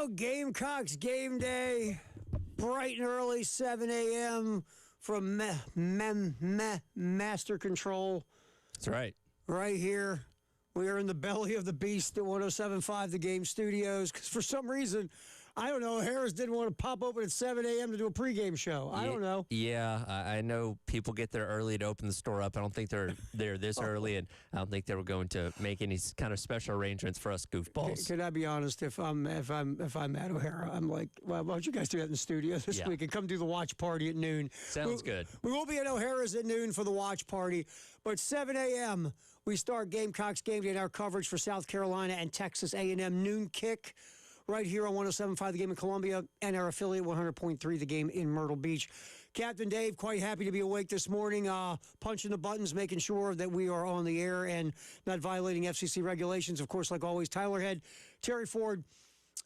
go. Gamecocks game day. Bright and early, 7 a.m. from Master Control. That's right. Right here. We are in the belly of the beast at 107.5 The Game Studios. Because for some reason, I don't know, Harris didn't want to pop open at 7 a.m. to do a pregame show. I don't know. Yeah, I know people get there early to open the store up. I don't think they're there this early, and I don't think they were going to make any kind of special arrangements for us goofballs. Can I be honest? If I'm Matt O'Hara, I'm like, well, why don't you guys do that in the studio this week and come do the watch party at noon? Sounds good. We will be at O'Hara's at noon for the watch party, but 7 a.m. we start Gamecocks game day and our coverage for South Carolina and Texas A&M noon kick. Right here on 107.5 The Game in Columbia and our affiliate 100.3 The Game in Myrtle Beach. Captain Dave, quite happy to be awake this morning, punching the buttons, making sure that we are on the air and not violating FCC regulations. Of course, like always, Tyler Head, Terry Ford.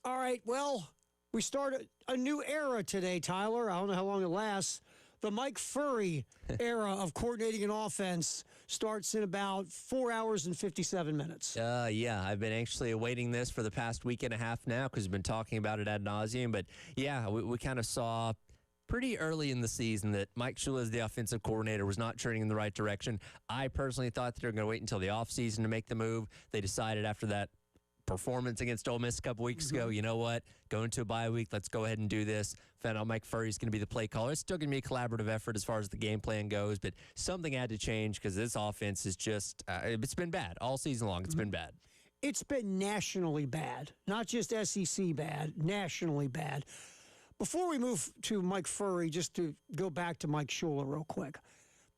All right, well, we start a new era today, Tyler. I don't know how long it lasts. The Mike Furry era of coordinating an offense starts in about 4 hours and 57 minutes. Yeah, I've been anxiously awaiting this for the past week and a half now because we've been talking about it ad nauseum. But yeah, we kind of saw pretty early in the season that Mike Shula, as the offensive coordinator, was not turning in the right direction. I personally thought that they were going to wait until the offseason to make the move. They decided after that performance against Ole Miss a couple weeks ago, you know what? Going to a bye week, let's go ahead and do this. Found out Mike Furry's going to be the play caller. It's still going to be a collaborative effort as far as the game plan goes, but something had to change because this offense is just, it's been bad all season long. It's been bad. It's been nationally bad, not just SEC bad, nationally bad. Before we move to Mike Furry, just to go back to Mike Shula real quick,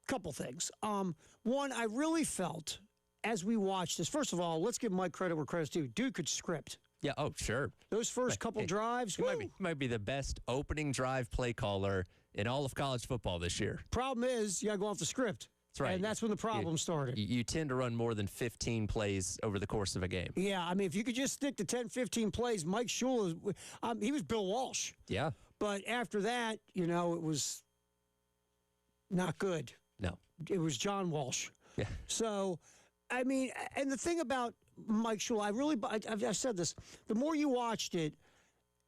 couple things. One, I really felt as we watched this, first of all, let's give Mike credit where credit's due. Dude could script. Yeah, oh, sure. Those first couple drives, he might be the best opening drive play caller in all of college football this year. Problem is, you got to go off the script. That's right. And that's when the problem started. You tend to run more than 15 plays over the course of a game. Yeah, I mean, if you could just stick to 10, 15 plays, Mike Shula, he was Bill Walsh. Yeah. But after that, it was not good. No. It was John Walsh. Yeah. So, I mean, and the thing about Mike Shula, I've said this, the more you watched it,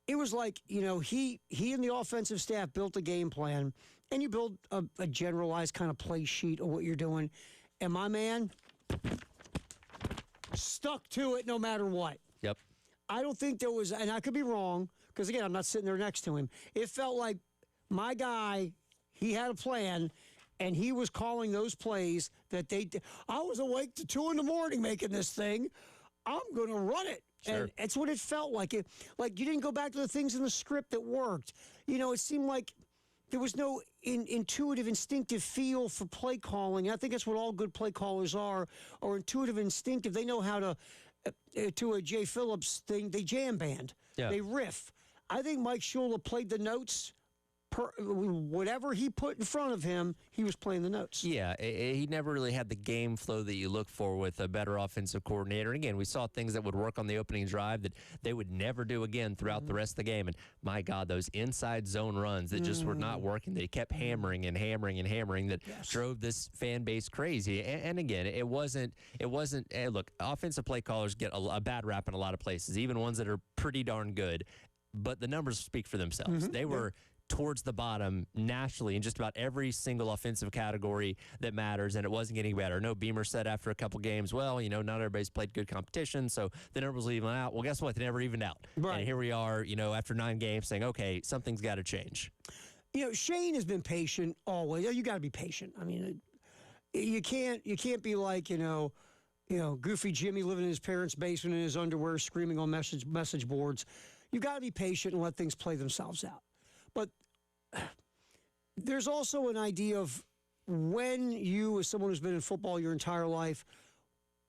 it was like, he and the offensive staff built a game plan, and you build a generalized kind of play sheet of what you're doing. And my man stuck to it no matter what. Yep. I don't think there was, and I could be wrong, because again, I'm not sitting there next to him. It felt like my guy, he had a plan, and he was calling those plays that I was awake to 2 a.m. making this thing. I'm going to run it. Sure. And it's what it felt like. Like you didn't go back to the things in the script that worked. It seemed like there was no intuitive, instinctive feel for play calling. I think that's what all good play callers are, or intuitive, instinctive. They know how to a Jay Phillips thing, they jam band. Yeah. They riff. I think Mike Shula played the notes. Whatever he put in front of him, he was playing the notes. Yeah, he never really had the game flow that you look for with a better offensive coordinator. And again, we saw things that would work on the opening drive that they would never do again throughout the rest of the game. And my God, those inside zone runs that just were not working. They kept hammering and hammering and hammering that drove this fan base crazy. And again, it wasn't. Look, offensive play callers get a bad rap in a lot of places, even ones that are pretty darn good. But the numbers speak for themselves. They were towards the bottom nationally in just about every single offensive category that matters, and it wasn't getting better. No, Beamer said after a couple games, well, not everybody's played good competition, so the numbers will even out. Well, guess what? They never evened out. Right. And here we are, after 9 games saying, okay, something's got to change. Shane has been patient always. You got to be patient. I mean, you can't be like, Goofy Jimmy living in his parents' basement in his underwear screaming on message boards. You got to be patient and let things play themselves out. But there's also an idea of when you, as someone who's been in football your entire life,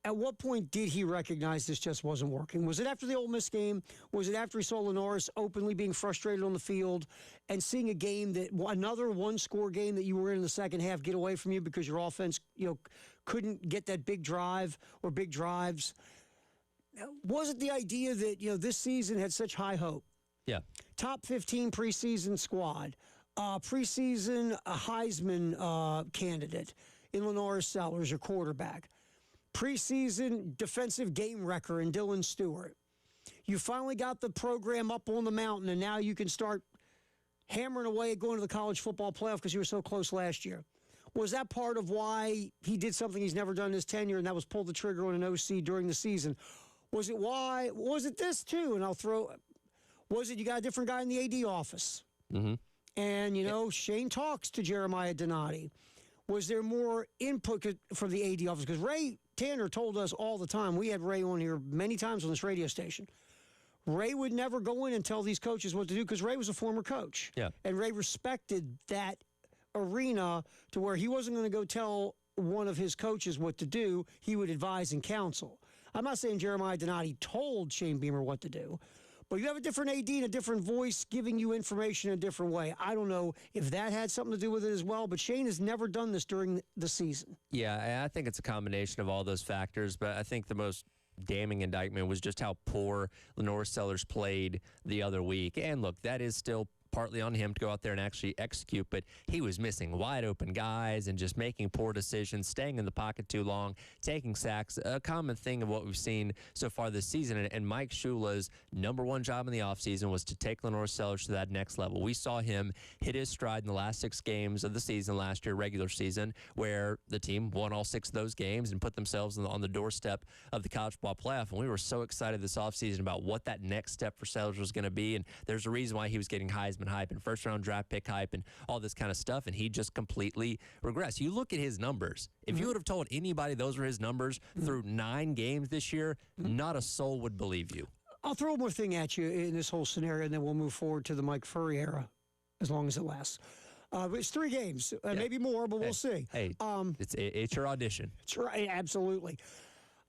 at what point did he recognize this just wasn't working? Was it after the Ole Miss game? Was it after he saw Lenoris openly being frustrated on the field and seeing a game another one-score game that you were in the second half get away from you because your offense, couldn't get that big drive or big drives? Was it the idea that, this season had such high hope? Yeah. Top 15 preseason squad. Preseason Heisman candidate in Lenoris Sellers, your quarterback. Preseason defensive game wrecker in Dylan Stewart. You finally got the program up on the mountain, and now you can start hammering away at going to the college football playoff because you were so close last year. Was that part of why he did something he's never done in his tenure, and that was pull the trigger on an OC during the season? Was it this too? And was it you got a different guy in the AD office? Mm-hmm. And, Shane talks to Jeremiah Donati. Was there more input from the AD office? Because Ray Tanner told us all the time. We had Ray on here many times on this radio station. Ray would never go in and tell these coaches what to do because Ray was a former coach. Yeah. And Ray respected that arena to where he wasn't going to go tell one of his coaches what to do. He would advise and counsel. I'm not saying Jeremiah Donati told Shane Beamer what to do, but you have a different AD and a different voice giving you information in a different way. I don't know if that had something to do with it as well, but Shane has never done this during the season. Yeah, I think it's a combination of all those factors, but I think the most damning indictment was just how poor Lenore Sellers played the other week. And look, that is still partly on him to go out there and actually execute, but he was missing wide open guys and just making poor decisions, staying in the pocket too long, taking sacks, a common thing of what we've seen so far this season. And Mike Shula's number one job in the offseason was to take Lenore Sellers to that next level. We saw him hit his stride in the last 6 games of the season last year, regular season, where the team won all 6 of those games and put themselves on the doorstep of the college football playoff. And we were so excited this offseason about what that next step for Sellers was going to be. And there's a reason why he was getting Heisman hype and first-round draft pick hype and all this kind of stuff, and he just completely regressed. You look at his numbers. If you would have told anybody those were his numbers through 9 games this year, not a soul would believe you. I'll throw one more thing at you in this whole scenario, and then we'll move forward to the Mike Furry era, as long as it lasts. It's 3 games, maybe more, but we'll see. Hey, it's your audition. It's right, absolutely.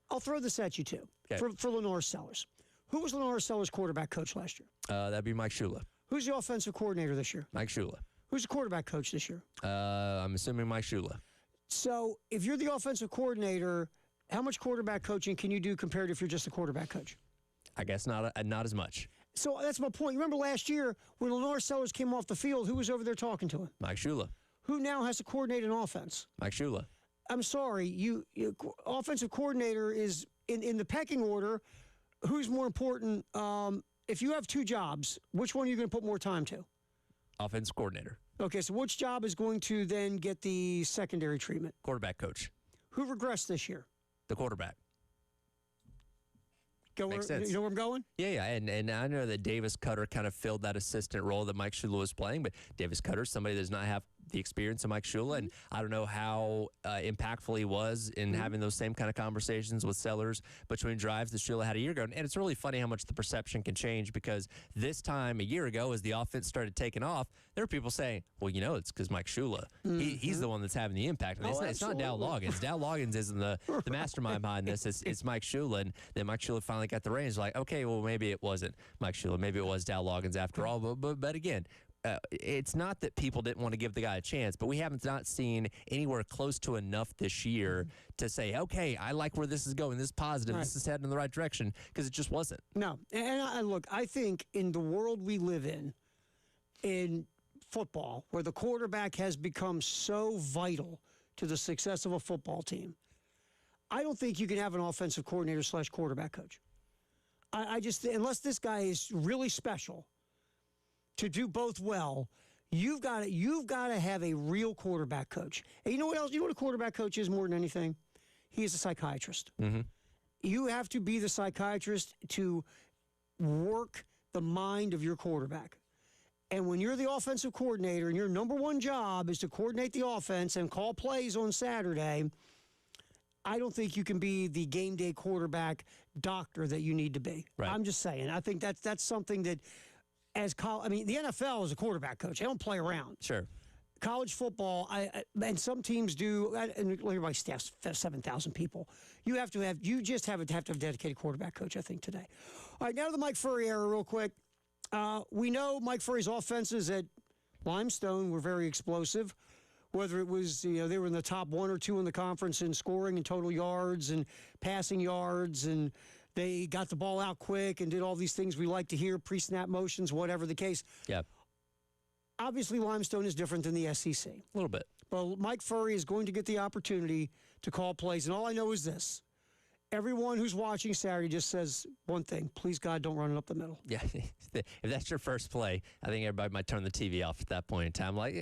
I'll throw this at you, too, for Lenore Sellers. Who was Lenore Sellers' quarterback coach last year? That'd be Mike Shula. Who's the offensive coordinator this year? Mike Shula. Who's the quarterback coach this year? I'm assuming Mike Shula. So if you're the offensive coordinator, how much quarterback coaching can you do compared to if you're just a quarterback coach? I guess not as much. So that's my point. Remember last year when Lenore Sellers came off the field, who was over there talking to him? Mike Shula. Who now has to coordinate an offense? Mike Shula. I'm sorry, you offensive coordinator is in the pecking order. Who's more important? If you have 2 jobs, which one are you going to put more time to? Offensive coordinator. Okay, so which job is going to then get the secondary treatment? Quarterback coach. Who regressed this year? The quarterback. Makes sense. You know where I'm going? Yeah, and I know that Davis Cutter kind of filled that assistant role that Mike Shula was playing, but Davis Cutter, somebody that does not have the experience of Mike Shula, and I don't know how impactful he was in having those same kind of conversations with Sellers between drives that Shula had a year ago. And it's really funny how much the perception can change, because this time a year ago, as the offense started taking off, there were people saying, well, it's because Mike Shula. He's the one that's having the impact. I mean, it's not Dow Loggins. Dow Loggins isn't the mastermind behind this. It's Mike Shula. And then Mike Shula finally got the reins. Like, okay, well, maybe it wasn't Mike Shula. Maybe it was Dow Loggins after all. But again, it's not that people didn't want to give the guy a chance, but we haven't not seen anywhere close to enough this year to say, okay, I like where this is going. This is positive. Right. This is heading in the right direction, because it just wasn't. No. And look, I think in the world we live in football, where the quarterback has become so vital to the success of a football team, I don't think you can have an offensive coordinator / quarterback coach. I just, unless this guy is really special to do both well, you've got to have a real quarterback coach. And you know what else? You know what a quarterback coach is more than anything? He is a psychiatrist. Mm-hmm. You have to be the psychiatrist to work the mind of your quarterback. And when you're the offensive coordinator and your number one job is to coordinate the offense and call plays on Saturday, I don't think you can be the game day quarterback doctor that you need to be. Right. I'm just saying. I think that's something that the NFL is a quarterback coach. They don't play around. Sure. College football, and some teams do, and everybody staffs 7,000 people. You just have to have a dedicated quarterback coach, I think, today. All right, now to the Mike Furry era real quick. We know Mike Furry's offenses at Limestone were very explosive. Whether it was, they were in the top 1 or 2 in the conference in scoring and total yards and passing yards, and they got the ball out quick and did all these things we like to hear, pre-snap motions, whatever the case. Yeah. Obviously, Limestone is different than the SEC. A little bit. But Mike Furry is going to get the opportunity to call plays, and all I know is this. everyone who's watching Saturday just says one thing: please, God, don't run it up the middle. Yeah, if that's your first play, I think everybody might turn the TV off at that point in time. Like,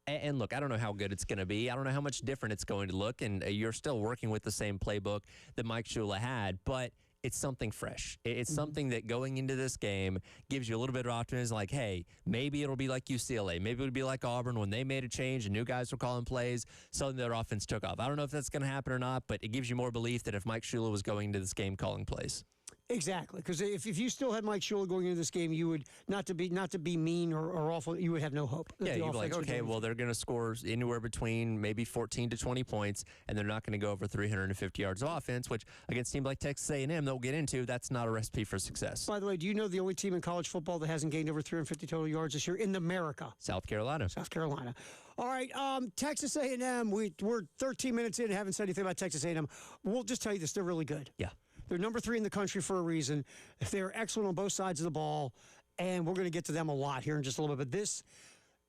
and look, I don't know how good it's going to be. I don't know how much different it's going to look, and you're still working with the same playbook that Mike Shula had, but it's something fresh. It's something that going into this game gives you a little bit of optimism, like, hey, maybe it'll be like UCLA. Maybe it'll be like Auburn when they made a change and new guys were calling plays, suddenly their offense took off. I don't know if that's going to happen or not, but it gives you more belief that if Mike Shula was going into this game calling plays. Exactly, because if you still had Mike Shula going into this game, you would not to be mean or awful. You would have no hope. Yeah, you'd be like, okay, well, they're going to score anywhere between maybe 14 to 20 points, and they're not going to go over 350 yards of offense, which against a team like Texas A&M, they'll get into. That's not a recipe for success. By the way, do you know the only team in college football that hasn't gained over 350 total yards this year in America? South Carolina. South Carolina. All right, Texas A&M. We're 13 minutes in and haven't said anything about Texas A&M. We'll just tell you this: they're really good. Yeah. They're number 3 in the country for a reason. They're excellent on both sides of the ball, and we're going to get to them a lot here in just a little bit. But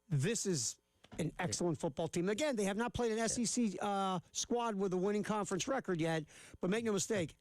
this is an excellent football team. Again, they have not played an SEC squad with a winning conference record yet, but make no mistake,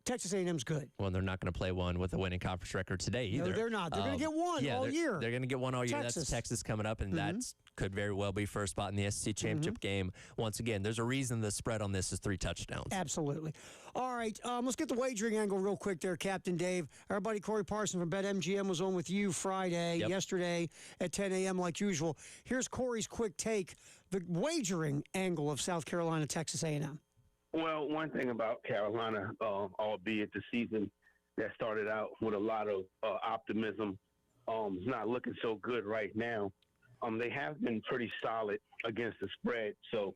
Texas A&M's good. Well, they're not going to play one with a winning conference record today either. No, they're not. They're going to get one all year. They're going to get one all year. Texas. That's Texas coming up, and that's could very well be first spot in the SEC championship game. Once again, there's a reason the spread on this is 3 touchdowns. Absolutely. All right, let's get the wagering angle real quick there, Captain Dave. Our buddy Corey Parson from BetMGM was on with you yesterday at 10 a.m. like usual. Here's Corey's quick take, the wagering angle of South Carolina, Texas A&M. Well, one thing about Carolina, albeit the season that started out with a lot of optimism, is not looking so good right now. They have been pretty solid against the spread. So,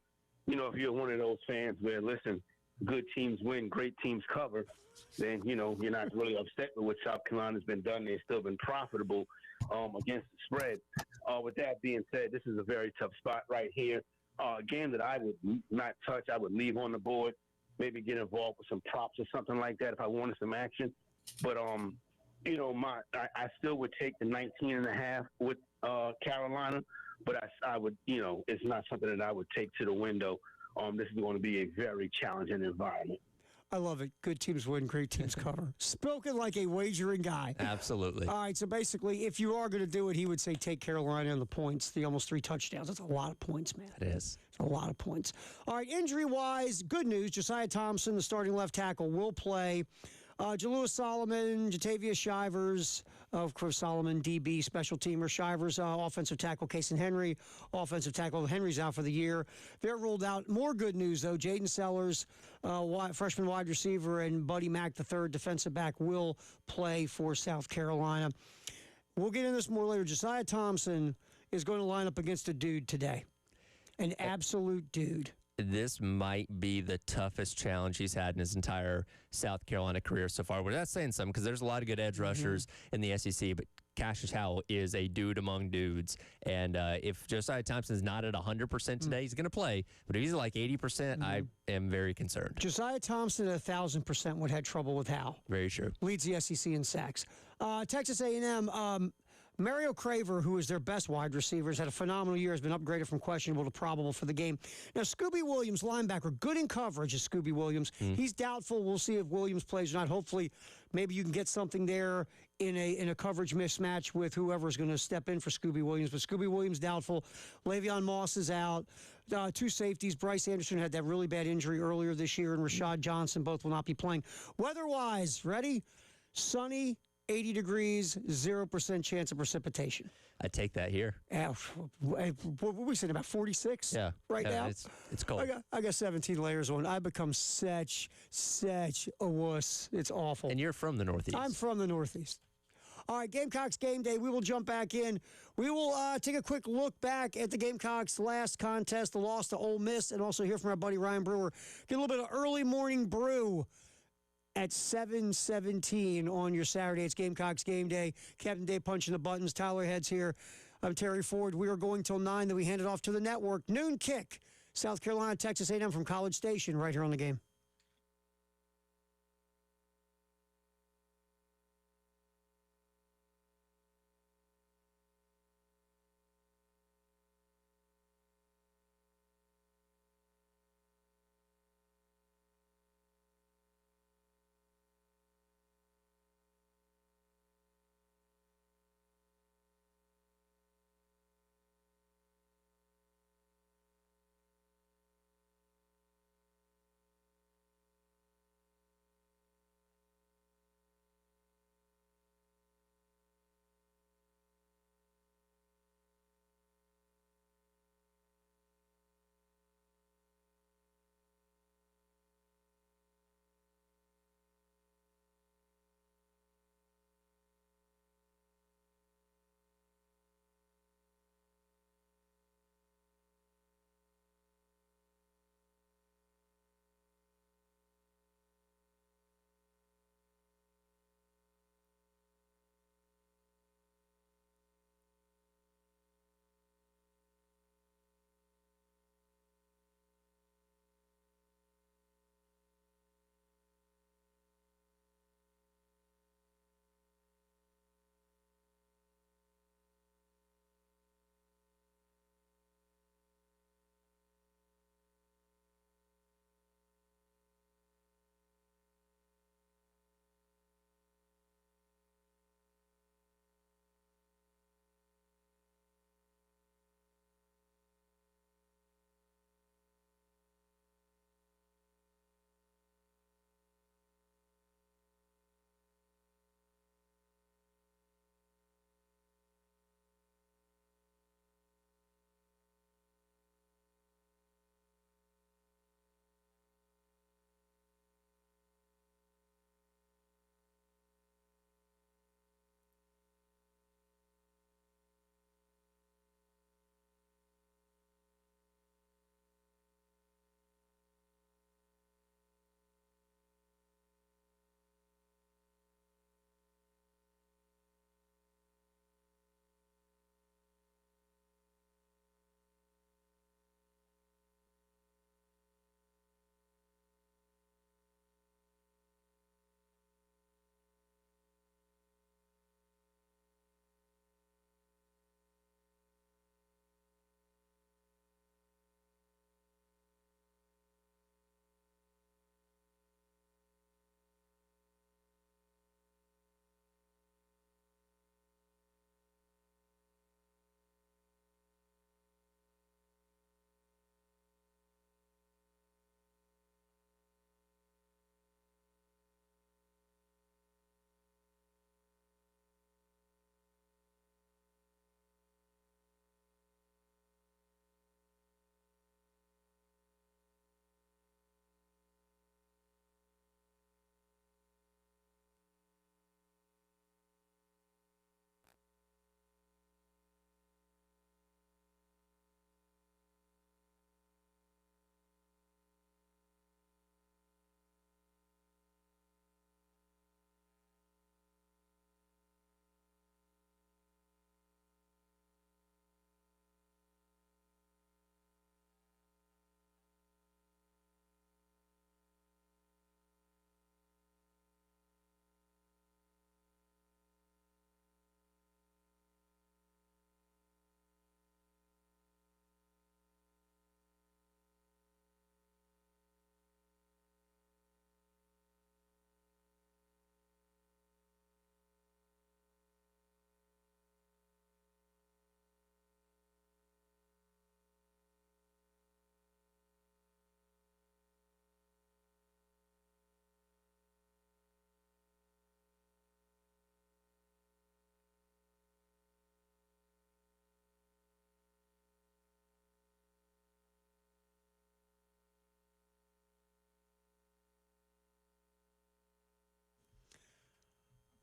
if you're one of those fans where, listen, good teams win, great teams cover, then, you're not really upset with what South Carolina's been done. They've still been profitable against the spread. With that being said, this is a very tough spot right here. A game that I would not touch, I would leave on the board, maybe get involved with some props or something like that if I wanted some action. But, I still would take the 19.5 with Carolina, but I would, it's not something that I would take to the window. This is going to be a very challenging environment. I love it. Good teams win, great teams cover. Spoken like a wagering guy. Absolutely. All right, so basically, if you are going to do it, he would say take Carolina on the points, the almost 3 touchdowns. That's a lot of points, man. It is. It's a lot of points. All right, injury-wise, good news. Josiah Thompson, the starting left tackle, will play. Jalewis Solomon, Jatavius Shivers, of course, Solomon, DB, special teamer. Shivers, offensive tackle. Kason Henry, offensive tackle. Henry's out for the year. They're ruled out. More good news, though. Jaden Sellers, freshman wide receiver, and Buddy Mack, the third defensive back, will play for South Carolina. We'll get into this more later. Josiah Thompson is going to line up against a dude today. An absolute dude. This might be the toughest challenge he's had in his entire South Carolina career so far. We're not saying something because there's a lot of good edge rushers in the SEC, but Cassius Howell is a dude among dudes. And if Josiah Thompson's not at 100% today, he's going to play. But if he's like 80%, I am very concerned. Josiah Thompson at 1,000% would have trouble with Howell. Very true. Leads the SEC in sacks. Texas A&M, Mario Craver, who is their best wide receiver, has had a phenomenal year, has been upgraded from questionable to probable for the game. Now, Scooby Williams, linebacker, good in coverage is Scooby Williams. He's doubtful. We'll see if Williams plays or not. Hopefully, maybe you can get something there in a coverage mismatch with whoever's going to step in for Scooby Williams. But Scooby Williams doubtful. Le'Veon Moss is out. 2 safeties. Bryce Anderson had that really bad injury earlier this year, and Rashad Johnson both will not be playing. Weather-wise, ready? Sunny, 80 degrees, 0% chance of precipitation. I take that here. What were we saying, about 46 right now? It's cold. I got 17 layers on. I become such a wuss. It's awful. And you're from the Northeast. I'm from the Northeast. All right, Gamecocks game day. We will jump back in. We will take a quick look back at the Gamecocks' last contest, the loss to Ole Miss, and also hear from our buddy Ryan Brewer. Get a little bit of early morning brew at 7:17 on your Saturday. It's Gamecocks game day. Captain Dave punching the buttons. Tyler Heads here. I'm Terry Ford. We are going till 9. Then we hand it off to the network. Noon kick. South Carolina, Texas A&M from College Station right here on the game.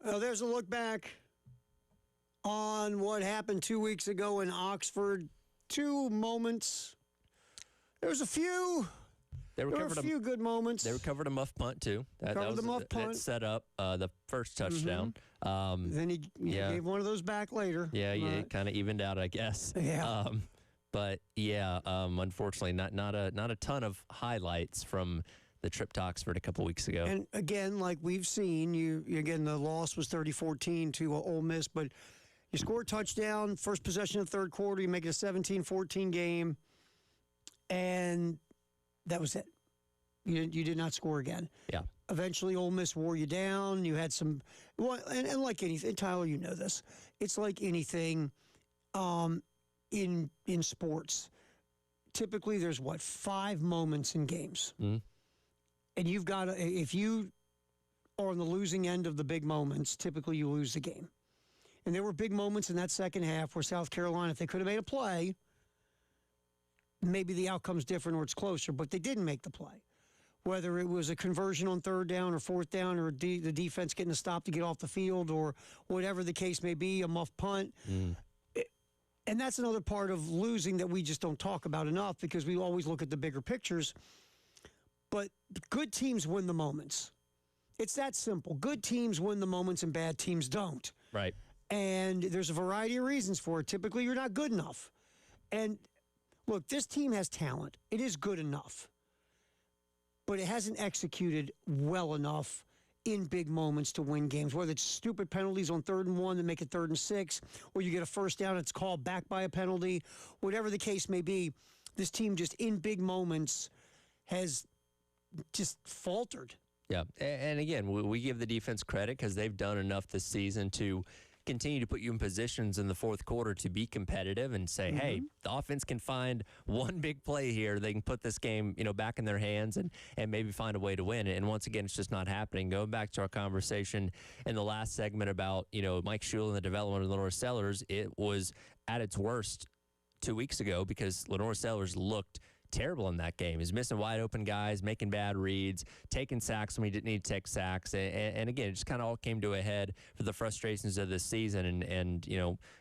There's a look back on what happened 2 weeks ago in Oxford. Two moments. There were a few good moments. They recovered a muff punt, too. That was the muff punt. That set up the first touchdown. Then he gave one of those back later. Yeah, it kind of evened out, I guess. Yeah. Unfortunately, not a ton of highlights from the trip to Oxford a couple weeks ago. And again, like we've seen, the loss was 30-14 to Ole Miss, but you score a touchdown, first possession of the third quarter, you make it a 17-14 game, and that was it. You did not score again. Yeah. Eventually, Ole Miss wore you down. You had some, and like anything, Tyler, you know this. It's like anything in sports. Typically, there's 5 moments in games. Mm-hmm. And you've got to, if you are on the losing end of the big moments, typically you lose the game. And there were big moments in that second half where South Carolina, if they could have made a play, maybe the outcome's different or it's closer, but they didn't make the play. Whether it was a conversion on third down or fourth down or the defense getting a stop to get off the field or whatever the case may be, a muff punt. And that's another part of losing that we just don't talk about enough because we always look at the bigger pictures. But good teams win the moments. It's that simple. Good teams win the moments and bad teams don't. Right. And there's a variety of reasons for it. Typically, you're not good enough. And look, this team has talent. It is good enough. But it hasn't executed well enough in big moments to win games, whether it's stupid penalties on 3rd and 1 that make it 3rd and 6, or you get a first down, it's called back by a penalty. Whatever the case may be, this team just in big moments has just faltered. Yeah, and again, we give the defense credit because they've done enough this season to continue to put you in positions in the fourth quarter to be competitive and say, hey, the offense can find one big play here. They can put this game, back in their hands and maybe find a way to win. And once again, it's just not happening. Going back to our conversation in the last segment about, Mike Shule and the development of Lenore Sellers, it was at its worst 2 weeks ago because Lenore Sellers looked terrible in that game. He's missing wide open guys, making bad reads, taking sacks when he didn't need to take sacks. And again, it just kind of all came to a head for the frustrations of this season. And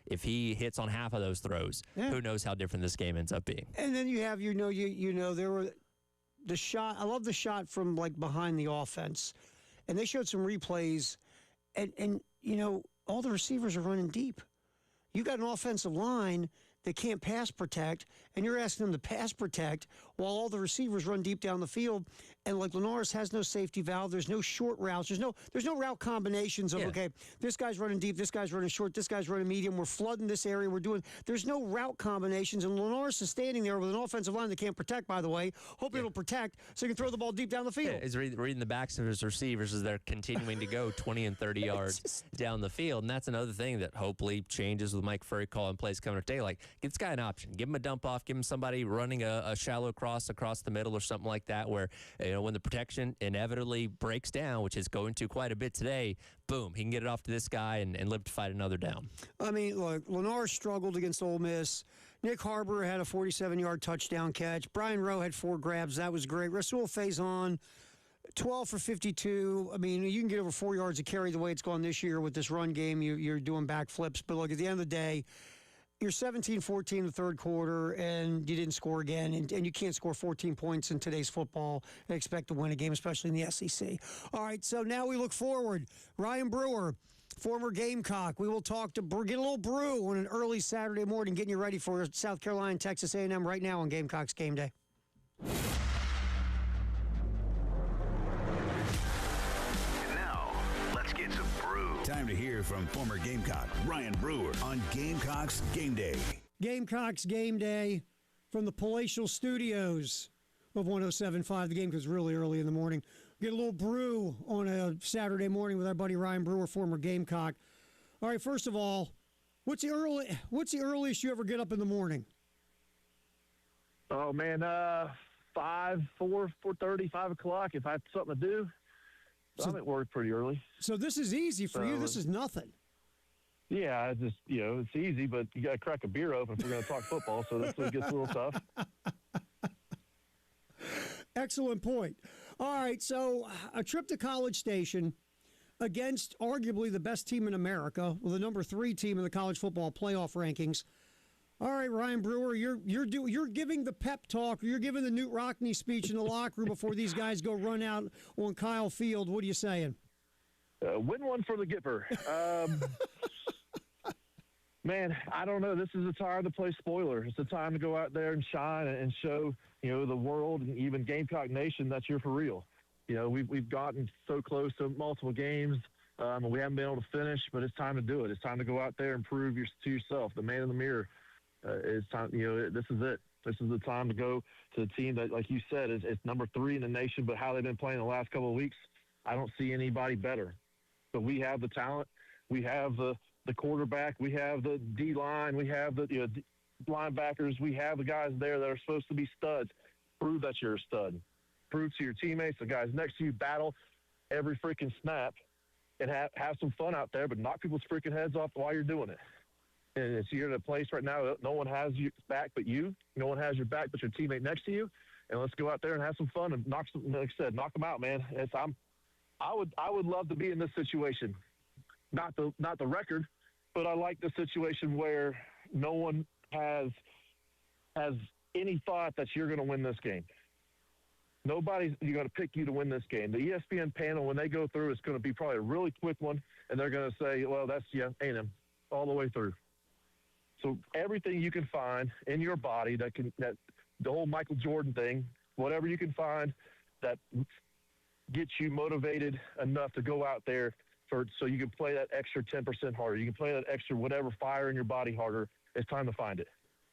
if he hits on half of those throws, who knows how different this game ends up being. And then you have, there were the shot. I love the shot from like behind the offense. And they showed some replays and all the receivers are running deep. You got an offensive line that can't pass protect, and you're asking them to pass protect while all the receivers run deep down the field. And like Lenore's has no safety valve. There's no short routes. There's no route combinations of, okay, this guy's running deep, this guy's running short, this guy's running medium. We're flooding this area. There's no route combinations. And Lenore's is standing there with an offensive line that can't protect, by the way. Hope it'll protect so he can throw the ball deep down the field. Yeah, he's reading the backs of his receivers as they're continuing to go 20 and 30 yards down the field. And that's another thing that hopefully changes with Mike Furry calling plays coming today. Like, give this guy an option. Give him a dump off. Give him somebody running a shallow cross across the middle or something like that where, when the protection inevitably breaks down, which is going to quite a bit today, boom, he can get it off to this guy and live to fight another down. I mean, look, Lenore struggled against Ole Miss. Nick Harbour had a 47-yard touchdown catch. Brian Rowe had 4 grabs. That was great. Rasul Faison, 12 for 52. I mean, you can get over 4 yards of carry the way it's gone this year with this run game. You're doing backflips. But look, at the end of the day, you're 17-14 in the third quarter, and you didn't score again, and you can't score 14 points in today's football and expect to win a game, especially in the SEC. All right, so now we look forward. Ryan Brewer, former Gamecock. We will talk to get a little brew on an early Saturday morning, getting you ready for South Carolina and Texas A&M right now on Gamecocks Game Day. Time to hear from former Gamecock Ryan Brewer on Gamecocks Game Day. Gamecocks Game Day from the palatial studios of 107.5. The game goes really early in the morning. Get a little brew on a Saturday morning with our buddy Ryan Brewer, former Gamecock. All right, first of all, what's the earliest you ever get up in the morning? Oh, man, 4:30, 5 o'clock if I have something to do. So I'm at work pretty early. So this is easy for you. This is nothing. Yeah, it's just, it's easy, but you got to crack a beer open if we're going to talk football, so that's when it gets a little tough. Excellent point. All right, so a trip to College Station. against arguably the best team in America, well, the number 3 team in the college football playoff rankings. All right, Ryan Brewer, you're giving the pep talk, or you're giving the Newt Rockne speech in the locker room before these guys go run out on Kyle Field. What are you saying? Win one for the Gipper. Man, I don't know. This is a time to play spoiler. It's a time to go out there and shine and show, the world and even Gamecock Nation that you're for real. We've gotten so close to multiple games. We haven't been able to finish, but it's time to do it. It's time to go out there and prove to yourself, the man in the mirror. It's time. This is it. This is the time to go to the team that, like you said, is number 3 in the nation. But how they've been playing the last couple of weeks, I don't see anybody better. But we have the talent. We have the quarterback. We have the D line. We have the linebackers. We have the guys there that are supposed to be studs. Prove that you're a stud. Prove to your teammates, the guys next to you, battle every freaking snap, and have some fun out there. But knock people's freaking heads off while you're doing it. And you're in a place right now that no one has your back but you. No one has your back but your teammate next to you. And let's go out there and have some fun and knock them out, man. I would love to be in this situation. Not the record, but I like the situation where no one has any thought that you're going to win this game. Nobody's going to pick you to win this game. The ESPN panel, when they go through, it's going to be probably a really quick one, and they're going to say, well, that's A&M all the way through. So everything you can find in your body that the whole Michael Jordan thing, whatever you can find that gets you motivated enough to go out there so you can play that extra 10% harder. You can play that extra whatever fire in your body harder. It's time to find it.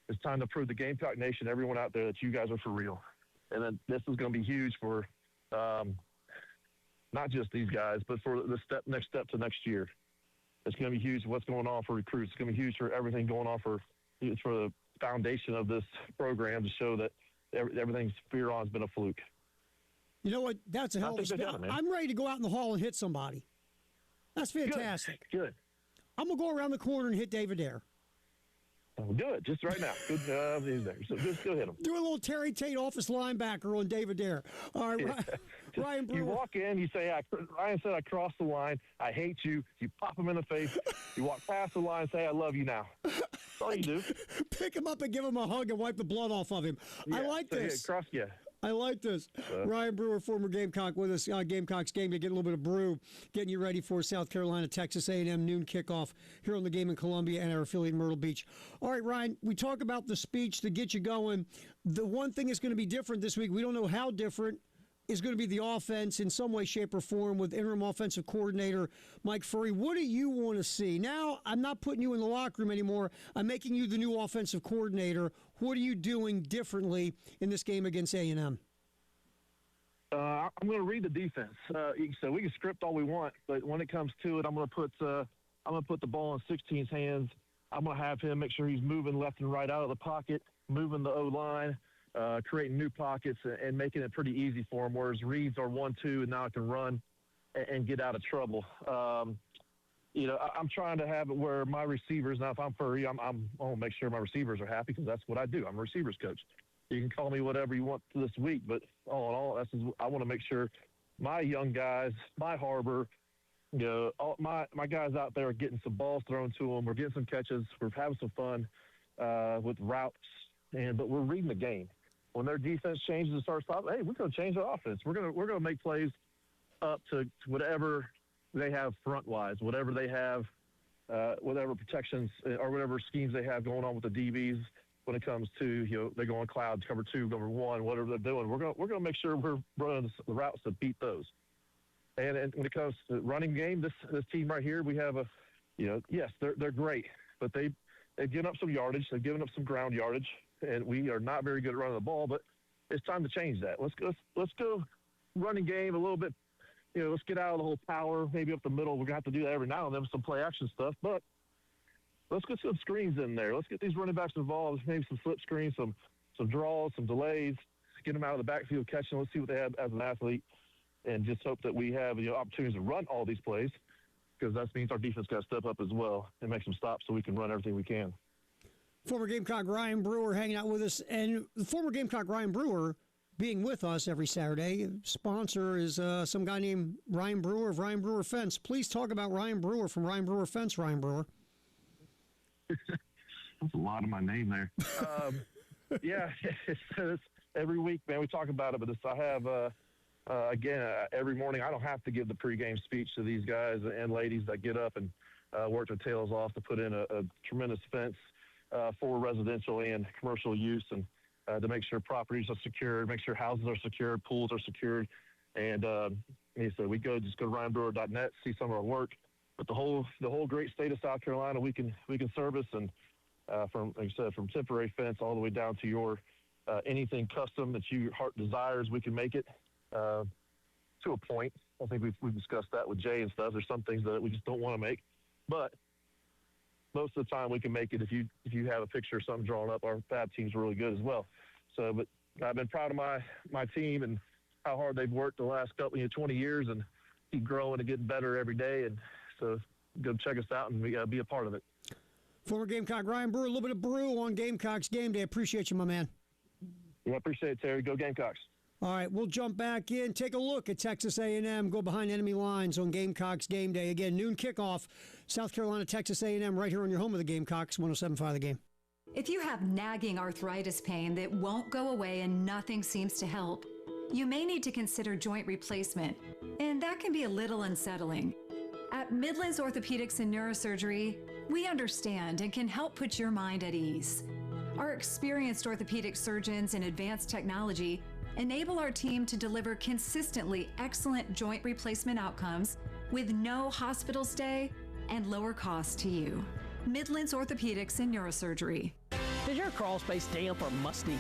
It's time to prove the Gamecock Nation, everyone out there, that you guys are for real. And then this is going to be huge for not just these guys, but for the next step to next year. It's going to be huge what's going on for recruits. It's going to be huge for everything going on for the foundation of this program to show that everything's fear on has been a fluke. You know what? That's a hell of a spin. I'm ready to go out in the hall and hit somebody. That's fantastic. Good. I'm going to go around the corner and hit David Dare. Do it just right now. Good, he's there. So just go hit him. Do a little Terry Tate office linebacker on David Dare. All right, Ryan Brewer. You walk in, you say, Ryan said I crossed the line. I hate you. You pop him in the face. You walk past the line and say, I love you now. That's all you do. Pick him up and give him a hug and wipe the blood off of him. Yeah, I like this. I like this. Ryan Brewer, former Gamecock, with us on Gamecocks Game to get a little bit of brew, getting you ready for South Carolina, Texas A&M noon kickoff here on the game in Columbia and our affiliate Myrtle Beach. All right, Ryan, we talk about the speech to get you going. The one thing that's going to be different this week, we don't know how different, is going to be the offense in some way, shape, or form with interim offensive coordinator Mike Furry. What do you want to see? Now, I'm not putting you in the locker room anymore. I'm making you the new offensive coordinator. What are you doing differently in this game against A&M? I'm going to read the defense. So we can script all we want, but when it comes to it, I'm going to put the ball in 16's hands. I'm going to have him make sure he's moving left and right out of the pocket, moving the O-line, creating new pockets and making it pretty easy for him, whereas reads are 1-2, and now I can run and get out of trouble. I'm trying to have it where my receivers, now if I'm Furry, I want to make sure my receivers are happy because that's what I do. I'm a receivers coach. You can call me whatever you want this week, but all in all, I want to make sure my young guys, my Harbor, all my guys out there are getting some balls thrown to them. We're getting some catches. We're having some fun with routes, but we're reading the game. When their defense changes and starts stopping, hey, we're going to change the offense. We're going to make plays up to whatever they have front-wise, whatever they have, whatever protections or whatever schemes they have going on with the DBs. When it comes to, they're going cloud, cover 2, cover 1, whatever they're doing, we're going to make sure we're running the routes to beat those. And when it comes to running game, this team right here, we have yes, they're great, but they've given up some yardage, they've given up some ground yardage, and we are not very good at running the ball. But it's time to change that. Let's go running game a little bit. Let's get out of the whole power, maybe up the middle. We're gonna have to do that every now and then with some play action stuff, but. Let's get some screens in there. Let's get these running backs involved. Maybe some flip screens, some draws, some delays. Get them out of the backfield catching. Let's see what they have as an athlete, and just hope that we have opportunities to run all these plays, because that means our defense got to step up as well and make some stops so we can run everything we can. Former Gamecock Ryan Brewer hanging out with us, and the former Gamecock Ryan Brewer being with us every Saturday. Sponsor is some guy named Ryan Brewer of Ryan Brewer Fence. Please talk about Ryan Brewer from Ryan Brewer Fence, Ryan Brewer. That's a lot of my name there. Yeah, it's every week, man, we talk about it, but I have, every morning I don't have to give the pregame speech to these guys and ladies that get up and work their tails off to put in a tremendous fence for residential and commercial use, and to make sure properties are secured, make sure houses are secured, pools are secured. And so we just go to ryanbrewer.net, see some of our work. But the whole great state of South Carolina, we can service, and from, like I said, from temporary fence all the way down to your anything custom that your heart desires, we can make it to a point. I think we've discussed that with Jay and stuff. There's some things that we just don't want to make, but most of the time we can make it. If you have a picture or something drawn up, our fab team's really good as well. So, but I've been proud of my team and how hard they've worked the last 20 years, and keep growing and getting better every day. And so go check us out and be a part of it. Former Gamecock Ryan Brewer, a little bit of brew on Gamecocks game day. Appreciate you, my man. Yeah, appreciate it, Terry. Go Gamecocks. All right, we'll jump back in, take a look at Texas A&M, go behind enemy lines on Gamecocks game day. Again, noon kickoff, South Carolina, Texas A&M, right here on your home of the Gamecocks, 107.5 The Game. If you have nagging arthritis pain that won't go away and nothing seems to help, you may need to consider joint replacement, and that can be a little unsettling. At Midlands Orthopedics and Neurosurgery, we understand and can help put your mind at ease. Our experienced orthopedic surgeons and advanced technology enable our team to deliver consistently excellent joint replacement outcomes with no hospital stay and lower costs to you. Midlands Orthopedics and Neurosurgery. Is your crawl space damp or musty?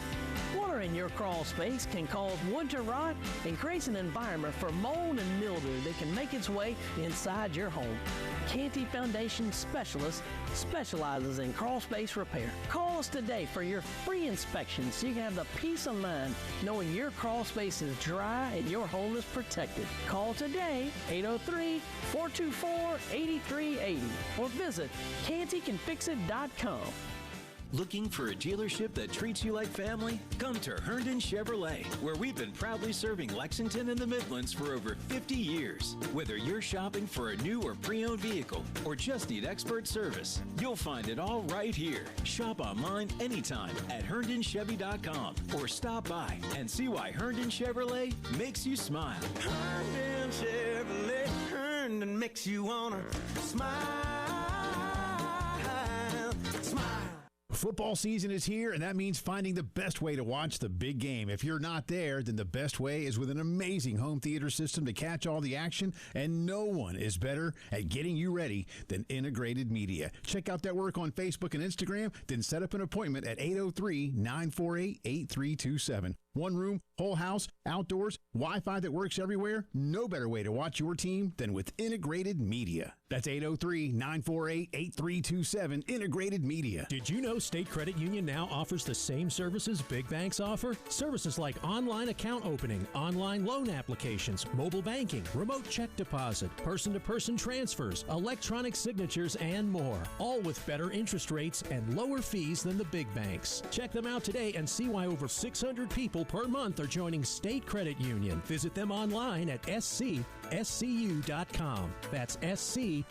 Water in your crawl space can cause wood to rot and creates an environment for mold and mildew that can make its way inside your home. Canty Foundation Specialist specializes in crawl space repair. Call us today for your free inspection so you can have the peace of mind knowing your crawl space is dry and your home is protected. Call today, 803-424-8380, or visit cantycanfixit.com. Looking for a dealership that treats you like family? Come to Herndon Chevrolet, where we've been proudly serving Lexington and the Midlands for over 50 years. Whether you're shopping for a new or pre-owned vehicle or just need expert service, you'll find it all right here. Shop online anytime at HerndonChevy.com or stop by and see why Herndon Chevrolet makes you smile. Herndon Chevrolet, Herndon makes you wanna smile. Football season is here, and that means finding the best way to watch the big game. If you're not there, then the best way is with an amazing home theater system to catch all the action, and no one is better at getting you ready than Integrated Media. Check out their work on Facebook and Instagram, then set up an appointment at 803-948-8327. One room, whole house, outdoors, Wi-Fi that works everywhere. No better way to watch your team than with Integrated Media. That's 803-948-8327, Integrated Media. Did you know State Credit Union now offers the same services big banks offer? Services like online account opening, online loan applications, mobile banking, remote check deposit, person-to-person transfers, electronic signatures, and more. All with better interest rates and lower fees than the big banks. Check them out today and see why over 600 people per month are joining State Credit Union. Visit them online at scscu.com. That's scscu.com.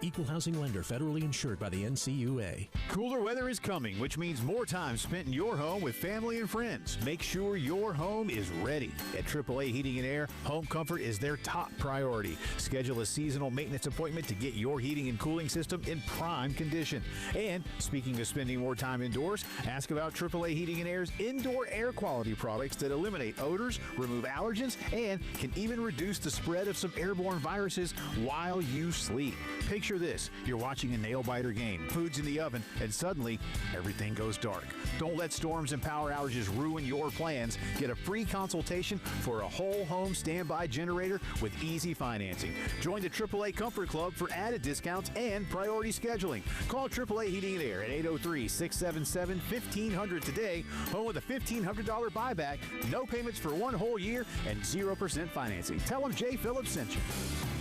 Equal housing lender, federally insured by the NCUA. Cooler weather is coming, which means more time spent in your home with family and friends. Make sure your home is ready. At AAA Heating and Air, home comfort is their top priority. Schedule a seasonal maintenance appointment to get your heating and cooling system in prime condition. And speaking of spending more time indoors, ask about AAA Heating and Air's indoor air quality products that eliminate odors, remove allergens, and can even reduce the spread of some airborne viruses while you sleep. Picture this. You're watching a nail-biter game, food's in the oven, and suddenly everything goes dark. Don't let storms and power outages ruin your plans. Get a free consultation for a whole home standby generator with easy financing. Join the AAA Comfort Club for added discounts and priority scheduling. Call AAA Heating and Air at 803-677-1500 today. Home with a $1,500 buyback, no payments for one whole year, and 0% financing. Tell them Jay Phillips sent you.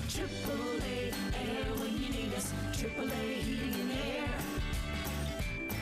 AAA Air when you need us. AAA Heating and Air.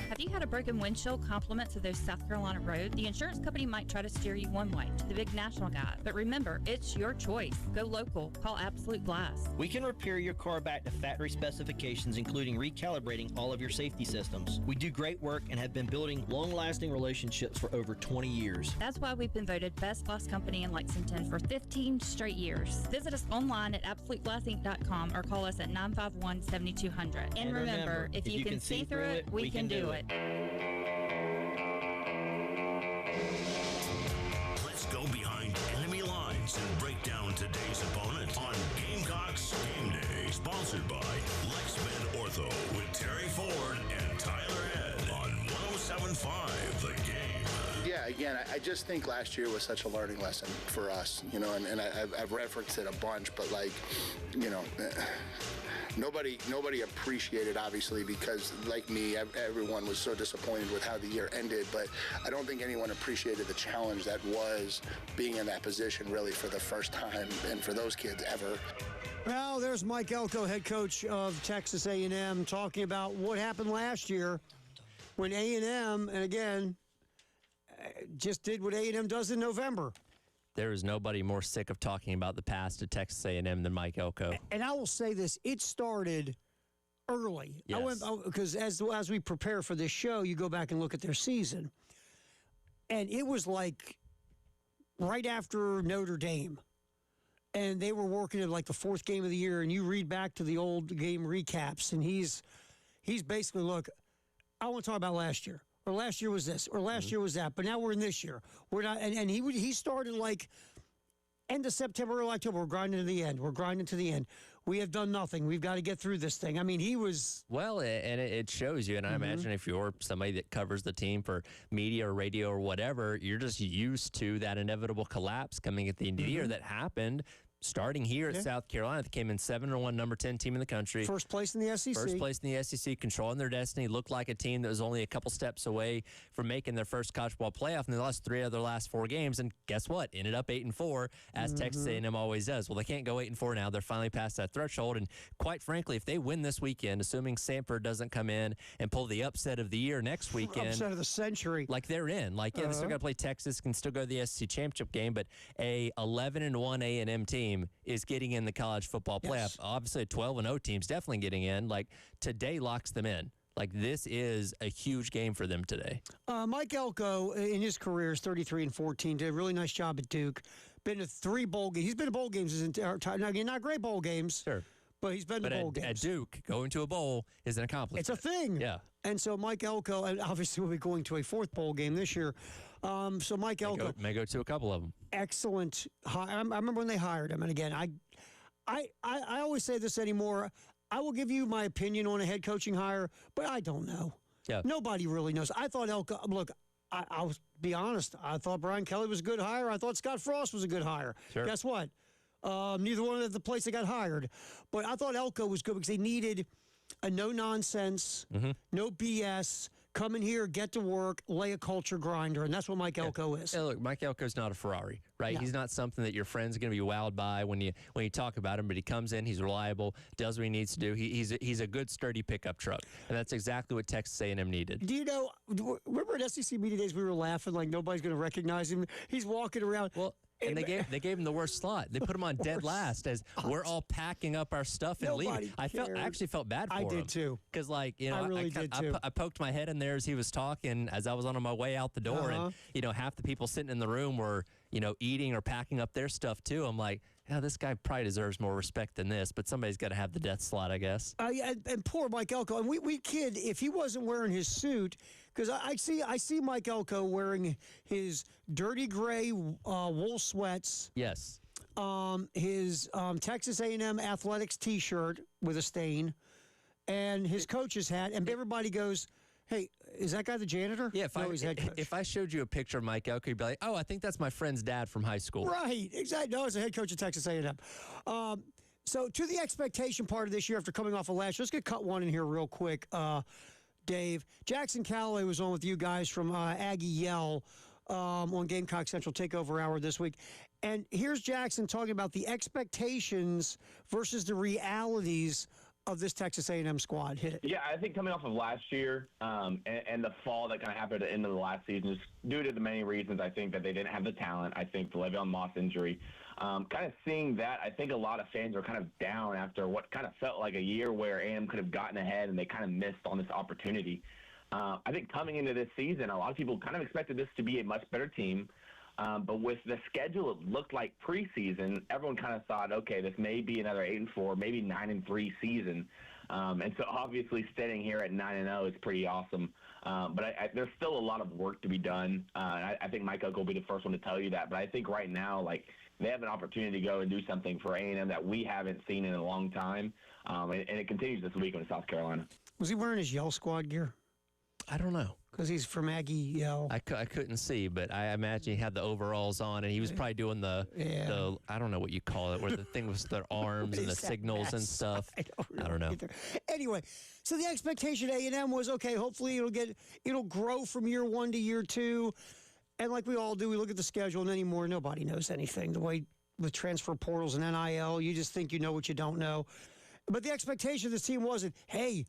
Have you had a broken windshield complement to those South Carolina roads, the insurance company might try to steer you one way to the big national guy. But remember, it's your choice. Go local. Call Absolute Glass. We can repair your car back to factory specifications, including recalibrating all of your safety systems. We do great work and have been building long-lasting relationships for over 20 years. That's why we've been voted Best Glass Company in Lexington for 15 straight years. Visit us online at AbsoluteGlassInc.com or call us at 951-7200. And remember, if you can see through it, we can do it. Let's go behind enemy lines and break down today's opponent on Gamecocks Game Day. Sponsored by LexMed Ortho with Terry Ford and Tyler Head on 107.5 The Game. Yeah, again, I just think last year was such a learning lesson for us, and I've referenced it a bunch, but nobody appreciated, obviously, because like me, everyone was so disappointed with how the year ended, but I don't think anyone appreciated the challenge that was being in that position really for the first time, and for those kids ever. Well, there's Mike Elko, head coach of Texas A&M, talking about what happened last year when A&M, and again, just did what A&M does in November. There is nobody more sick of talking about the past at Texas A&M than Mike Elko. And I will say this, it started early. Yes. Because as we prepare for this show, you go back and look at their season. And it was like right after Notre Dame. And they were working at like the fourth game of the year, and you read back to the old game recaps, and he's basically, look, I want to talk about last year. Or last year was this, or last year was that, but now we're in this year. We're not, and he started like end of September, early October. We're grinding to the end. We're grinding to the end. We have done nothing. We've got to get through this thing. I mean, he was... Well, and it shows you, and I imagine if you're somebody that covers the team for media or radio or whatever, you're just used to that inevitable collapse coming at the end of the year that happened. Starting here at South Carolina, they came in 7-1, number 10 team in the country. First place in the SEC. First place in the SEC, controlling their destiny. Looked like a team that was only a couple steps away from making their first college ball playoff, and they lost 3 of their last 4 games. And guess what? Ended up 8-4, as Texas A&M always does. Well, they can't go 8-4 now. They're finally past that threshold. And quite frankly, if they win this weekend, assuming Samford doesn't come in and pull the upset of the year next weekend, upset of the century, like they're in. Like yeah, they're still got to play Texas, can still go to the SEC championship game, but a 11-1 A&M team is getting in the college football playoff. Yes. Obviously, a 12-0 team's definitely getting in. Like, today locks them in. Like, this is a huge game for them today. Mike Elko, in his career, is 33-14. Did a really nice job at Duke. Been to 3 bowl games. He's been to bowl games his entire time. Now, again, not great bowl games. Sure. But he's been to bowl games. At Duke, going to a bowl is an accomplishment. It's a thing. Yeah. And so Mike Elko, and obviously we'll be going to a 4th bowl game this year. So Mike Elko. May go to a couple of them. Excellent. I remember when they hired him. And again, I always say this anymore. I will give you my opinion on a head coaching hire, but I don't know. Yeah. Nobody really knows. I thought Elko, look, I'll be honest. I thought Brian Kelly was a good hire. I thought Scott Frost was a good hire. Sure. Guess what? Neither one of the place they got hired. But I thought Elko was good because they needed a no-nonsense, no BS, come in here, get to work, lay a culture grinder, and that's what Mike Elko is. Yeah, look, Mike Elko's not a Ferrari, right? No. He's not something that your friend's going to be wowed by when you talk about him, but he comes in, he's reliable, does what he needs to do. He's a good, sturdy pickup truck, and that's exactly what Texas A&M needed. Do you know, remember at SEC Media Days we were laughing like nobody's going to recognize him? He's walking around. Well, and they gave him the worst slot. They put him on dead last as we're all packing up our stuff and leaving. I actually felt bad for him. I did too. Because I really did too. I poked my head in there as he was talking as I was on my way out the door, and half the people sitting in the room were eating or packing up their stuff too. I'm like, yeah, this guy probably deserves more respect than this, but somebody's got to have the death slot, I guess. And poor Mike Elko. And we kid, if he wasn't wearing his suit, because I see Mike Elko wearing his dirty gray wool sweats. Yes. His Texas A&M athletics T-shirt with a stain, and his coach's hat, and everybody goes, hey, is that guy the janitor? Yeah, if if I showed you a picture of Mike Elko, you'd be like, oh, I think that's my friend's dad from high school. Right, exactly. No, he's a head coach at Texas A&M. So to the expectation part of this year after coming off of last year, let's get cut one in here real quick, Dave. Jackson Calloway was on with you guys from Aggie Yell on Gamecock Central Takeover Hour this week. And here's Jackson talking about the expectations versus the realities of this Texas A&M squad? Hit it. Yeah, I think coming off of last year and the fall that kind of happened at the end of the last season, just due to the many reasons, I think that they didn't have the talent. I think the Le'Veon Moss injury, kind of seeing that, I think a lot of fans are kind of down after what kind of felt like a year where A&M could have gotten ahead and they kind of missed on this opportunity. I think coming into this season, a lot of people kind of expected this to be a much better team. But with the schedule, it looked like preseason, everyone kind of thought, okay, this may be another 8-4, maybe 9-3 season. And so obviously sitting here at 9-0 is pretty awesome. But there's still a lot of work to be done. I think Mike Oak will be the first one to tell you that. But I think right now, like, they have an opportunity to go and do something for A&M that we haven't seen in a long time. And it continues this week in South Carolina. Was he wearing his Yell squad gear? I don't know. Because he's from Aggie Yell. I couldn't see, but I imagine he had the overalls on, and he was probably doing the I don't know what you call it, where the thing was their arms and the signals and stuff. I don't know. Either. Anyway, so the expectation at A&M was, okay, hopefully it'll grow from year 1 to year 2. And like we all do, we look at the schedule, and anymore, nobody knows anything. The way with transfer portals and NIL, you just think you know what you don't know. But the expectation of this team wasn't, hey,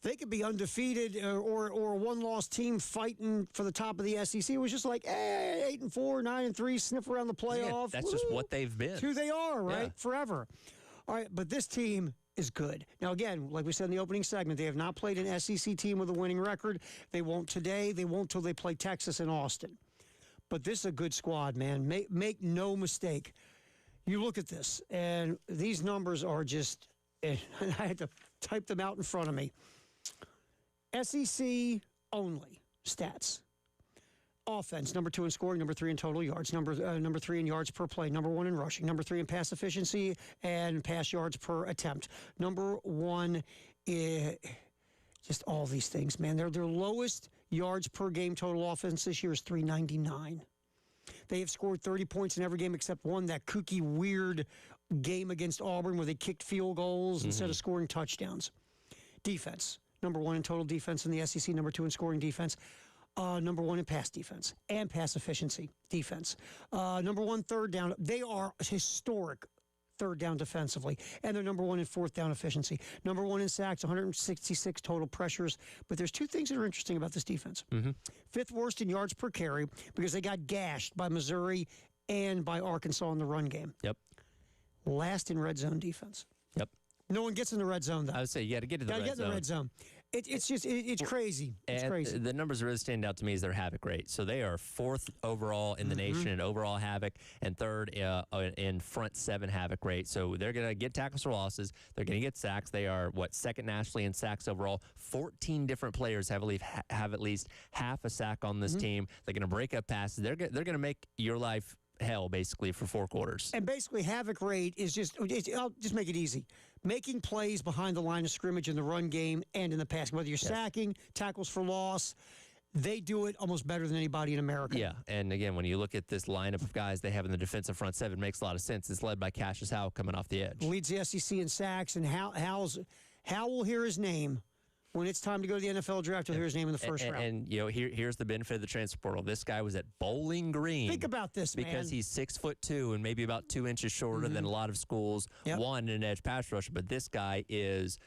they could be undefeated or a one-loss team fighting for the top of the SEC. It was just like, 8-4, 9-3, sniff around the playoff. Yeah, that's just what they've been. It's who they are, right? Yeah. Forever. All right, but this team is good. Now, again, like we said in the opening segment, they have not played an SEC team with a winning record. They won't today. They won't till they play Texas and Austin. But this is a good squad, man. Make no mistake. You look at this, and these numbers are just, and I had to type them out in front of me. SEC only stats. Offense, number 2 in scoring, number 3 in total yards, number 3 in yards per play, number 1 in rushing, number 3 in pass efficiency and pass yards per attempt. Number 1 is just all these things, man. Their lowest yards per game total offense this year is 399. They have scored 30 points in every game except one, that kooky, weird game against Auburn where they kicked field goals instead of scoring touchdowns. Defense, number 1 in total defense in the SEC, number 2 in scoring defense, number 1 in pass defense and pass efficiency defense. Number 1 third down. They are historic third down defensively, and they're number 1 in fourth down efficiency. Number 1 in sacks, 166 total pressures. But there's 2 things that are interesting about this defense. 5th worst in yards per carry because they got gashed by Missouri and by Arkansas in the run game. Yep. Last in red zone defense. Yep. No one gets in the red zone, though. I would say you got to get to the red zone. Got to get in the red zone. It's crazy. It's crazy. The numbers that really stand out to me is their havoc rate. So they are 4th overall in the nation in overall havoc and 3rd in front 7 havoc rate. So they're going to get tackles for losses. They're going to get sacks. They are, 2nd nationally in sacks overall. 14 different players have at least half a sack on this team. They're going to break up passes. They're going to make your life hell, basically, for 4 quarters. And basically, havoc rate is I'll just make it easy. Making plays behind the line of scrimmage in the run game and in the pass. Whether you're sacking, tackles for loss, they do it almost better than anybody in America. Yeah, and again, when you look at this lineup of guys they have in the defensive front 7, makes a lot of sense. It's led by Cassius Howell coming off the edge. Leads the SEC in sacks, and Howell will hear his name. When it's time to go to the NFL draft, you'll hear his name in the first round. And here's the benefit of the transfer portal. This guy was at Bowling Green. Think about this, man. Because he's 6'2" and maybe about 2 inches shorter than a lot of schools. One in an edge pass rusher, but this guy is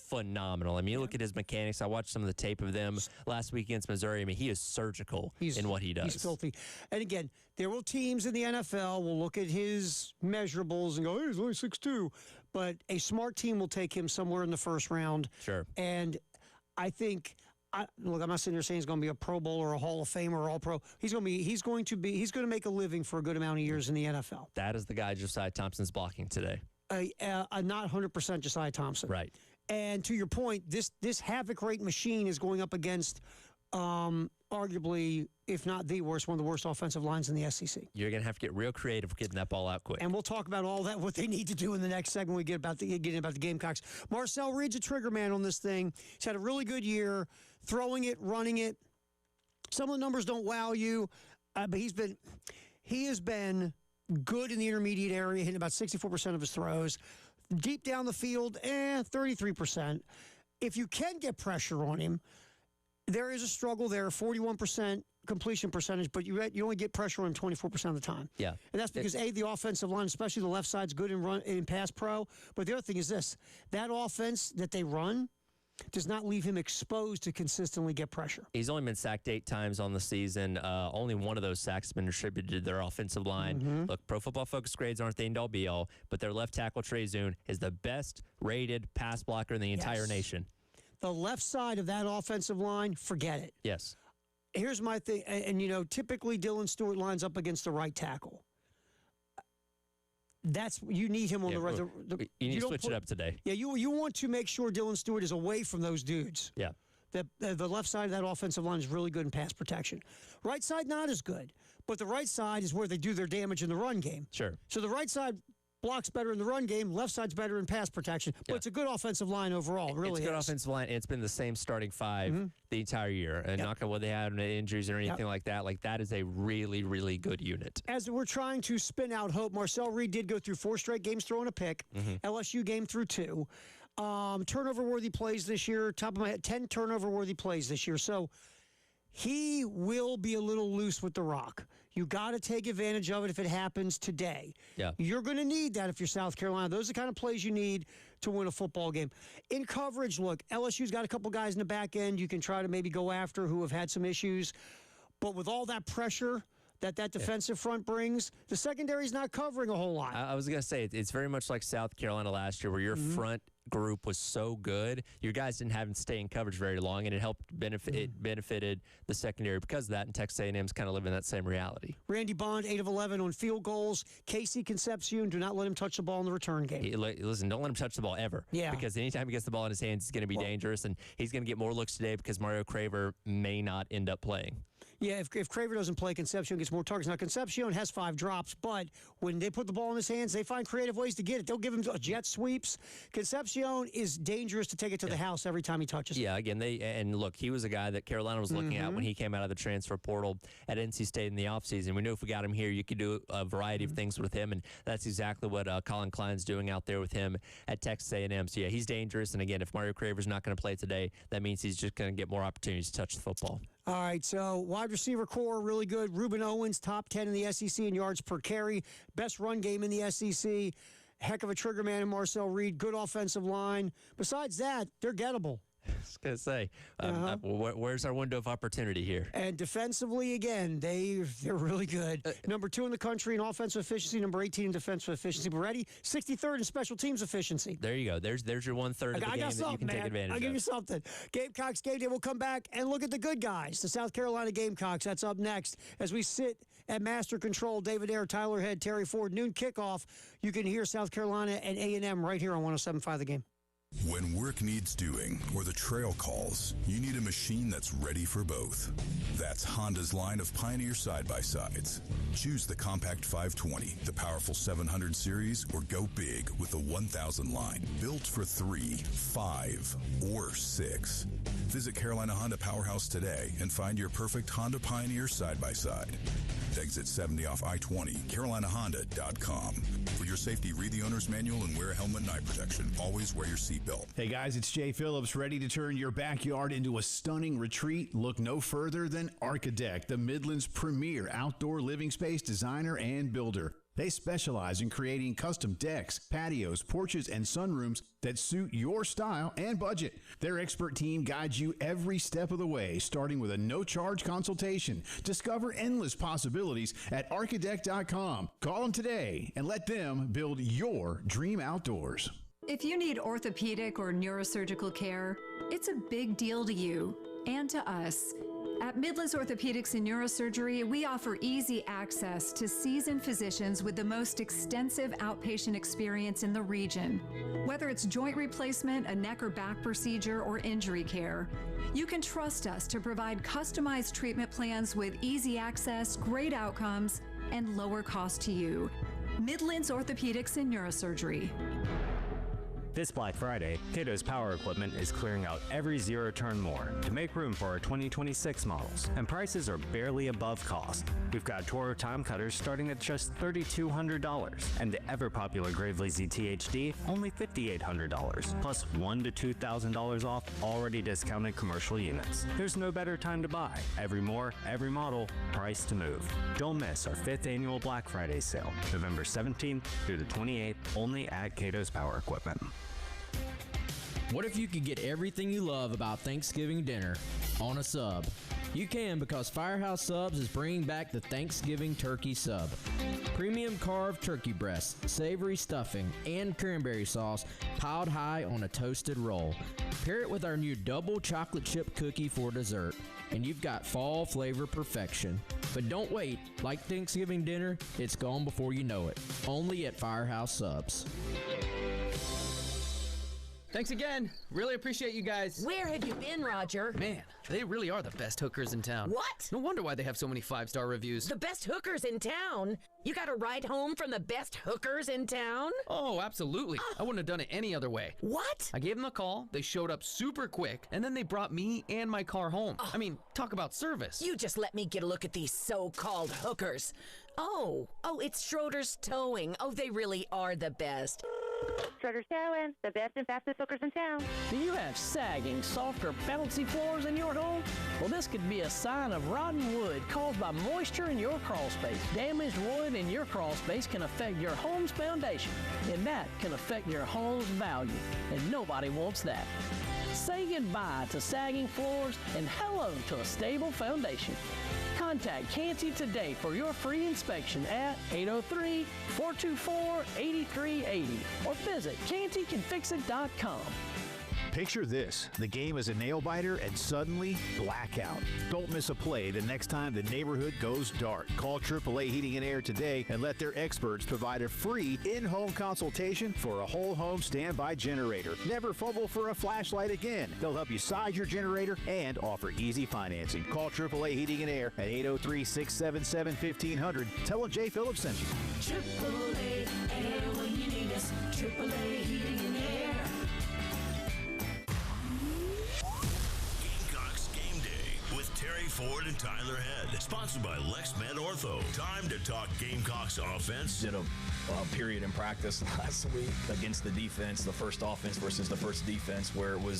phenomenal. I mean, you look at his mechanics. I watched some of the tape of them last week against Missouri. I mean, he is surgical in what he does. He's filthy. And again, there will teams in the NFL will look at his measurables and go, hey, he's only 6'2". But a smart team will take him somewhere in the first round. Sure. And I think, look, I'm not sitting there saying he's going to be a Pro Bowl or a Hall of Famer or All Pro. He's going to make a living for a good amount of years in the NFL. That is the guy Josiah Thompson's blocking today. Not 100% Josiah Thompson. Right. And to your point, this havoc rate machine is going up against arguably, if not the worst, one of the worst offensive lines in the SEC. You're going to have to get real creative with getting that ball out quick. And we'll talk about all that, what they need to do in the next segment. We get about the Gamecocks. Marcel Reed's a trigger man on this thing. He's had a really good year, throwing it, running it. Some of the numbers don't wow you, but he has been good in the intermediate area, hitting about 64% of his throws. Deep down the field, 33%. If you can get pressure on him, There is a struggle there, 41% completion percentage, but you only get pressure on 24% of the time. Yeah. And that's because, the offensive line, especially the left side's good in pass pro. But the other thing is this, that offense that they run does not leave him exposed to consistently get pressure. He's only been sacked 8 times on the season. Only one of those sacks has been attributed to their offensive line. Look, Pro Football Focus grades aren't the end-all be-all, but their left tackle, Trey Zune, is the best-rated pass blocker in the entire nation. The left side of that offensive line, forget it. Yes. Here's my thing, and typically Dylan Stewart lines up against the right tackle. You need him on the right. You need to switch it up today. Yeah, you want to make sure Dylan Stewart is away from those dudes. Yeah. The left side of that offensive line is really good in pass protection. Right side, not as good. But the right side is where they do their damage in the run game. Sure. So the right side blocks better in the run game, left side's better in pass protection. But it's a good offensive line overall, really. It's a good offensive line, and it's been the same starting 5 the entire year. And knock on wood, they had any injuries or anything like that. Like, that is a really, really good unit. As we're trying to spin out hope, Marcel Reed did go through 4 straight games throwing a pick. LSU game through 2. Turnover-worthy plays this year. Top of my head, 10 turnover-worthy plays this year. So he will be a little loose with the rock. You got to take advantage of it if it happens today. Yeah. You're going to need that if you're South Carolina. Those are the kind of plays you need to win a football game. In coverage, look, LSU's got a couple guys in the back end you can try to maybe go after who have had some issues. But with all that pressure that defensive front brings, the secondary's not covering a whole lot. I was going to say, it's very much like South Carolina last year, where your front group was so good, your guys didn't have to stay in coverage very long, and it benefited the secondary because of that, and Texas A&M's kind of living that same reality. Randy Bond, 8 of 11 on field goals. Casey Concepcion, do not let him touch the ball in the return game. Listen, don't let him touch the ball ever. Yeah. Because anytime he gets the ball in his hands, he's going to be dangerous, and he's going to get more looks today because Mario Craver may not end up playing. Yeah, if Craver doesn't play, Concepcion gets more targets. Now, Concepcion has 5 drops, but when they put the ball in his hands, they find creative ways to get it. They'll give him jet sweeps. Concepcion is dangerous to take it to the house every time he touches it. Yeah, again, and look, he was a guy that Carolina was looking at when he came out of the transfer portal at NC State in the offseason. We knew if we got him here, you could do a variety of things with him, and that's exactly what Colin Klein's doing out there with him at Texas A&M. So, yeah, he's dangerous, and again, if Mario Craver's not going to play today, that means he's just going to get more opportunities to touch the football. All right, so wide receiver core, really good. Ruben Owens, top 10 in the SEC in yards per carry. Best run game in the SEC. Heck of a trigger man in Marcel Reed. Good offensive line. Besides that, they're gettable. I was going to say, where's our window of opportunity here? And defensively, again, they're really good. Number 2 in the country in offensive efficiency, number 18 in defensive efficiency. But ready? 63rd in special teams efficiency. There you go. There's your 1/3 of the game that you can take advantage of. I'll give you something. Gamecocks Game Day. We'll come back and look at the good guys, the South Carolina Gamecocks. That's up next as we sit at Master Control. David Ayer, Tyler Head, Terry Ford. Noon kickoff. You can hear South Carolina and A&M right here on 107.5 The Game. When work needs doing or the trail calls, you need a machine that's ready for both. That's Honda's line of Pioneer side-by-sides. Choose the Compact 520, the powerful 700 series, or go big with the 1000 line. Built for 3, 5, or 6. Visit Carolina Honda Powerhouse today and find your perfect Honda Pioneer side-by-side. Exit 70 off I-20, carolinahonda.com. For your safety, read the owner's manual and wear a helmet and eye protection. Always wear your seatbelt. Hey guys, it's Jay Phillips, ready to turn your backyard into a stunning retreat. Look no further than Architect, the Midland's premier outdoor living space designer and builder. They specialize in creating custom decks, patios, porches, and sunrooms that suit your style and budget. Their expert team guides you every step of the way, starting with a no-charge consultation. Discover endless possibilities at Architect.com. Call them today and let them build your dream outdoors. If you need orthopedic or neurosurgical care, it's a big deal to you and to us. At Midland's Orthopedics and Neurosurgery, we offer easy access to seasoned physicians with the most extensive outpatient experience in the region. Whether it's joint replacement, a neck or back procedure, or injury care, you can trust us to provide customized treatment plans with easy access, great outcomes, and lower cost to you. Midland's Orthopedics and Neurosurgery. This Black Friday, Cato's Power Equipment is clearing out every zero-turn mower to make room for our 2026 models, and prices are barely above cost. We've got Toro time cutters starting at just $3,200, and the ever-popular Gravely ZTHD only $5,800, plus $1,000 to $2,000 off already discounted commercial units. There's no better time to buy. Every mower, every model, price to move. Don't miss our 5th annual Black Friday sale, November 17th through the 28th, only at Cato's Power Equipment. What if you could get everything you love about Thanksgiving dinner on a sub? You can, because Firehouse Subs is bringing back the Thanksgiving turkey sub. Premium carved turkey breasts, savory stuffing, and cranberry sauce piled high on a toasted roll. Pair it with our new double chocolate chip cookie for dessert, and you've got fall flavor perfection. But don't wait. Like Thanksgiving dinner, it's gone before you know it. Only at Firehouse Subs. Thanks again. Really appreciate you guys. Where have you been, Roger? Man, they really are the best hookers in town. What? No wonder why they have so many 5-star reviews. The best hookers in town? You got a ride home from the best hookers in town? Oh, absolutely. I wouldn't have done it any other way. What? I gave them a call, they showed up super quick, and then they brought me and my car home. I mean, talk about service. You just let me get a look at these so-called hookers. Oh, it's Schroeder's Towing. Oh, they really are the best. Schroeder's Towing, the best and fastest hookers in town. Do you have sagging, soft, or bouncy floors in your home? Well, this could be a sign of rotten wood caused by moisture in your crawl space. Damaged wood in your crawl space can affect your home's foundation, and that can affect your home's value, and nobody wants that. Say goodbye to sagging floors and hello to a stable foundation. Contact Canty today for your free inspection at 803-424-8380 or visit cantycanfixit.com. Picture this. The game is a nail-biter and suddenly blackout. Don't miss a play the next time the neighborhood goes dark. Call AAA Heating and Air today and let their experts provide a free in-home consultation for a whole home standby generator. Never fumble for a flashlight again. They'll help you size your generator and offer easy financing. Call AAA Heating and Air at 803-677-1500. Tell them Jay Phillips sent you. AAA Air when you need us. AAA Heating and Air. Gamecocks Game Day with Terry Ford and Tyler Head. Sponsored by LexMed Ortho. Time to talk Gamecocks offense. Did a period in practice last week against the defense, the first offense versus the first defense, where we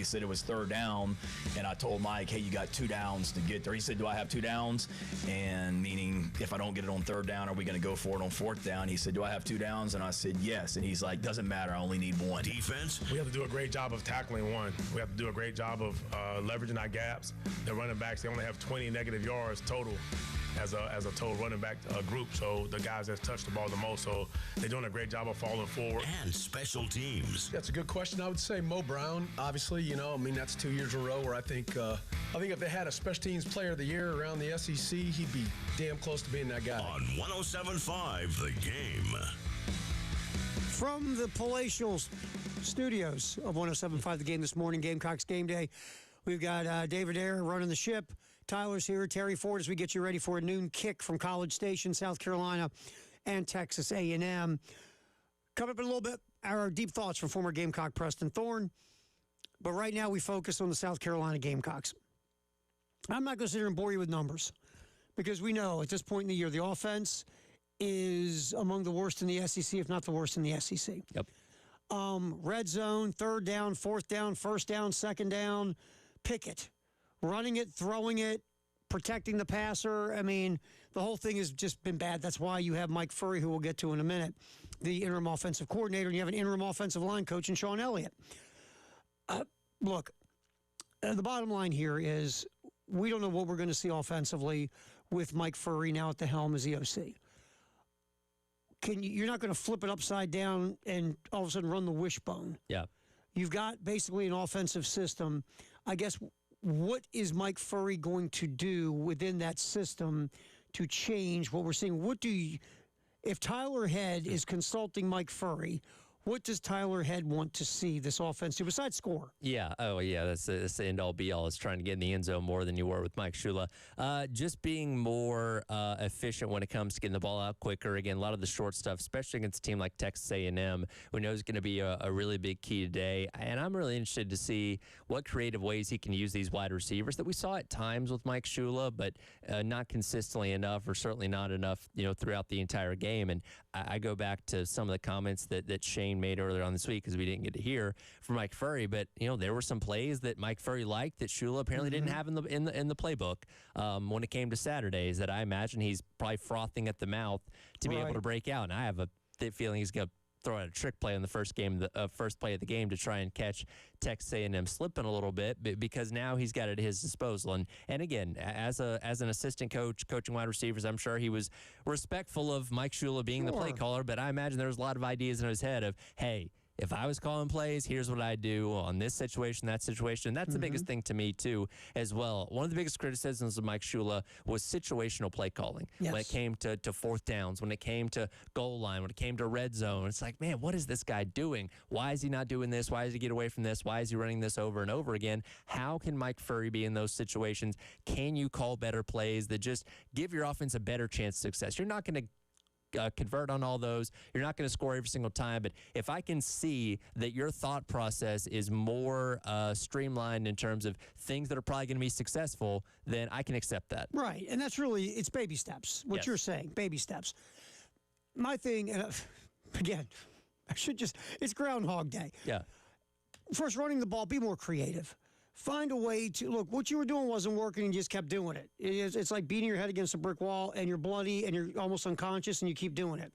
said it was third down, and I told Mike, hey, you got 2 downs to get there. He said, do I have 2 downs? And meaning, if I don't get it on third down, are we going to go for it on fourth down? He said, do I have 2 downs? And I said, yes. And he's like, doesn't matter, I only need 1. Defense? We have to do a great job of tackling one. We have to do a great job of leveraging our gaps. The running backs, they only have 20 negative yards total as a total running back group. So the guys that touch the ball the most, so they're doing a great job of falling forward. And special teams. That's a good question. I would say Mo Brown, obviously, that's 2 years in a row where I think if they had a special teams player of the year around the SEC, he'd be damn close to being that guy. On 107.5 The Game. From the palatial studios of 107.5 The Game this morning, Gamecocks Game Day, we've got David Ayer running the ship. Tyler's here, Terry Ford, as we get you ready for a noon kick from College Station, South Carolina, and Texas A&M. Coming up in a little bit, our deep thoughts from former Gamecock Preston Thorne. But right now, we focus on the South Carolina Gamecocks. I'm not going to sit here and bore you with numbers, because we know at this point in the year, the offense is among the worst in the SEC, if not the worst in the SEC. Yep. Red zone, third down, fourth down, first down, second down, pick it. Running it, throwing it, protecting the passer. I mean, the whole thing has just been bad. That's why you have Mike Furry, who we'll get to in a minute, the interim offensive coordinator, and you have an interim offensive line coach in Sean Elliott. Look, the bottom line here is we don't know what we're going to see offensively with Mike Furry now at the helm as the OC. You're not going to flip it upside down and all of a sudden run the wishbone. Yeah. You've got basically an offensive system. I guess, what is Mike Furry going to do within that system to change what we're seeing? If Tyler Head is consulting Mike Furry, What does Tyler Head want to see this offense do besides score? Yeah. Oh, yeah. That's the end-all, be-all is trying to get in the end zone more than you were with Mike Shula. Just being more efficient when it comes to getting the ball out quicker. Again, a lot of the short stuff, especially against a team like Texas A&M, we know is going to be a really big key today. And I'm really interested to see what creative ways he can use these wide receivers that we saw at times with Mike Shula, but not consistently enough, or certainly not enough, throughout the entire game. And I go back to some of the comments that Shane made earlier on this week, because we didn't get to hear from Mike Furry, but there were some plays that Mike Furry liked that Shula apparently didn't have in the playbook when it came to Saturdays, that I imagine he's probably frothing at the mouth to be able to break out. And I have a feeling he's going to throw out a trick play on the first play of the game to try and catch Texas A&M slipping a little bit, because now he's got it at his disposal. And again, as an assistant coach coaching wide receivers, I'm sure he was respectful of Mike Shula being the play caller, but I imagine there was a lot of ideas in his head of, hey, if I was calling plays, here's what I do on this situation, that situation. That's the biggest thing to me, too, as well. One of the biggest criticisms of Mike Shula was situational play calling. Yes. When it came to fourth downs, when it came to goal line, when it came to red zone. It's like, man, what is this guy doing? Why is he not doing this? Why does he get away from this? Why is he running this over and over again? How can Mike Furry be in those situations? Can you call better plays that just give your offense a better chance of success? You're not going to convert on all those. You're not going to score every single time, but if I can see that your thought process is more streamlined in terms of things that are probably going to be successful, then I can accept that. Right, and that's really, it's baby steps, what you're saying, baby steps. My thing, again, it's Groundhog Day. Yeah. First, running the ball, be more creative. Find a way to, look, what you were doing wasn't working and you just kept doing it. It's like beating your head against a brick wall and you're bloody and you're almost unconscious and you keep doing it.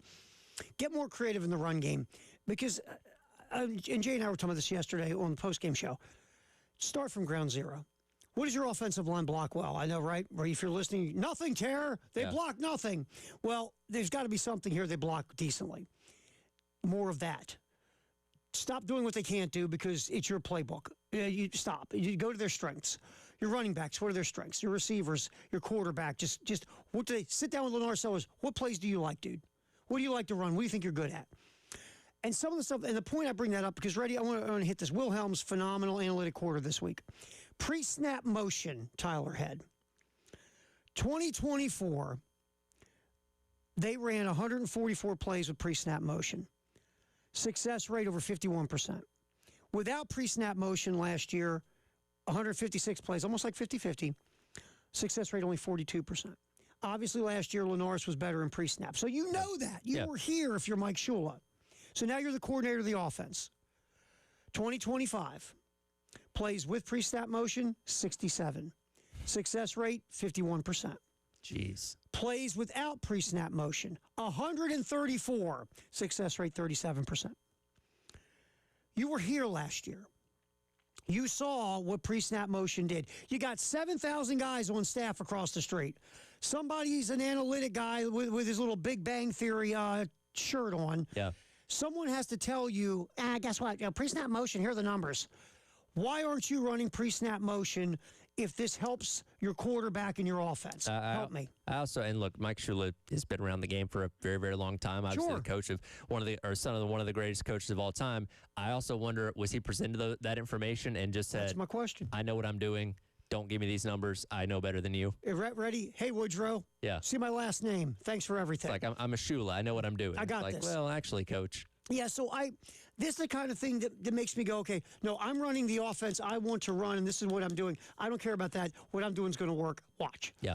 Get more creative in the run game, because, and Jay and I were talking about this yesterday on the postgame show, start from ground zero. What does your offensive line block well? I know, right? Or if you're listening, nothing, Terror. They block nothing. Well, there's got to be something here they block decently. More of that. Stop doing what they can't do because it's your playbook. You stop. You go to their strengths. Your running backs, what are their strengths? Your receivers, your quarterback, just what do they sit down with Lenore Sellers? What plays do you like, dude? What do you like to run? What do you think you're good at? And some of the stuff, and the point I bring that up because, I want to hit this. Wilhelm's phenomenal analytic quarter this week. Pre-snap motion, Tyler Head. 2024, they ran 144 plays with pre-snap motion. Success rate over 51%. Without pre-snap motion last year, 156 plays, almost like 50-50. Success rate only 42%. Obviously, last year, Lenoris was better in pre-snap. So you know that. You were here if you're Mike Shula. So now you're the coordinator of the offense. 2025, plays with pre-snap motion, 67. Success rate, 51%. Jeez. Plays without pre-snap motion, 134. Success rate, 37%. You were here last year. You saw what pre-snap motion did. You got 7,000 guys on staff across the street. Somebody's an analytic guy with his little Big Bang Theory shirt on. Yeah. Someone has to tell you, guess what? Pre-snap motion, here are the numbers. Why aren't you running pre-snap motion if this helps your quarterback and your offense? Help me. I also, and look, Mike Shula has been around the game for a very, very long time. Obviously, the coach of one of the greatest coaches of all time. I also wonder, was he presented that information and just said, "That's my question. I know what I'm doing. Don't give me these numbers. I know better than you." Ready? Hey, Woodrow. Yeah. See my last name. Thanks for everything. It's like, I'm a Shula. I know what I'm doing. I got this. Well, actually, Coach. Yeah, so this is the kind of thing that makes me go, okay, no, I'm running the offense I want to run, and this is what I'm doing. I don't care about that. What I'm doing is going to work. Watch. Yeah.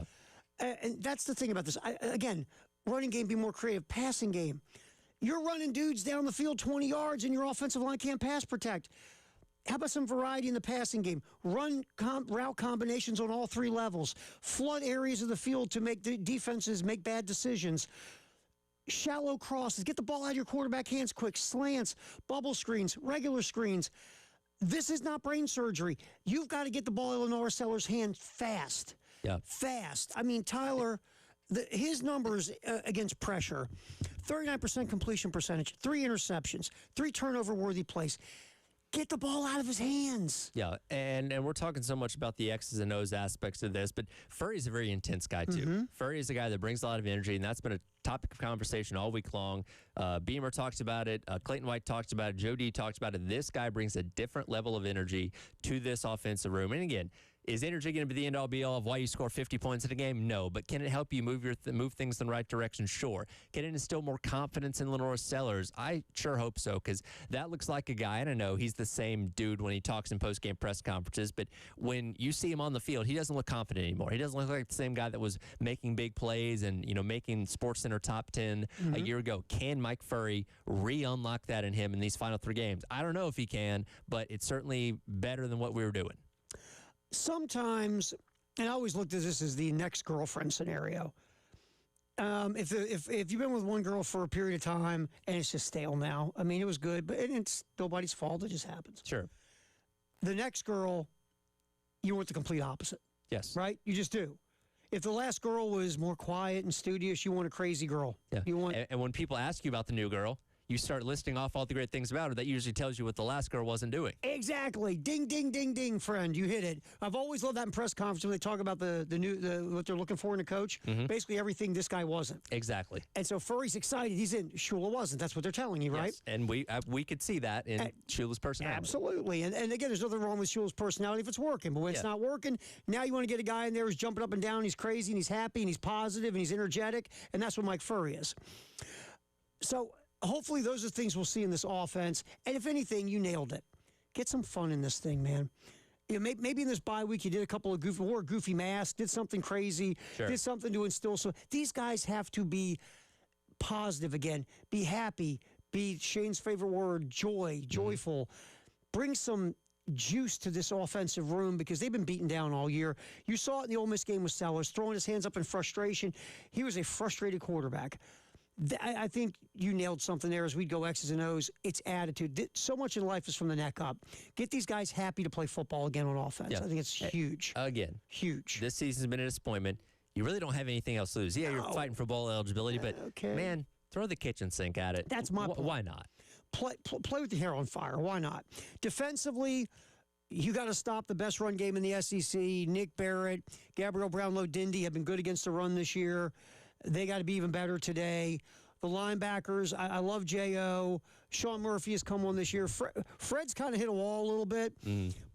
And that's the thing about this. Again, running game, be more creative. Passing game. You're running dudes down the field 20 yards, and your offensive line can't pass protect. How about some variety in the passing game? Run route combinations on all three levels. Flood areas of the field to make the defenses make bad decisions. Shallow crosses. Get the ball out of your quarterback hands quick. Slants, bubble screens, regular screens. This is not brain surgery. You've got to get the ball in Lenore Sellers' hand fast. Yeah. Fast. I mean, Tyler, his numbers against pressure, 39% completion percentage, 3 interceptions, 3 turnover-worthy plays. Get the ball out of his hands. Yeah, and we're talking so much about the X's and O's aspects of this, but Furry's a very intense guy, too. Furry is a guy that brings a lot of energy, and that's been a topic of conversation all week long. Beamer talks about it. Clayton White talks about it. Joe D talks about it. This guy brings a different level of energy to this offensive room. And again, is energy going to be the end-all, be-all of why you score 50 points in a game? No. But can it help you move move things in the right direction? Sure. Can it instill more confidence in Lenore Sellers? I sure hope so, because that looks like a guy, and I know he's the same dude when he talks in post-game press conferences, but when you see him on the field, he doesn't look confident anymore. He doesn't look like the same guy that was making big plays and, making SportsCenter top 10 a year ago. Can Mike Furry re-unlock that in him in these final 3 games? I don't know if he can, but it's certainly better than what we were doing. Sometimes, and I always looked at this as the next girlfriend scenario. If you've been with one girl for a period of time and it's just stale now, I mean, it was good, but it's nobody's fault. It just happens. Sure. The next girl, you want the complete opposite. Yes. Right? You just do. If the last girl was more quiet and studious, you want a crazy girl. Yeah. You want. And when people ask you about the new girl, you start listing off all the great things about her. That usually tells you what the last girl wasn't doing. Exactly. Ding, ding, ding, ding, friend. You hit it. I've always loved that in press conference when they talk about the what they're looking for in a coach. Basically everything this guy wasn't. Exactly. And so Furry's excited. He's in. Shula wasn't. That's what they're telling you, right? Yes. And we could see that in Shula's personality. Absolutely. And again, there's nothing wrong with Shula's personality if it's working. But when it's not working, now you want to get a guy in there who's jumping up and down. He's crazy and he's happy and he's positive and he's energetic. And that's what Mike Furry is. So hopefully those are things we'll see in this offense. And if anything, you nailed it. Get some fun in this thing, man. Maybe in this bye week you did a couple of wore a goofy mask, did something crazy, did something to instill. So these guys have to be positive again, be happy, be Shane's favorite word, joyful. Bring some juice to this offensive room because they've been beaten down all year. You saw it in the Ole Miss game with Sellers, throwing his hands up in frustration. He was a frustrated quarterback. I think you nailed something there as we'd go X's and O's. It's attitude. So much in life is from the neck up. Get these guys happy to play football again on offense. Yeah. I think it's huge. Again. Huge. This season's been a disappoint. You really don't have anything else to lose. Yeah, you're fighting for bowl eligibility, but, man, throw the kitchen sink at it. That's my point. Why not? Play with the hair on fire. Why not? Defensively, you got to stop the best run game in the SEC. Nick Barrett, Gabriel Brownlow-Dindy have been good against the run this year. They got to be even better today. The linebackers, I love J.O. Sean Murphy has come on this year. Fred's kind of hit a wall a little bit,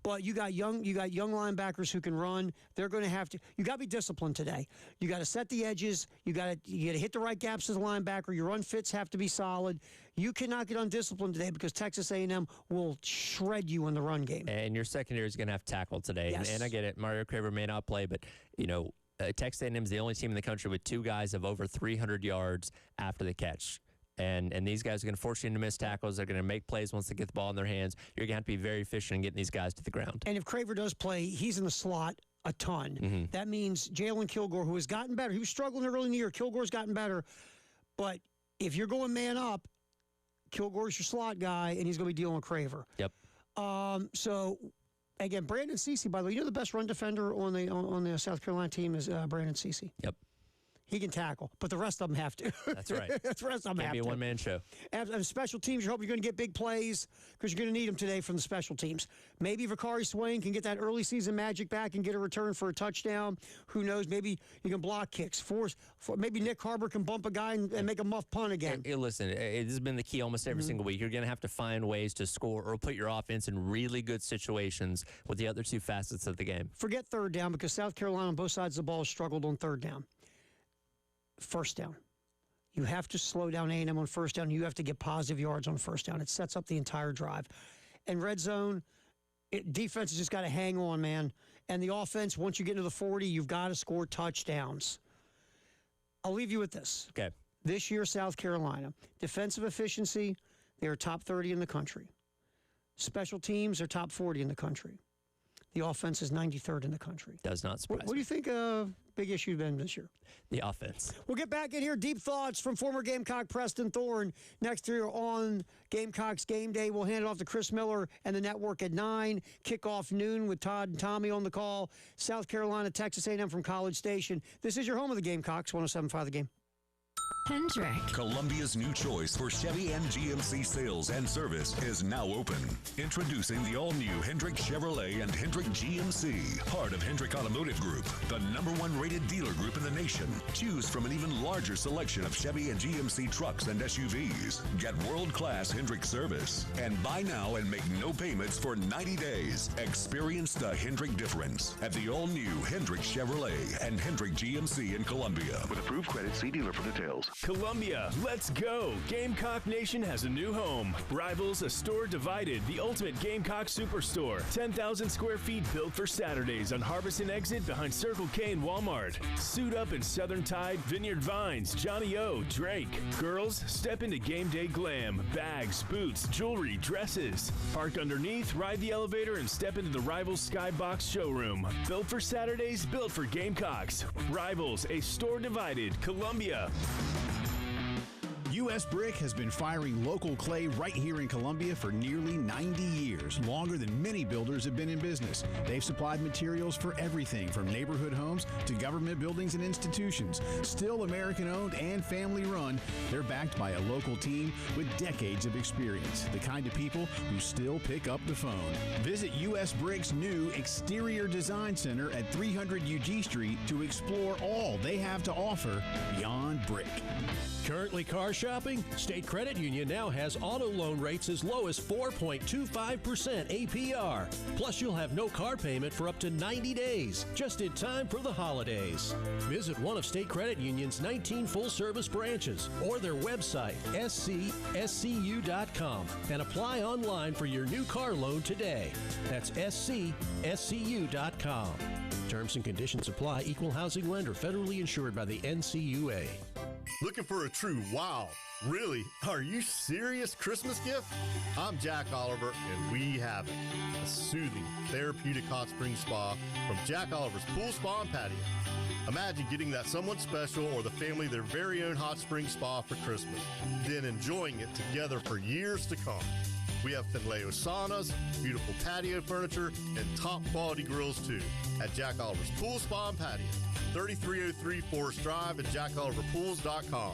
but you got young linebackers who can run. They're going to have to. You got to be disciplined today. You got to set the edges. You got to hit the right gaps as a linebacker. Your run fits have to be solid. You cannot get undisciplined today because Texas A&M will shred you in the run game. And your secondary is going to have to tackle today. Yes. And I get it. Mario Craver may not play, but Texas A&M is the only team in the country with 2 guys of over 300 yards after the catch. And these guys are going to force you into missed tackles. They're going to make plays once they get the ball in their hands. You're going to have to be very efficient in getting these guys to the ground. And if Craver does play, he's in the slot a ton. That means Jalen Kilgore, who has gotten better. He was struggling early in the year. Kilgore's gotten better. But if you're going man up, Kilgore's your slot guy, and he's going to be dealing with Craver. Yep. So, again, Brandon Cece, by the way, the best run defender on the South Carolina team is Brandon Cece. Yep. He can tackle, but the rest of them have to. That's right. The rest of them have to. Can't be a one-man show. And special teams, you hope you're going to get big plays because you're going to need them today from the special teams. Maybe Vakari Swain can get that early season magic back and get a return for a touchdown. Who knows? Maybe you can block kicks. Maybe Nick Harbor can bump a guy and make a muff punt again. Hey, listen, it has been the key almost every single week. You're going to have to find ways to score or put your offense in really good situations with the other 2 facets of the game. Forget third down because South Carolina on both sides of the ball struggled on third down. First down. You have to slow down A&M on first down. You have to get positive yards on first down. It sets up the entire drive. And red zone, defense has just got to hang on, man. And the offense, once you get into the 40, you've got to score touchdowns. I'll leave you with this. Okay. This year, South Carolina, defensive efficiency, they're top 30 in the country. Special teams are top 40 in the country. The offense is 93rd in the country. Does not surprise me. What do you think big issue been this year? The offense. We'll get back in here. Deep thoughts from former Gamecock Preston Thorne next year on Gamecocks Game Day. We'll hand it off to Chris Miller and the network at 9. Kickoff noon with Todd and Tommy on the call. South Carolina, Texas A&M from College Station. This is your home of the Gamecocks, 107.5 The Game. Hendrick. Columbia's new choice for Chevy and GMC sales and service is now open. Introducing the all-new Hendrick Chevrolet and Hendrick GMC, part of Hendrick Automotive Group, the #1 rated dealer group in the nation. Choose from an even larger selection of Chevy and GMC trucks and SUVs. Get world-class Hendrick service. And buy now and make no payments for 90 days. Experience the Hendrick difference at the all-new Hendrick Chevrolet and Hendrick GMC in Columbia. With approved credit, see dealer for details. Columbia, let's go! Gamecock Nation has a new home. Rivals, a store divided, the ultimate Gamecock superstore. 10,000 square feet built for Saturdays on Harbison Exit behind Circle K and Walmart. Suit up in Southern Tide, Vineyard Vines, Johnny O, Drake. Girls, step into game day glam. Bags, boots, jewelry, dresses. Parked underneath, ride the elevator and step into the Rivals Skybox showroom. Built for Saturdays, built for Gamecocks. Rivals, a store divided, Columbia. U.S. Brick has been firing local clay right here in Columbia for nearly 90 years, longer than many builders have been in business. They've supplied materials for everything from neighborhood homes to government buildings and institutions. Still American-owned and family-run, they're backed by a local team with decades of experience, the kind of people who still pick up the phone. Visit U.S. Brick's new Exterior Design Center at 300 UG Street to explore all they have to offer beyond brick. Currently car shopping? State Credit Union now has auto loan rates as low as 4.25% APR. Plus, you'll have no car payment for up to 90 days, just in time for the holidays. Visit one of State Credit Union's 19 full-service branches or their website, scscu.com, and apply online for your new car loan today. That's scscu.com. Terms and conditions apply. Equal housing lender, federally insured by the NCUA. Looking for a true wow, really, are you serious Christmas gift? I'm Jack Oliver, and we have it. A soothing, therapeutic hot spring spa from Jack Oliver's Pool Spa and Patio. Imagine getting that someone special or the family their very own hot spring spa for Christmas, then enjoying it together for years to come. We have Finleo saunas, beautiful patio furniture, and top quality grills too at Jack Oliver's Pool Spa and Patio, 3303 Forest Drive at jackoliverpools.com.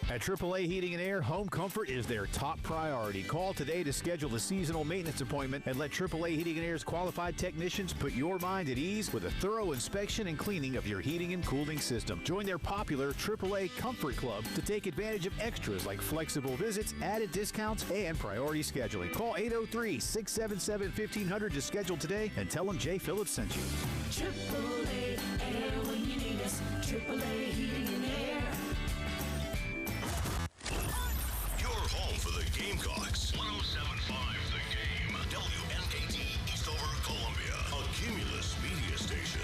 At AAA Heating and Air, home comfort is their top priority. Call today to schedule a seasonal maintenance appointment and let AAA Heating and Air's qualified technicians put your mind at ease with a thorough inspection and cleaning of your heating and cooling system. Join their popular AAA Comfort Club to take advantage of extras like flexible visits, added discounts, and priority scheduling. Call 803-677-1500 to schedule today and tell them Jay Phillips sent you. AAA Air when you need us. AAA Heating and Air. Home for the Gamecocks. 107.5 The Game. WNKT Eastover, Columbia. A Cumulus media station.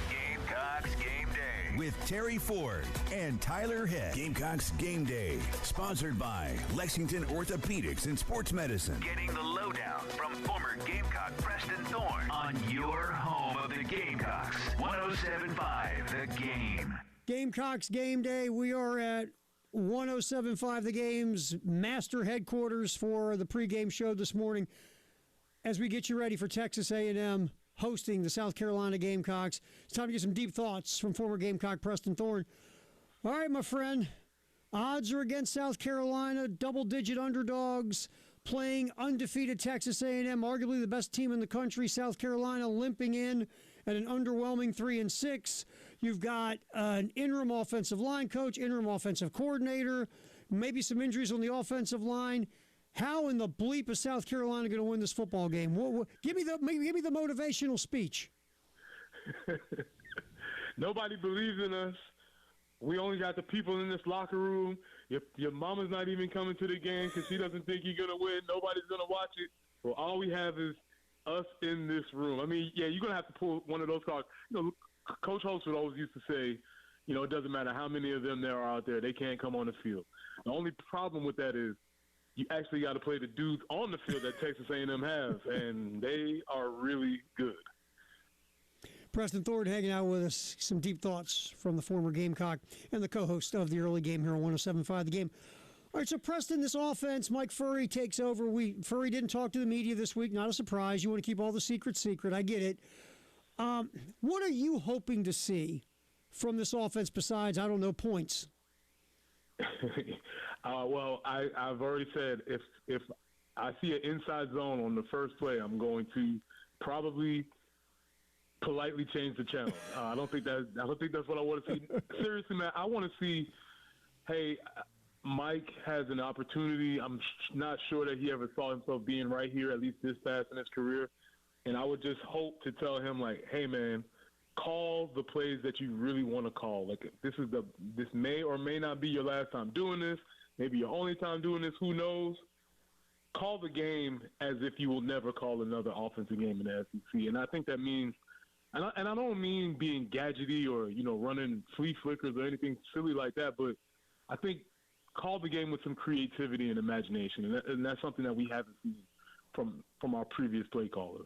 Gamecocks Game Day. With Terry Ford and Tyler Head. Gamecocks Game Day. Sponsored by Lexington Orthopedics and Sports Medicine. Getting the lowdown from former Gamecock Preston Thorne on your home of the Gamecocks. 107.5 The Game. Gamecocks Game Day. We are at 107.5 The Game's master headquarters for the pregame show this morning as we get you ready for Texas A&M hosting the South Carolina Gamecocks. It's time to get some deep thoughts from former Gamecock Preston Thorne. All right, my friend, odds are against South Carolina, double-digit underdogs playing undefeated Texas A&M, arguably the best team in the country. South Carolina limping in at an underwhelming 3-6. You've got an interim offensive line coach, interim offensive coordinator, maybe some injuries on the offensive line. How in the bleep is South Carolina going to win this football game? Give me the motivational speech. Nobody believes in us. We only got the people in this locker room. Your mama's not even coming to the game because she doesn't think you're going to win. Nobody's going to watch it. Well, all we have is us in this room. I mean, yeah, you're going to have to pull one of those cards. You know, Coach Holtzman always used to say, you know, it doesn't matter how many of them there are out there, they can't come on the field. The only problem with that is you actually got to play the dudes on the field that Texas A&M has, and they are really good. Preston Thorne hanging out with us. Some deep thoughts from the former Gamecock and the co-host of the early game here on 107.5 The Game. All right, so Preston, this offense, Mike Furry takes over. Furry didn't talk to the media this week. Not a surprise. You want to keep all the secret. I get it. What are you hoping to see from this offense besides, I don't know, points? Well, I've already said if I see an inside zone on the first play, I'm going to probably politely change the channel. I don't think that's what I want to see. Seriously, man, I want to see. Hey, Mike has an opportunity. I'm not sure that he ever saw himself being right here, at least this fast in his career. And I would just hope to tell him, like, hey, man, call the plays that you really want to call. Like, this may or may not be your last time doing this. Maybe your only time doing this. Who knows? Call the game as if you will never call another offensive game in the SEC. And I think that means, and I don't mean being gadgety or, running flea flickers or anything silly like that, but I think call the game with some creativity and imagination. And that's something that we haven't seen from our previous play caller.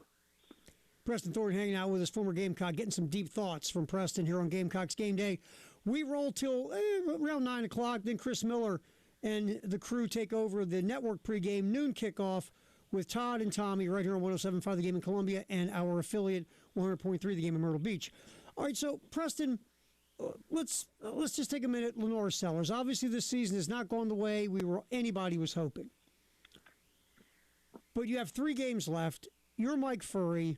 Preston Thornton hanging out with us, former Gamecock, getting some deep thoughts from Preston here on Gamecocks Game Day. We roll till around 9 o'clock. Then Chris Miller and the crew take over the network pregame noon kickoff with Todd and Tommy right here on 107.5 The Game in Columbia and our affiliate 100.3 The Game in Myrtle Beach. All right, so Preston, let's just take a minute. Lenore Sellers. Obviously, this season has not gone the way anybody was hoping. But you have 3 games left. You're Mike Furry.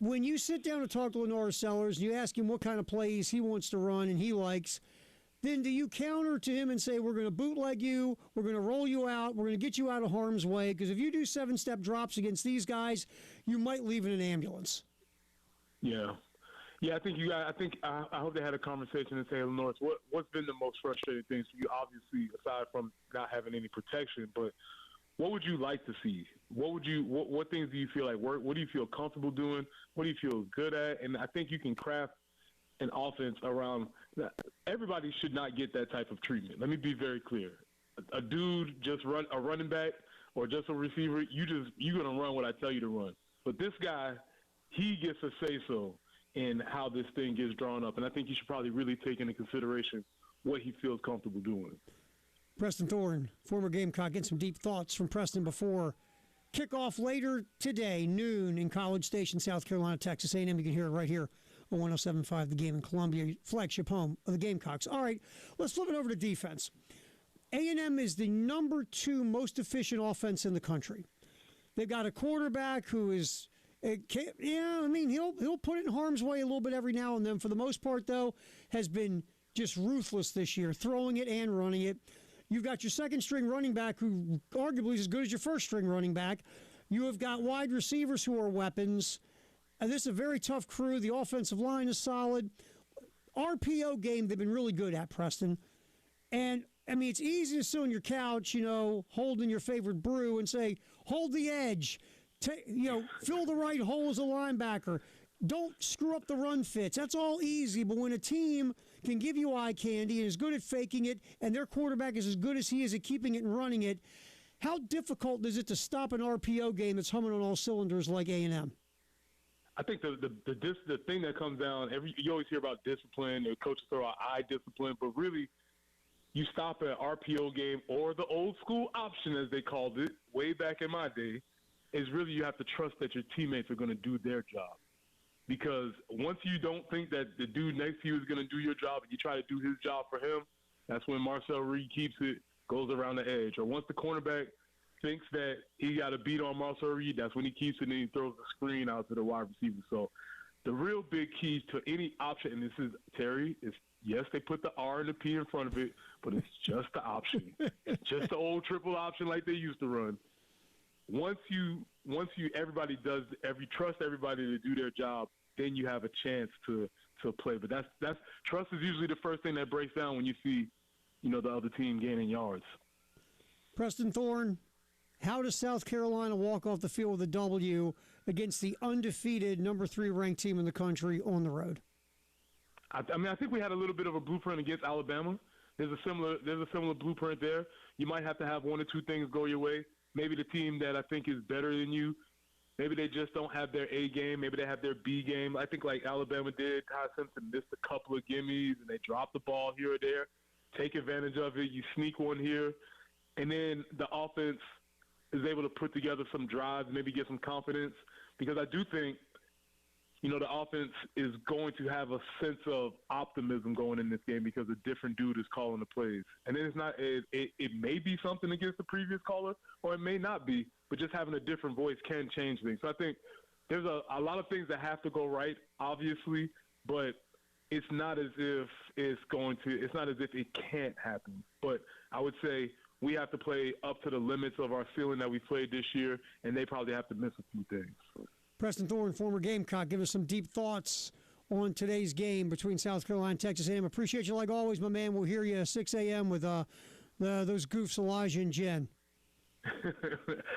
When you sit down and talk to Lenore Sellers and you ask him what kind of plays he wants to run and he likes, then do you counter to him and say, we're going to bootleg you, we're going to roll you out, we're going to get you out of harm's way? Because if you do 7-step drops against these guys, you might leave in an ambulance. Yeah. Yeah, I hope they had a conversation and say, Lenore, what's been the most frustrating things for you, obviously, aside from not having any protection, but what would you like to see? What things do you feel like work? What do you feel comfortable doing? What do you feel good at? And I think you can craft an offense around that. Everybody should not get that type of treatment. Let me be very clear. A dude just a running back or just a receiver, you're going to run what I tell you to run. But this guy, he gets a say-so in how this thing gets drawn up. And I think you should probably really take into consideration what he feels comfortable doing. Preston Thorne, former Gamecock, getting some deep thoughts from Preston before kickoff later today, noon in College Station, South Carolina, Texas A&M. You can hear it right here on 107.5 The Game in Columbia, flagship home of the Gamecocks. All right, let's flip it over to defense. A&M is the number 2 most efficient offense in the country. They've got a quarterback who is, he'll put it in harm's way a little bit every now and then. For the most part, though, has been just ruthless this year, throwing it and running it. You've got your second-string running back who arguably is as good as your first-string running back. You have got wide receivers who are weapons. And this is a very tough crew. The offensive line is solid. RPO game they've been really good at, Preston. And, it's easy to sit on your couch, holding your favorite brew and say, hold the edge. Fill the right hole as a linebacker. Don't screw up the run fits. That's all easy. But when a team can give you eye candy and is good at faking it, and their quarterback is as good as he is at keeping it and running it, how difficult is it to stop an RPO game that's humming on all cylinders like A&M? I think the thing that comes down, you always hear about discipline, or coaches throw out eye discipline, but really you stop an RPO game or the old school option, as they called it way back in my day, is really you have to trust that your teammates are going to do their job. Because once you don't think that the dude next to you is going to do your job and you try to do his job for him, that's when Marcel Reed keeps it, goes around the edge. Or once the cornerback thinks that he got a beat on Marcel Reed, that's when he keeps it and he throws the screen out to the wide receiver. So the real big keys to any option, and this is, Terry, is yes, they put the R and the P in front of it, but it's just the option. It's just the old triple option like they used to run. Once you trust everybody to do their job, then you have a chance to play. But that's trust is usually the first thing that breaks down when you see, the other team gaining yards. Preston Thorne, how does South Carolina walk off the field with a W against the undefeated number 3 ranked team in the country on the road? I think we had a little bit of a blueprint against Alabama. There's a similar blueprint there. You might have to have one or two things go your way. Maybe the team that I think is better than you, maybe they just don't have their A game. Maybe they have their B game. I think like Alabama did. Ty Simpson missed a couple of gimmies, and they dropped the ball here or there. Take advantage of it. You sneak one here. And then the offense is able to put together some drives, maybe get some confidence. Because I do think the offense is going to have a sense of optimism going in this game because a different dude is calling the plays. And then it may be something against the previous caller, or it may not be, but just having a different voice can change things. So I think there's a lot of things that have to go right, obviously, but it's not as if it can't happen. But I would say we have to play up to the limits of our ceiling that we played this year, and they probably have to miss a few things. Preston Thorne, former Gamecock, give us some deep thoughts on today's game between South Carolina and Texas A&M. Appreciate you like always, my man. We'll hear you at 6 a.m. with those goofs, Elijah and Jen.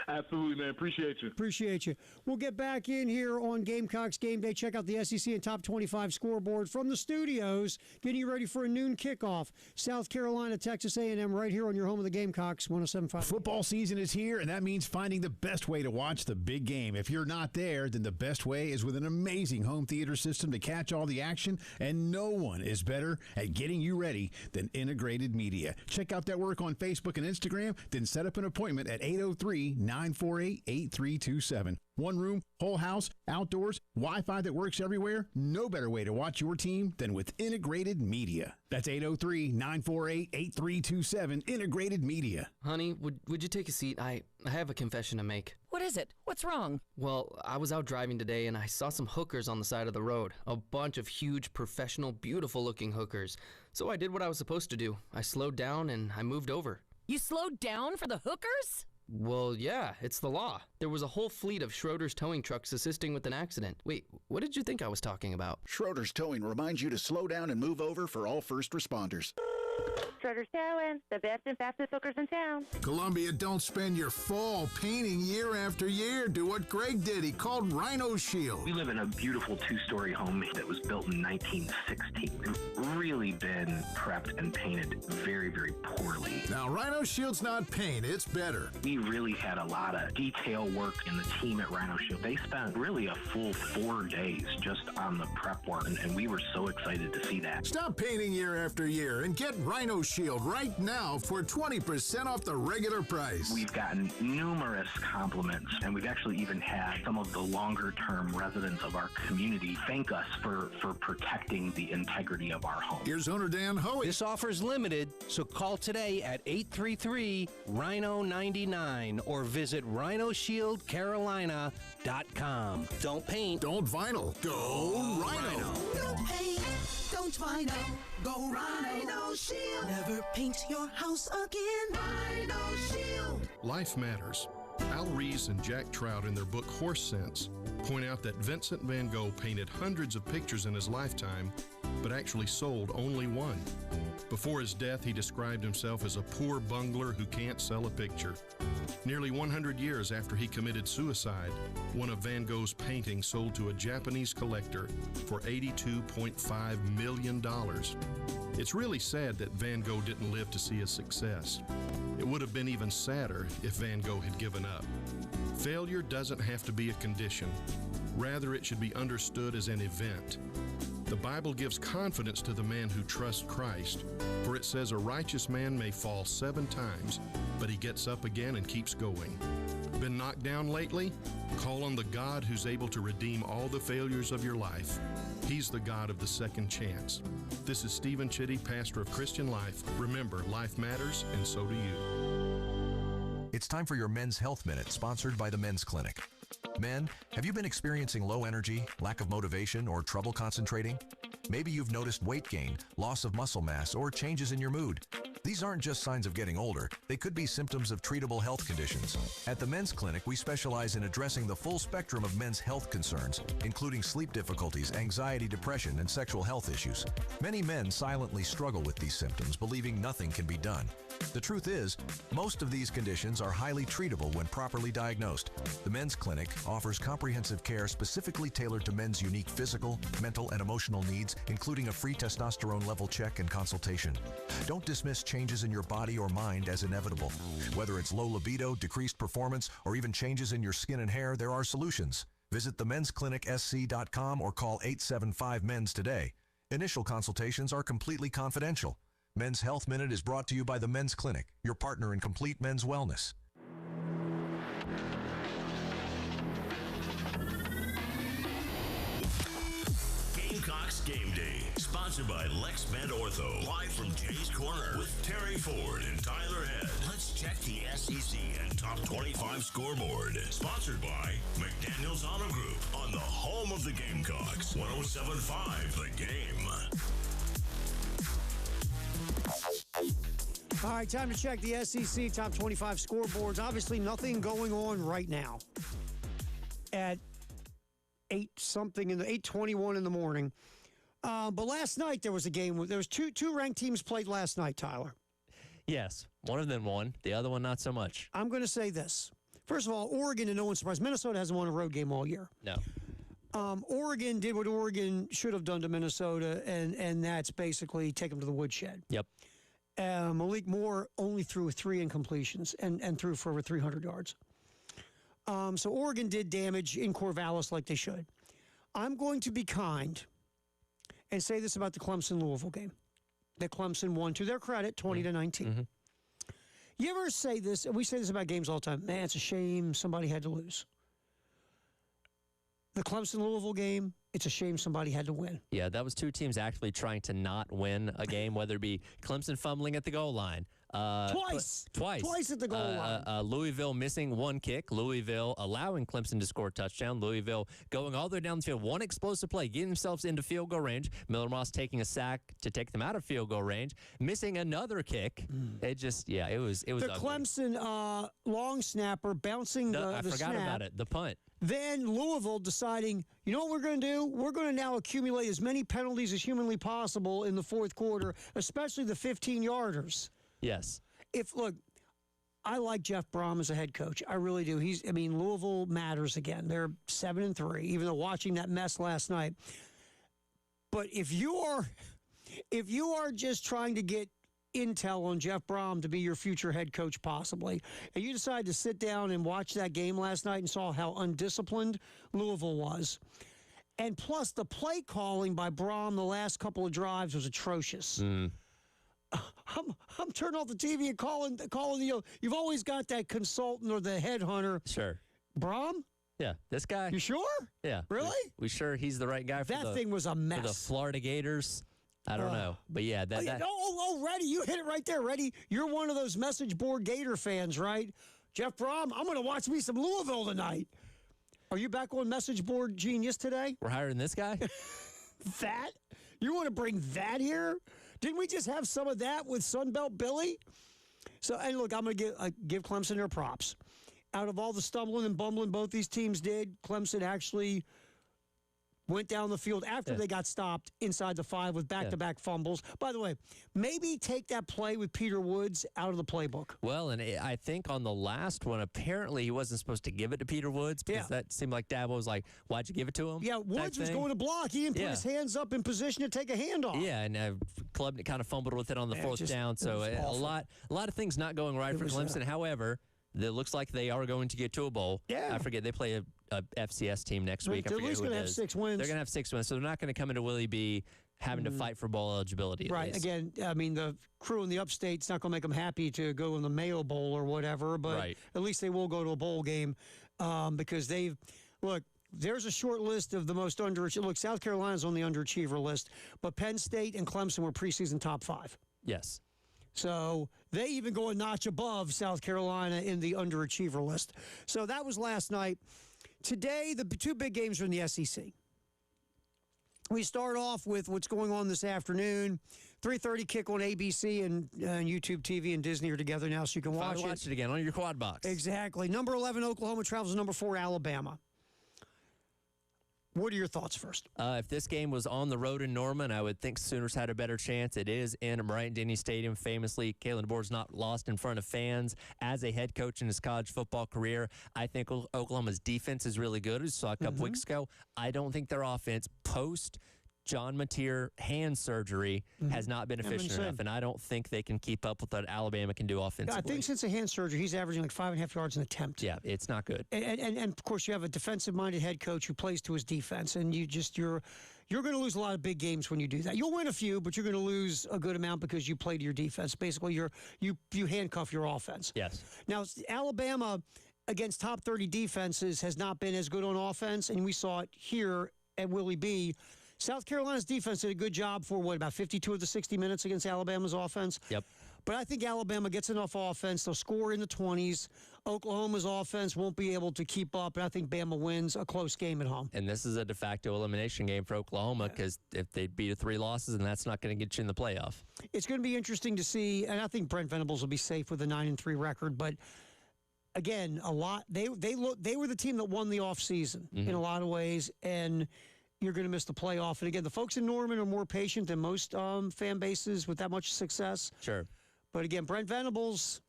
Absolutely, man. Appreciate you. We'll get back in here on Gamecocks Game Day. Check out the SEC and Top 25 scoreboard from the studios. Getting you ready for a noon kickoff. South Carolina, Texas A&M, right here on your home of the Gamecocks, 107.5. Football season is here, and that means finding the best way to watch the big game. If you're not there, then the best way is with an amazing home theater system to catch all the action, and no one is better at getting you ready than Integrated Media. Check out their work on Facebook and Instagram, then set up an appointment at 803-948-8327. One room, whole house, outdoors, Wi-Fi that works everywhere. No better way to watch your team than with Integrated Media. That's 803-948-8327, Integrated Media. Honey, would you take a seat? I have a confession to make. What is it? What's wrong? Well, I was out driving today and I saw some hookers on the side of the road. A bunch of huge, professional, beautiful-looking hookers. So I did what I was supposed to do. I slowed down and I moved over. You slowed down for the hookers? Well, yeah, it's the law. There was a whole fleet of Schroeder's towing trucks assisting with an accident. Wait, what did you think I was talking about? Schroeder's Towing reminds you to slow down and move over for all first responders. Schroeder's Towing, the best and fastest hookers in town. Columbia, don't spend your fall painting year after year. Do what Greg did. He called Rhino Shield. We live in a beautiful two-story home that was built in 1916. It's really been prepped and painted very, very poorly. Now, Rhino Shield's not paint. It's better. We really had a lot of detail work in the team at Rhino Shield. They spent really a full 4 days just on the prep work, and we were so excited to see that. Stop painting year after year and get Rhino Shield right now for 20% off the regular price. We've gotten numerous compliments, and we've actually even had some of the longer-term residents of our community thank us for protecting the integrity of our home. Here's owner Dan Hoey. This offer is limited, so call today at 833-RHINO-99 or visit RhinoShieldCarolina.com. Don't paint. Don't vinyl. Go Rhino. Don't paint, don't vinyl. Go Rhino Shield. Never paint your house again. Rhino Shield. Life matters. Al Rees and Jack Trout, in their book Horse Sense, point out that Vincent van Gogh painted hundreds of pictures in his lifetime, but actually sold only one. Before his death, he described himself as a poor bungler who can't sell a picture. Nearly 100 years after he committed suicide, one of Van Gogh's paintings sold to a Japanese collector for $82.5 million. It's really sad that Van Gogh didn't live to see his success. It would have been even sadder if Van Gogh had given up. Failure doesn't have to be a condition. Rather, it should be understood as an event. The Bible gives confidence to the man who trusts Christ, for it says a righteous man may fall 7 times, but he gets up again and keeps going. Been knocked down lately? Call on the God who's able to redeem all the failures of your life. He's the God of the second chance. This is Stephen Chitty, pastor of Christian Life. Remember, life matters, and so do you. It's time for your Men's Health Minute, sponsored by the Men's Clinic. Men, have you been experiencing low energy, lack of motivation, or trouble concentrating? Maybe you've noticed weight gain, loss of muscle mass, or changes in your mood. These aren't just signs of getting older. They could be symptoms of treatable health conditions. At the Men's Clinic, we specialize in addressing the full spectrum of men's health concerns, including sleep difficulties, anxiety, depression, and sexual health issues. Many men silently struggle with these symptoms, believing nothing can be done. The truth is, most of these conditions are highly treatable when properly diagnosed. The Men's Clinic offers comprehensive care specifically tailored to men's unique physical, mental, and emotional needs, including a free testosterone level check and consultation. Don't dismiss changes in your body or mind as inevitable. Whether it's low libido, decreased performance, or even changes in your skin and hair, there are solutions. Visit themensclinicsc.com or call 875-MENS today. Initial consultations are completely confidential. Men's Health Minute is brought to you by the Men's Clinic, your partner in complete men's wellness. Sponsored by Lex Med Ortho. Live from Jay's Corner with Terry Ford and Tyler Head. Let's check the SEC and Top 25 scoreboard. Sponsored by McDaniels Auto Group on the home of the Gamecocks. 107.5 The Game. All right, time to check the SEC Top 25 scoreboards. Obviously, nothing going on right now at 8:21 in the morning. But last night there was a game. There was two ranked teams played last night, Tyler. Yes, one of them won. The other one, not so much. I'm going to say this. First of all, Oregon, and no one's surprised, Minnesota hasn't won a road game all year. No. Oregon did what Oregon should have done to Minnesota, and that's basically take them to the woodshed. Yep. Malik Moore only threw 3 incompletions and threw for over 300 yards. So Oregon did damage in Corvallis like they should. I'm going to be kind and say this about the Clemson-Louisville game. That Clemson won, to their credit, 20-19. Mm-hmm. You ever say this, and we say this about games all the time, man, it's a shame somebody had to lose. The Clemson-Louisville game, it's a shame somebody had to win. Yeah, that was two teams actually trying to not win a game, whether it be Clemson fumbling at the goal line. Twice at the goal line. Louisville missing 1 kick. Louisville allowing Clemson to score a touchdown. Louisville going all the way down the field. 1 explosive play, getting themselves into field goal range. Miller Moss taking a sack to take them out of field goal range. Missing another kick. It just, it was the ugly. Clemson long snapper bouncing the I forgot snap. about it. The punt. Then Louisville deciding, you know what we're going to do? We're going to now accumulate as many penalties as humanly possible in the fourth quarter, especially the 15-yarders. Yes. Look, I like Jeff Brom as a head coach. I really do. Louisville matters again. They're 7-3, even though watching that mess last night. But if you are just trying to get intel on Jeff Brom to be your future head coach possibly, and you decide to sit down and watch that game last night and saw how undisciplined Louisville was, and plus the play calling by Brom the last couple of drives was atrocious. I'm turning off the TV and calling you've always got that consultant or the headhunter. Sure. Brom? Yeah, this guy. You sure? Yeah. Really? We sure he's the right guy for that thing was a mess. For the Florida Gators. I don't know. But yeah, Reddy, you hit it right there. Reddy, you're one of those message board Gator fans, right? Jeff Brom, I'm going to watch me some Louisville tonight. Are you back on message board genius today? We're hiring this guy? That? You want to bring that here? Didn't we just have some of that with Sunbelt Billy? So, and look, I'm going to give Clemson their props. Out of all the stumbling and bumbling both these teams did, Clemson actually went down the field after they got stopped inside the 5 with back-to-back fumbles. By the way, maybe take that play with Peter Woods out of the playbook. Well, and I think on the last one, apparently he wasn't supposed to give it to Peter Woods because that seemed like Dabo was like, why'd you give it to him? Yeah, Woods was going to block. He didn't put his hands up in position to take a handoff. Yeah, and Club kind of fumbled with it on the fourth down. So a lot of things not going right for Clemson. However, it looks like they are going to get to a bowl. Yeah. I forget. They play a FCS team next week. They're at least going to have 6 wins. They're going to have 6 wins. So they're not going to come into Willie B having to fight for bowl eligibility. Right. Again, the crew in the upstate's not going to make them happy to go in the Mayo Bowl or whatever, but at least they will go to a bowl game because there's a short list of the most underachievers. Look, South Carolina's on the underachiever list, but Penn State and Clemson were preseason top 5. Yes. So they even go a notch above South Carolina in the underachiever list. So that was last night. Today, the 2 big games are in the SEC. We start off with what's going on this afternoon. 3:30 kick on ABC and YouTube TV and Disney are together now, so you can watch it again on your quad box. Exactly. Number 11, Oklahoma travels to number 4, Alabama. What are your thoughts first? If this game was on the road in Norman, I would think Sooners had a better chance. It is in Bryant-Denny Stadium. Famously, Kalen DeBoer's not lost in front of fans as a head coach in his college football career. I think Oklahoma's defense is really good. We saw a couple weeks ago. I don't think their offense post John Mateer hand surgery has not been efficient enough, and I don't think they can keep up with what Alabama can do offensively. I think since the hand surgery, he's averaging like 5.5 yards an attempt. Yeah, it's not good. And of course, you have a defensive-minded head coach who plays to his defense, and you're going to lose a lot of big games when you do that. You'll win a few, but you're going to lose a good amount because you play to your defense. Basically, you handcuff your offense. Yes. Now, Alabama against top 30 defenses has not been as good on offense, and we saw it here at Willie B. South Carolina's defense did a good job for, about 52 of the 60 minutes against Alabama's offense? Yep. But I think Alabama gets enough offense. They'll score in the 20s. Oklahoma's offense won't be able to keep up, and I think Bama wins a close game at home. And this is a de facto elimination game for Oklahoma because if they beat a 3 losses, then that's not going to get you in the playoff. It's going to be interesting to see, and I think Brent Venables will be safe with a 9-3 record. But again, they were the team that won the offseason in a lot of ways, and you're going to miss the playoff. And again, the folks in Norman are more patient than most fan bases with that much success. Sure. But again, Brent Venables,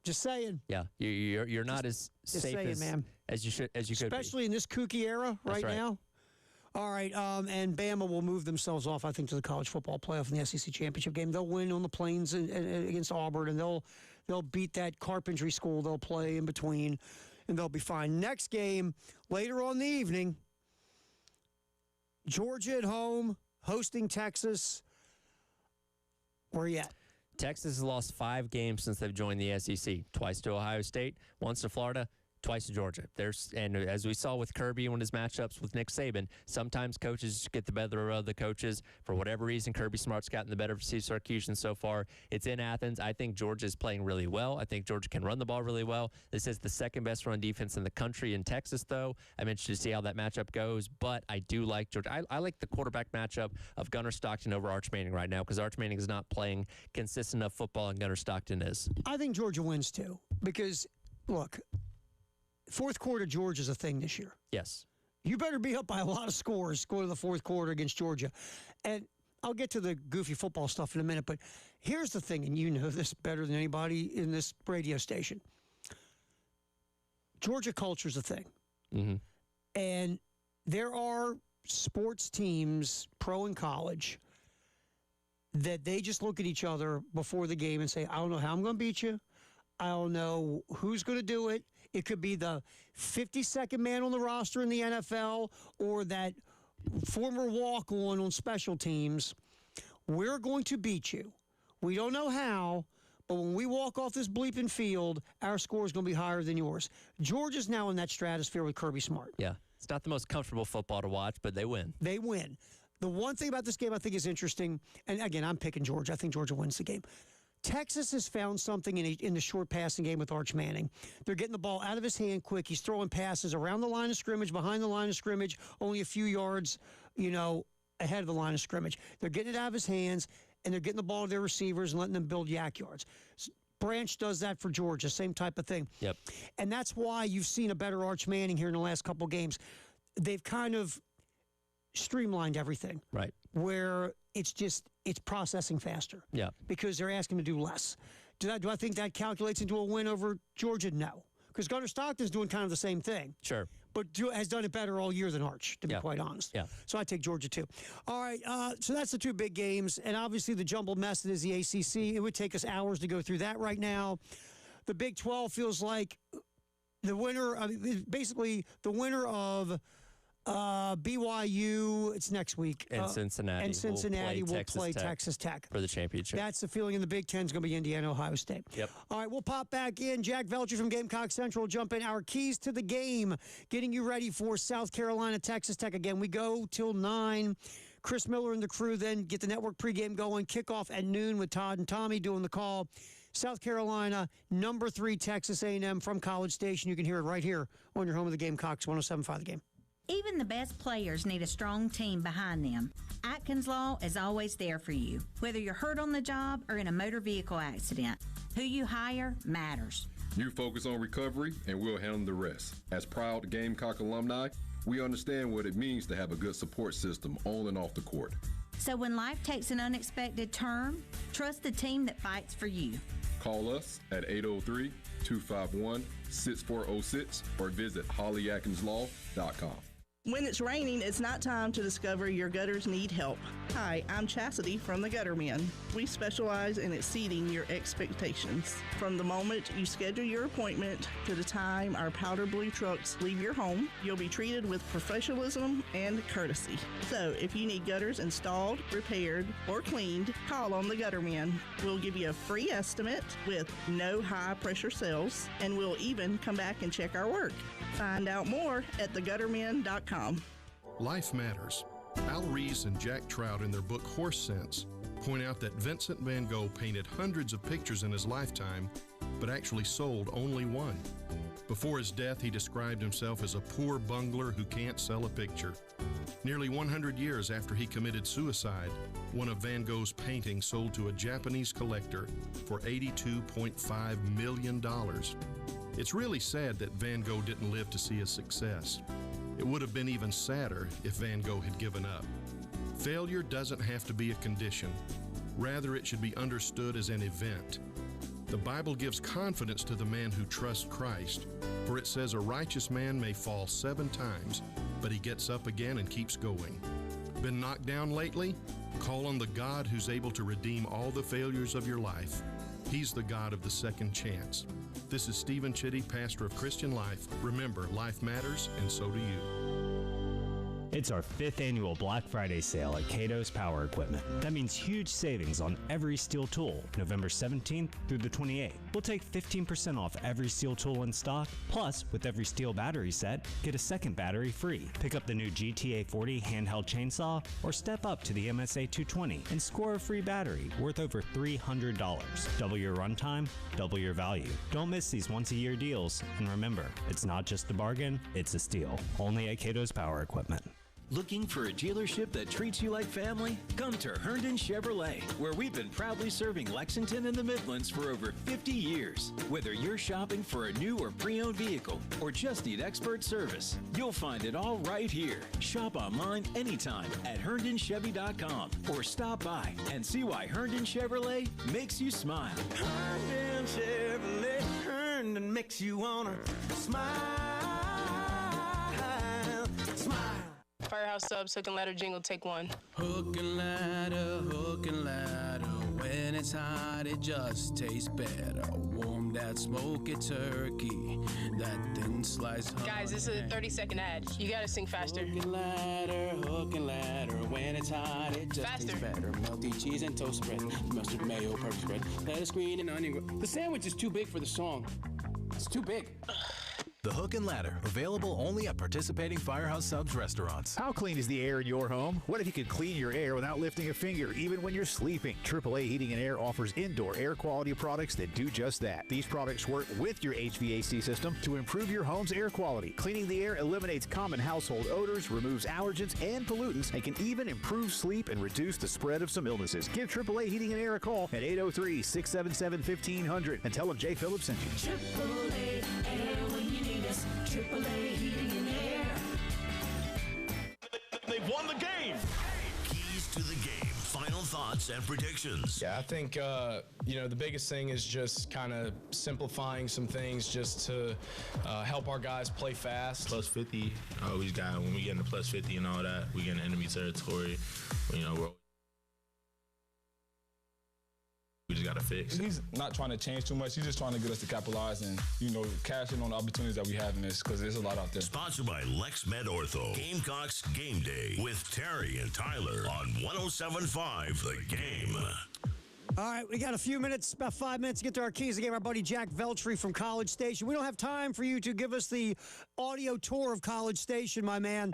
just saying. Yeah, you're not as safe as you could be. Especially in this kooky era right now. All right, and Bama will move themselves off, I think, to the college football playoff in the SEC championship game. They'll win on the Plains against Auburn, and they'll beat that carpentry school they'll play in between, and they'll be fine. Next game, later on in the evening, Georgia at home, hosting Texas. Where are you at? Texas has lost 5 games since they've joined the SEC. Twice to Ohio State, once to Florida, twice to Georgia. And as we saw with Kirby and his matchups with Nick Saban, sometimes coaches get the better of the coaches. For whatever reason, Kirby Smart's gotten the better of Steve Sarkisian so far. It's in Athens. I think Georgia's playing really well. I think Georgia can run the ball really well. This is the second best run defense in the country in Texas, though. I'm interested to see how that matchup goes, but I do like Georgia. I like the quarterback matchup of Gunnar Stockton over Arch Manning right now because Arch Manning is not playing consistent enough football, and Gunnar Stockton is. I think Georgia wins, too, because, look, fourth quarter Georgia's a thing this year. Yes. You better be up by a lot of scores going to the fourth quarter against Georgia. And I'll get to the goofy football stuff in a minute, but here's the thing, and you know this better than anybody in this radio station. Georgia culture's a thing. Mm-hmm. And there are sports teams, pro and college, that they just look at each other before the game and say, I don't know how I'm going to beat you. I don't know who's going to do it. It could be the 52nd man on the roster in the NFL or that former walk-on on special teams. We're going to beat you. We don't know how, but when we walk off this bleeping field, our score is going to be higher than yours. Georgia's now in that stratosphere with Kirby Smart. Yeah. It's not the most comfortable football to watch, but they win. They win. The one thing about this game I think is interesting, and again, I'm picking Georgia. I think Georgia wins the game. Texas has found something in the short passing game with Arch Manning. They're getting the ball out of his hand quick. He's throwing passes around the line of scrimmage, behind the line of scrimmage, only a few yards, ahead of the line of scrimmage. They're getting it out of his hands, and they're getting the ball to their receivers and letting them build yak yards. Branch does that for Georgia, same type of thing. Yep. And that's why you've seen a better Arch Manning here in the last couple games. They've kind of streamlined everything. Right. Where it's processing faster. Yeah. Because they're asking to do less. Do I think that calculates into a win over Georgia? No. Because Gunnar Stockton's doing kind of the same thing. Sure. But has done it better all year than Arch, to be quite honest. Yeah. So I take Georgia, too. All right, so that's the 2 big games. And obviously the jumbled mess that is the ACC. It would take us hours to go through that right now. The Big 12 feels like the winner, basically the winner of BYU, it's next week. And Cincinnati. And Cincinnati will play Texas Tech for the championship. That's the feeling in the Big Ten is going to be Indiana, Ohio State. Yep. All right, we'll pop back in. Jack Velcher from Gamecock Central will jump in. Our keys to the game, getting you ready for South Carolina, Texas Tech. Again, we go till 9. Chris Miller and the crew then get the network pregame going. Kickoff at noon with Todd and Tommy doing the call. South Carolina, number 3, Texas A&M from College Station. You can hear it right here on your home of the Gamecocks, 107.5 The Game. Even the best players need a strong team behind them. Atkins Law is always there for you, whether you're hurt on the job or in a motor vehicle accident. Who you hire matters. You focus on recovery, and we'll handle the rest. As proud Gamecock alumni, we understand what it means to have a good support system on and off the court. So when life takes an unexpected turn, trust the team that fights for you. Call us at 803-251-6406 or visit hollyatkinslaw.com. When it's raining, it's not time to discover your gutters need help. Hi, I'm Chastity from the Gutter Men. We specialize in exceeding your expectations. From the moment you schedule your appointment to the time our powder blue trucks leave your home, you'll be treated with professionalism and courtesy. So if you need gutters installed, repaired, or cleaned, call on the Gutter Men. We'll give you a free estimate with no high pressure sales, and we'll even come back and check our work. Find out more at theguttermen.com. Life matters, Al Rees and Jack Trout in their book Horse Sense point out that Vincent van Gogh painted hundreds of pictures in his lifetime, but actually sold only one. Before his death, he described himself as a poor bungler who can't sell a picture. Nearly 100 years after he committed suicide, one of Van Gogh's paintings sold to a Japanese collector for $82.5 million. It's really sad that Van Gogh didn't live to see his success. It would have been even sadder if Van Gogh had given up. Failure doesn't have to be a condition. Rather, it should be understood as an event. The Bible gives confidence to the man who trusts Christ, for it says a righteous man may fall 7 times, but he gets up again and keeps going. Been knocked down lately? Call on the God who's able to redeem all the failures of your life. He's the God of the second chance. This is Stephen Chitty, pastor of Christian Life. Remember, life matters, and so do you. It's our 5th annual Black Friday sale at Cato's Power Equipment. That means huge savings on every steel tool, November 17th through the 28th. We'll take 15% off every steel tool in stock, plus with every steel battery set, get a second battery free. Pick up the new GTA 40 handheld chainsaw, or step up to the MSA 220 and score a free battery worth over $300. Double your runtime, double your value. Don't miss these once-a-year deals, and remember, it's not just a bargain, it's a steal. Only at Cato's Power Equipment. Looking for a dealership that treats you like family? Come to Herndon Chevrolet, where we've been proudly serving Lexington and the Midlands for over 50 years. Whether you're shopping for a new or pre-owned vehicle or just need expert service, you'll find it all right here. Shop online anytime at HerndonChevy.com or stop by and see why Herndon Chevrolet makes you smile. Herndon Chevrolet, Herndon makes you wanna smile. Firehouse Subs, Hook and Ladder jingle, take 1. Hook and ladder, when it's hot, it just tastes better. Warm that smoky turkey, that thin slice. Guys, this is a 30-second ad. You gotta sing faster. Hook and ladder, when it's hot, it just tastes better. Melty cheese and toast spread, mustard, mayo, purple spread, lettuce, green, and onion. The sandwich is too big for the song. It's too big. The Hook and Ladder, available only at participating Firehouse Subs restaurants. How clean is the air in your home? What if you could clean your air without lifting a finger, even when you're sleeping? AAA Heating and Air offers indoor air quality products that do just that. These products work with your HVAC system to improve your home's air quality. Cleaning the air eliminates common household odors, removes allergens and pollutants, and can even improve sleep and reduce the spread of some illnesses. Give AAA Heating and Air a call at 803-677-1500 and tell them Jay Phillips sent you. AAA Air when you need us. AAA Heating and Air. They've won the game. Keys to the game. Final thoughts and predictions. Yeah, I think, the biggest thing is just kind of simplifying some things just to help our guys play fast. Plus 50, we got, when we get into plus 50 and all that, we get in enemy territory. We just got to fix. He's not trying to change too much. He's just trying to get us to capitalize and, cash in on the opportunities that we have in this, because there's a lot out there. Sponsored by LexMed Ortho. Gamecocks Game Day with Terry and Tyler on 107.5 The Game. All right, we got a few minutes, about 5 minutes to get to our keys of the game. Our buddy Jack Veltri from College Station. We don't have time for you to give us the audio tour of College Station, my man.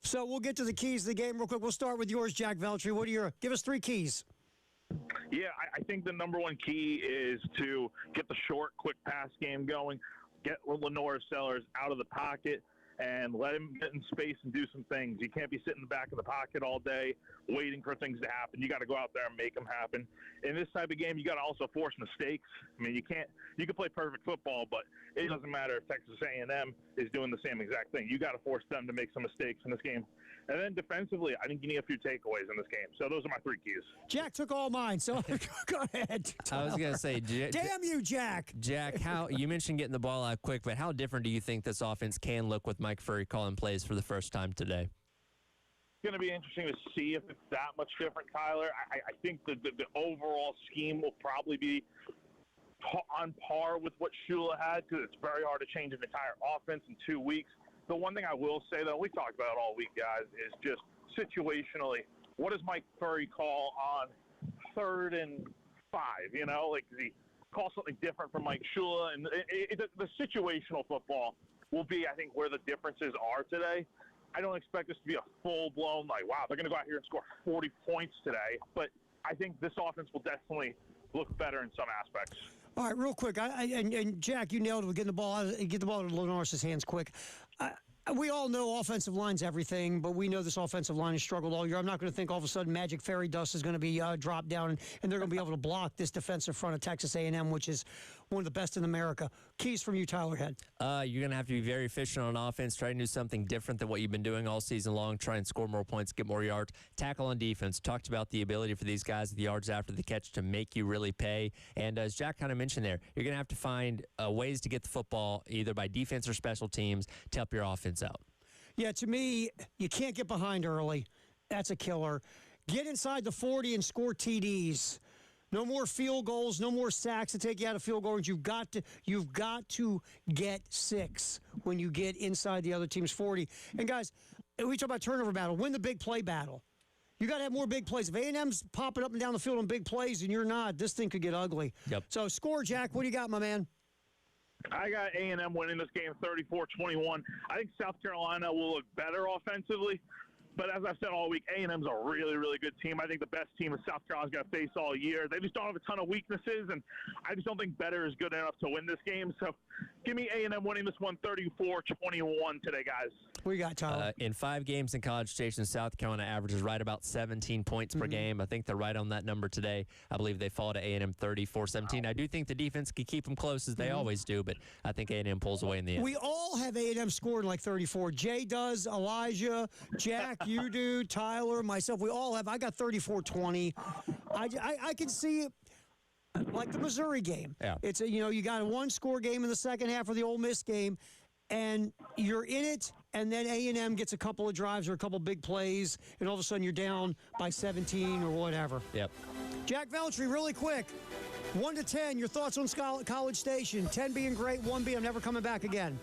So we'll get to the keys of the game real quick. We'll start with yours, Jack Veltri. Give us 3 keys. Yeah, I think the number one key is to get the short, quick pass game going, get Lenore Sellers out of the pocket, and let him get in space and do some things. You can't be sitting in the back of the pocket all day waiting for things to happen. You got to go out there and make them happen. In this type of game, you got to also force mistakes. I mean, you can play perfect football, but it doesn't matter if Texas A&M is doing the same exact thing. You got to force them to make some mistakes in this game. And then defensively, I think you need a few takeaways in this game. So those are my 3 keys. Jack took all mine, so go ahead. I was going to say, damn you, Jack. Jack, you mentioned getting the ball out quick, but how different do you think this offense can look with Mike Furry calling plays for the first time today? It's going to be interesting to see if it's that much different, Tyler. I think the overall scheme will probably be on par with what Shula had, because it's very hard to change an entire offense in 2 weeks. The one thing I will say, though, we talked about it all week, guys, is just situationally, what does Mike Furry call on 3rd and 5? Does he call something different from Mike Shula? And the situational football will be, I think, where the differences are today. I don't expect this to be a full-blown, like, wow, they're going to go out here and score 40 points today. But I think this offense will definitely look better in some aspects. All right, real quick, and Jack, you nailed it with get the ball out of Lenoir's hands quick. We all know offensive line's everything, but we know this offensive line has struggled all year. I'm not going to think all of a sudden magic fairy dust is going to be dropped down and they're going to be able to block this defensive front of Texas A&M, which is one of the best in America. Keys from you, Tyler Head. You're going to have to be very efficient on offense, try to do something different than what you've been doing all season long, try and score more points, get more yards. Tackle on defense. Talked about the ability for these guys, the yards after the catch, to make you really pay. And as Jack kind of mentioned there, you're going to have to find ways to get the football either by defense or special teams to help your offense out. Yeah, to me, you can't get behind early. That's a killer. Get inside the 40 and score TDs. No more field goals, no more sacks to take you out of field goal range. You've got to get 6 when you get inside the other team's 40. And guys, we talk about turnover battle. Win the big play battle. You got to have more big plays. If A&M's popping up and down the field on big plays and you're not, this thing could get ugly. Yep. So score, Jack. What do you got, my man? I got A&M winning this game 34-21. I think South Carolina will look better offensively. But as I've said all week, A&M's a really, really good team. I think the best team that South Carolina's going to face all year. They just don't have a ton of weaknesses, and I just don't think better is good enough to win this game. So give me A&M winning this one 34-21 today, guys. What you got, Tyler? In 5 games in College Station, South Carolina averages right about 17 points per game. I think they're right on that number today. I believe they fall to A&M 34-17. I do think the defense can keep them close, as they always do, but I think A&M pulls away in the end. We all have A&M scoring like 34. Jay does, Elijah, Jack, you do, Tyler, myself. We all have. I got 34-20. I can see it. Like the Missouri game. Yeah. It's you got a 1-score game in the second half of the Ole Miss game, and you're in it, and then A&M gets a couple of drives or a couple big plays, and all of a sudden you're down by 17 or whatever. Yep. Jack Veltri, really quick, 1 to 10, your thoughts on College Station? 10 being great, 1 being I'm never coming back again.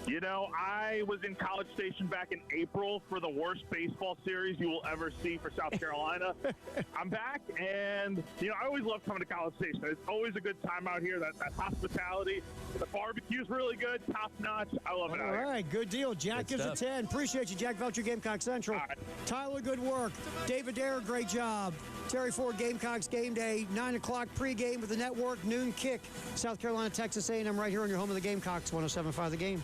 You know, I was in College Station back in April for the worst baseball series you will ever see for South Carolina. I'm back, and, I always love coming to College Station. It's always a good time out here. That hospitality. The barbecue's really good, top-notch. I love it out here. All right, good deal. Jack gives a 10. Appreciate you, Jack Veltri, Gamecock Central. Right. Tyler, good work. David Dare, great job. Terry Ford, Gamecocks Game Day, 9 o'clock pregame with the network, noon kick. South Carolina, Texas A&M right here on your home of the Gamecocks, 107.5 The Game.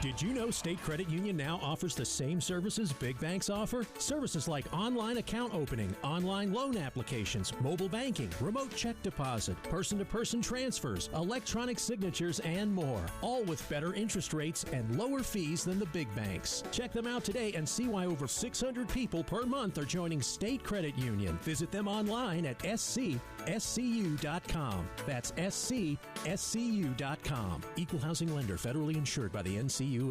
Did you know State Credit Union now offers the same services big banks offer? Services like online account opening, online loan applications, mobile banking, remote check deposit, person-to-person transfers, electronic signatures, and more. All with better interest rates and lower fees than the big banks. Check them out today and see why over 600 people per month are joining State Credit Union. Visit them online at scscu.com. That's scscu.com. Equal housing lender, federally insured by the NCUA.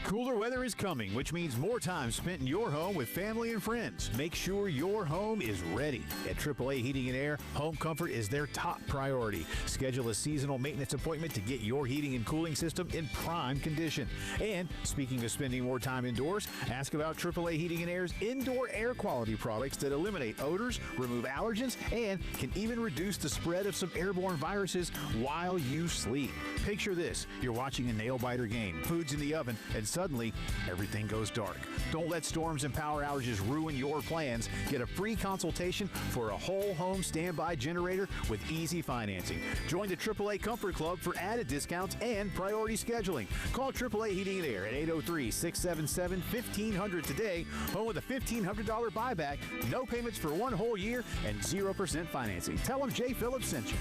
Cooler weather is coming, which means more time spent in your home with family and friends. Make sure your home is ready. At AAA Heating and Air, home comfort is their top priority. Schedule a seasonal maintenance appointment to get your heating and cooling system in prime condition. And speaking of spending more time indoors, ask about AAA Heating and Air's indoor air quality products that eliminate odors, remove allergens, and can even reduce the spread of some airborne viruses while you sleep. Picture this. You're watching a nail-biter game. Food's in the oven, and suddenly everything goes dark. Don't let storms and power outages ruin your plans. Get a free consultation for a whole home standby generator with easy financing. Join the AAA Comfort Club for added discounts and priority scheduling. Call AAA Heating and Air at 803-677-1500 today. Home with a $1,500 buyback, no payments for 1 whole year, and 0% financing. Tell them Jay Phillips sent you.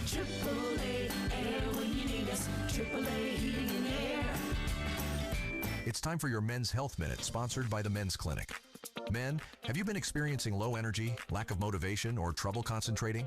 AAA Air when you need us. AAA Heating and Air. It's time for your Men's Health Minute, sponsored by the Men's Clinic. Men, have you been experiencing low energy, lack of motivation, or trouble concentrating?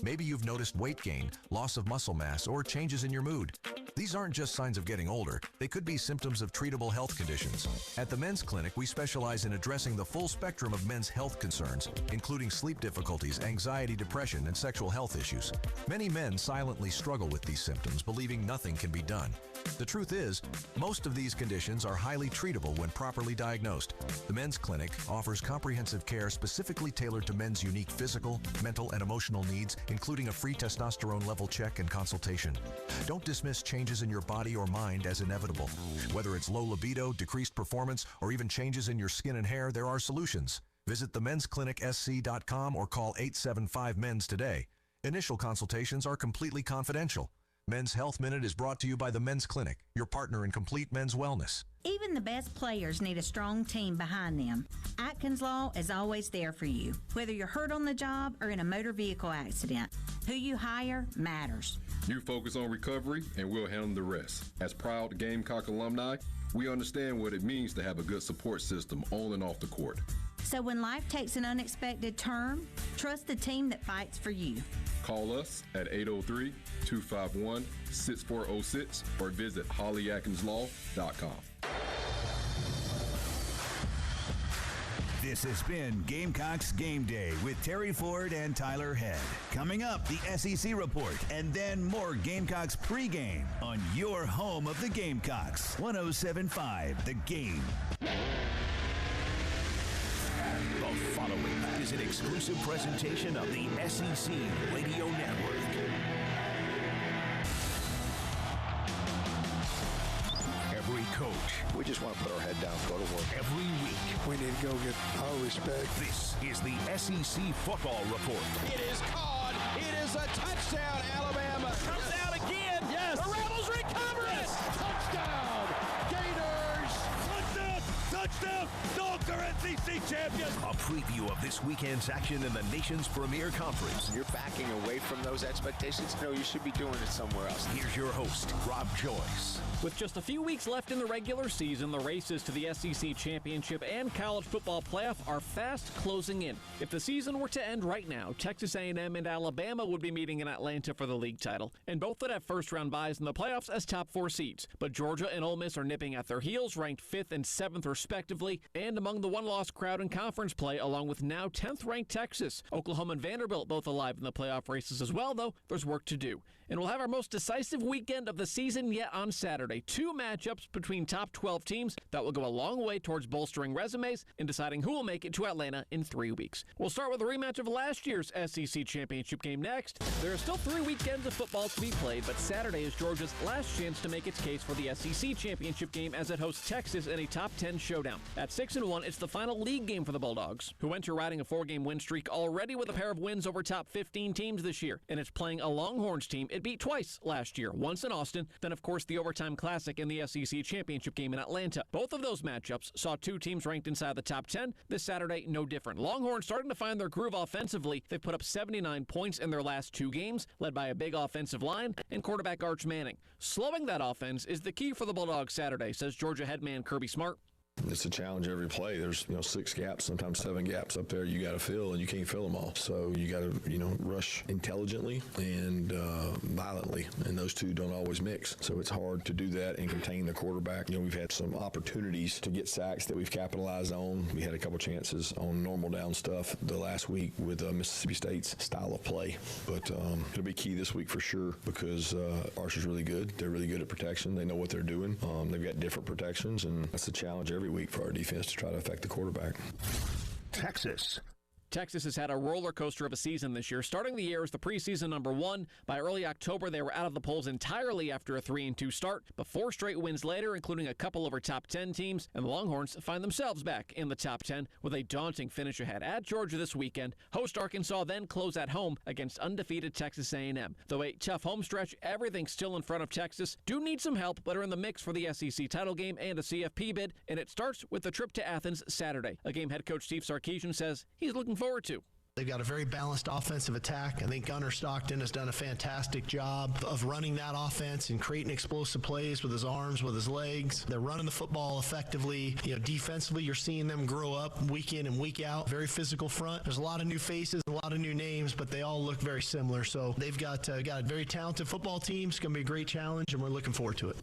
Maybe you've noticed weight gain, loss of muscle mass, or changes in your mood. These aren't just signs of getting older. They could be symptoms of treatable health conditions. At the Men's Clinic, we specialize in addressing the full spectrum of men's health concerns, including sleep difficulties, anxiety, depression, and sexual health issues. Many men silently struggle with these symptoms, believing nothing can be done. The truth is, most of these conditions are highly treatable when properly diagnosed. The Men's Clinic offers comprehensive care specifically tailored to men's unique physical, mental, and emotional needs, including a free testosterone level check and consultation. Don't dismiss changes in your body or mind as inevitable. Whether it's low libido, decreased performance, or even changes in your skin and hair, there are solutions. Visit themensclinicsc.com or call 875-MENS today. Initial consultations are completely confidential. Men's Health Minute is brought to you by the Men's Clinic, your partner in complete men's wellness. Even the best players need a strong team behind them. Atkins Law is always there for you, whether you're hurt on the job or in a motor vehicle accident. Who you hire matters. You focus on recovery, and we'll handle the rest. As proud Gamecock alumni, we understand what it means to have a good support system on and off the court. So when life takes an unexpected turn, trust the team that fights for you. Call us at 803-251-6406 or visit hollyatkinslaw.com. This has been Gamecocks Game Day with Terry Ford and Tyler Head. Coming up, the SEC Report, and then more Gamecocks pregame on your home of the Gamecocks. 107.5 The Game. The following is an exclusive presentation of the SEC Radio Network. Every coach. We just want to put our head down, go to work. Every week. We need to go get our respect. This is the SEC Football Report. It is caught. It is a touchdown, Alabama. Comes out again. Yes. The Rebels recover it. Touchdown. Gators. Touchdown. Touchdown. Dogs are SEC champions. A preview of this weekend's action in the nation's premier conference. You're backing away from those expectations? No, you should be doing it somewhere else. Here's your host, Rob Joyce. With just a few weeks left in the regular season, the races to the SEC Championship and College Football Playoff are fast closing in. If the season were to end right now, Texas A&M and Alabama would be meeting in Atlanta for the league title, and both would have first-round byes in the playoffs as top 4 seeds. But Georgia and Ole Miss are nipping at their heels, ranked 5th and 7th respectively, and among the one-loss crowd in conference play, along with now 10th-ranked Texas. Oklahoma and Vanderbilt both alive in the playoff races as well, though there's work to do. And we'll have our most decisive weekend of the season yet on Saturday. 2 matchups between top 12 teams that will go a long way towards bolstering resumes and deciding who will make it to Atlanta in 3 weeks. We'll start with a rematch of last year's SEC Championship game next. There are still 3 weekends of football to be played, but Saturday is Georgia's last chance to make its case for the SEC Championship game as it hosts Texas in a top 10 showdown. At 6-1, it's the final league game for the Bulldogs, who enter riding a 4-game win streak already with a pair of wins over top 15 teams this year. And it's playing a Longhorns team it beat twice last year, once in Austin, then of course the overtime classic in the SEC Championship game in Atlanta. Both of those matchups saw 2 teams ranked inside the top 10. This Saturday, no different. Longhorns starting to find their groove offensively. They've put up 79 points in their last 2 games, led by a big offensive line and quarterback Arch Manning. Slowing that offense is the key for the Bulldogs Saturday, says Georgia head man Kirby Smart. It's a challenge every play. There's 6 gaps, sometimes 7 gaps up there you got to fill, and you can't fill them all. So you got to rush intelligently and violently, and those two don't always mix. So it's hard to do that and contain the quarterback. We've had some opportunities to get sacks that we've capitalized on. We had a couple chances on normal down stuff the last week with Mississippi State's style of play. But it'll be key this week for sure because Archer's really good. They're really good at protection. They know what they're doing. They've got different protections, and that's the challenge every week for our defense to try to affect the quarterback. Texas has had a roller coaster of a season this year. Starting the year as the preseason number 1. By early October, they were out of the polls entirely after a 3-2 start. But 4 straight wins later, including a couple over top 10 teams, and the Longhorns find themselves back in the top 10 with a daunting finish ahead at Georgia this weekend. Host Arkansas then close at home against undefeated Texas A&M. Though a tough home stretch, everything's still in front of Texas. Do need some help, but are in the mix for the SEC title game and a CFP bid, and it starts with the trip to Athens Saturday, a game head coach Steve Sarkisian says he's looking forward to. They've got a very balanced offensive attack. I think Gunnar Stockton has done a fantastic job of running that offense and creating explosive plays with his arms, with his legs. They're running the football effectively. Defensively, you're seeing them grow up week in and week out. Very physical front. There's a lot of new faces, a lot of new names, but they all look very similar. So they've got a very talented football team. It's going to be a great challenge, and we're looking forward to it.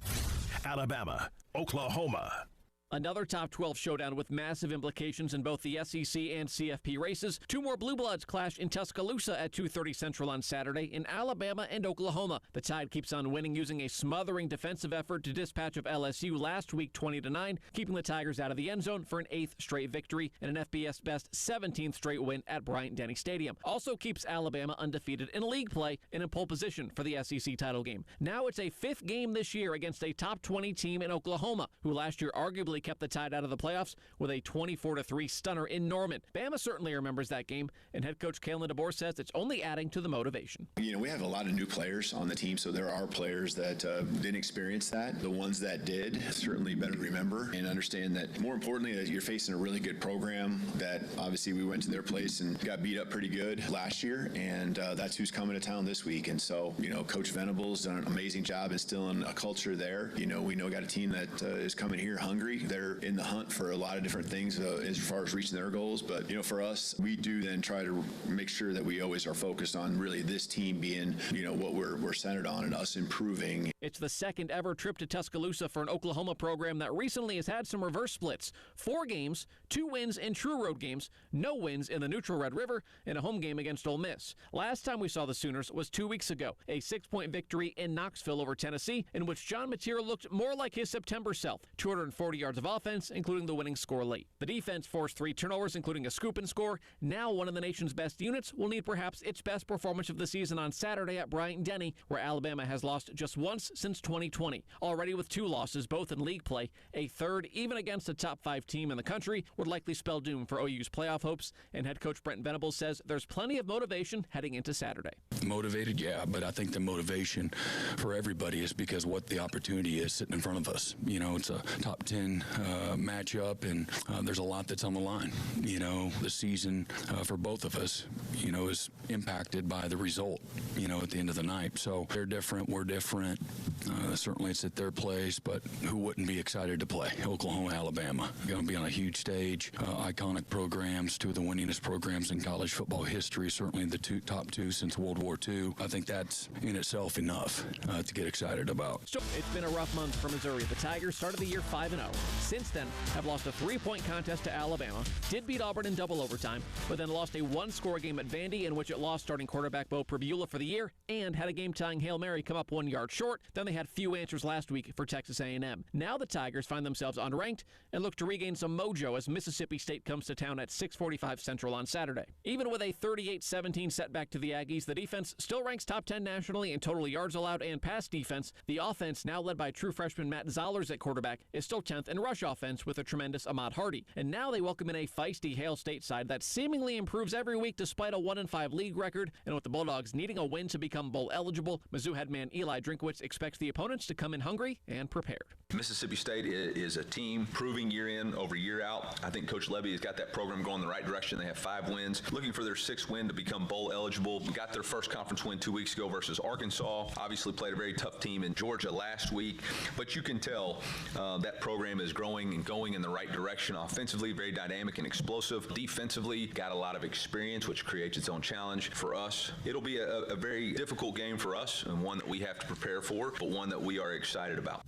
Alabama, Oklahoma. Another top 12 showdown with massive implications in both the SEC and CFP races. Two more Blue Bloods clash in Tuscaloosa at 2:30 Central on Saturday in Alabama and Oklahoma. The Tide keeps on winning using a smothering defensive effort to dispatch of LSU last week 20-9, keeping the Tigers out of the end zone for an 8th straight victory and an FBS best 17th straight win at Bryant-Denny Stadium. Also keeps Alabama undefeated in league play and in pole position for the SEC title game. Now it's a 5th game this year against a top 20 team in Oklahoma, who last year arguably kept the Tide out of the playoffs with a 24-3 stunner in Norman. Bama certainly remembers that game, and head coach Kalen DeBoer says it's only adding to the motivation. We have a lot of new players on the team, so there are players that didn't experience that. The ones that did certainly better remember and understand that, more importantly, that you're facing a really good program that obviously we went to their place and got beat up pretty good last year, and that's who's coming to town this week. And so, Coach Venables done an amazing job instilling a culture there. We got a team that is coming here hungry. They're in the hunt for a lot of different things as far as reaching their goals. But, for us, we do then try to make sure that we always are focused on really this team being, what we're centered on and us improving. It's the second ever trip to Tuscaloosa for an Oklahoma program that recently has had some reverse splits. 4 games, 2 wins in true road games, no wins in the neutral Red River, and a home game against Ole Miss. Last time we saw the Sooners was 2 weeks ago, a 6-point victory in Knoxville over Tennessee, in which John Mateer looked more like his September self. 240 yards of offense, including the winning score late. The defense forced 3 turnovers, including a scoop and score. Now one of the nation's best units will need perhaps its best performance of the season on Saturday at Bryant-Denny, where Alabama has lost just once since 2020. Already with 2 losses, both in league play, a third, even against a top 5 team in the country, would likely spell doom for OU's playoff hopes. And head coach Brent Venables says there's plenty of motivation heading into Saturday. Motivated, yeah, but I think the motivation for everybody is because what the opportunity is sitting in front of us. It's a top 10 matchup, and there's a lot that's on the line. The season for both of us, is impacted by the result, at the end of the night. So they're different, we're different. Certainly it's at their place, but who wouldn't be excited to play? Oklahoma, Alabama. Going to be on a huge stage. Iconic programs, 2 of the winningest programs in college football history, certainly the top 2 since World War II. I think that's in itself enough to get excited about. So it's been a rough month for Missouri. The Tigers started the year 5-0. Since then, have lost a 3-point contest to Alabama, did beat Auburn in double overtime, but then lost a 1-score game at Vandy in which it lost starting quarterback Bo Pribula for the year and had a game-tying Hail Mary come up 1 yard short. Then they had few answers last week for Texas A&M. Now the Tigers find themselves unranked and look to regain some mojo as Mississippi State comes to town at 6:45 Central on Saturday. Even with a 38-17 setback to the Aggies, the defense still ranks top 10 nationally in total yards allowed and pass defense. The offense, now led by true freshman Matt Zollers at quarterback, is still 10th in rush offense with a tremendous Ahmad Hardy. And now they welcome in a feisty Hail State side that seemingly improves every week despite a 1-5 league record. And with the Bulldogs needing a win to become bowl eligible, Mizzou head man Eli Drinkwitz expects the opponents to come in hungry and prepared. Mississippi State is a team proving year in over year out. I think Coach Levy has got that program going in the right direction. They have 5 wins, looking for their 6th win to become bowl eligible. Got their first conference win 2 weeks ago versus Arkansas. Obviously played a very tough team in Georgia last week, but you can tell that program is growing and going in the right direction. Offensively, very dynamic and explosive. Defensively, got a lot of experience, which creates its own challenge for us. It'll be a very difficult game for us and one that we have to prepare for, but one that we are excited about.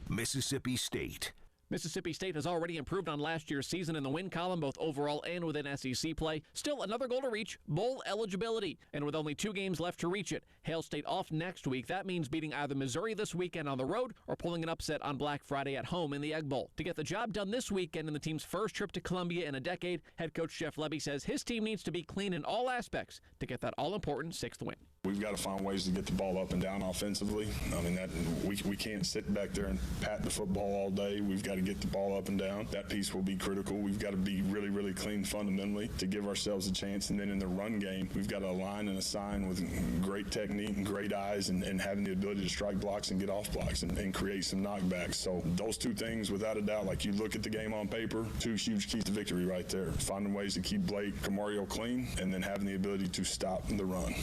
Mississippi State. Mississippi State has already improved on last year's season in the win column, both overall and within SEC play. Still another goal to reach, bowl eligibility. And with only 2 games left to reach it, Hail State off next week. That means beating either Missouri this weekend on the road or pulling an upset on Black Friday at home in the Egg Bowl. To get the job done this weekend in the team's first trip to Columbia in a decade, head coach Jeff Lebby says his team needs to be clean in all aspects to get that all-important 6th win. We've got to find ways to get the ball up and down offensively. I mean, that we can't sit back there and pat the football all day. We've got to get the ball up and down. That piece will be critical. We've got to be really, really clean fundamentally to give ourselves a chance. And then in the run game, we've got to align and assign with great technique and great eyes and having the ability to strike blocks and get off blocks and create some knockbacks. So those two things, without a doubt, like you look at the game on paper, two huge keys to victory right there. Finding ways to keep Blake Camario clean and then having the ability to stop the run.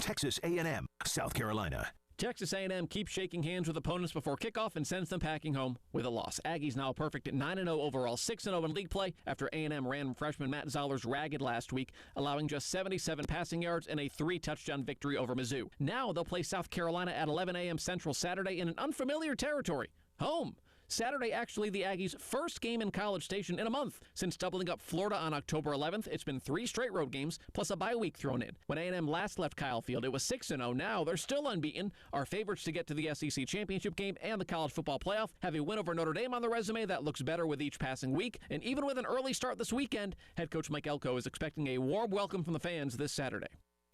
Texas A&M, South Carolina. Texas A&M keeps shaking hands with opponents before kickoff and sends them packing home with a loss. Aggies now perfect at 9-0 overall, 6-0 in league play after A&M ran freshman Matt Zoller's ragged last week, allowing just 77 passing yards and a 3-touchdown victory over Mizzou. Now they'll play South Carolina at 11 a.m. Central Saturday in an unfamiliar territory, home. Saturday, actually the Aggies' first game in College Station in a month. Since doubling up Florida on October 11th, it's been 3 straight road games, plus a bye week thrown in. When A&M last left Kyle Field, it was 6-0. Now they're still unbeaten, are favorites to get to the SEC championship game and the college football playoff, have a win over Notre Dame on the resume that looks better with each passing week, and even with an early start this weekend, head coach Mike Elko is expecting a warm welcome from the fans this Saturday.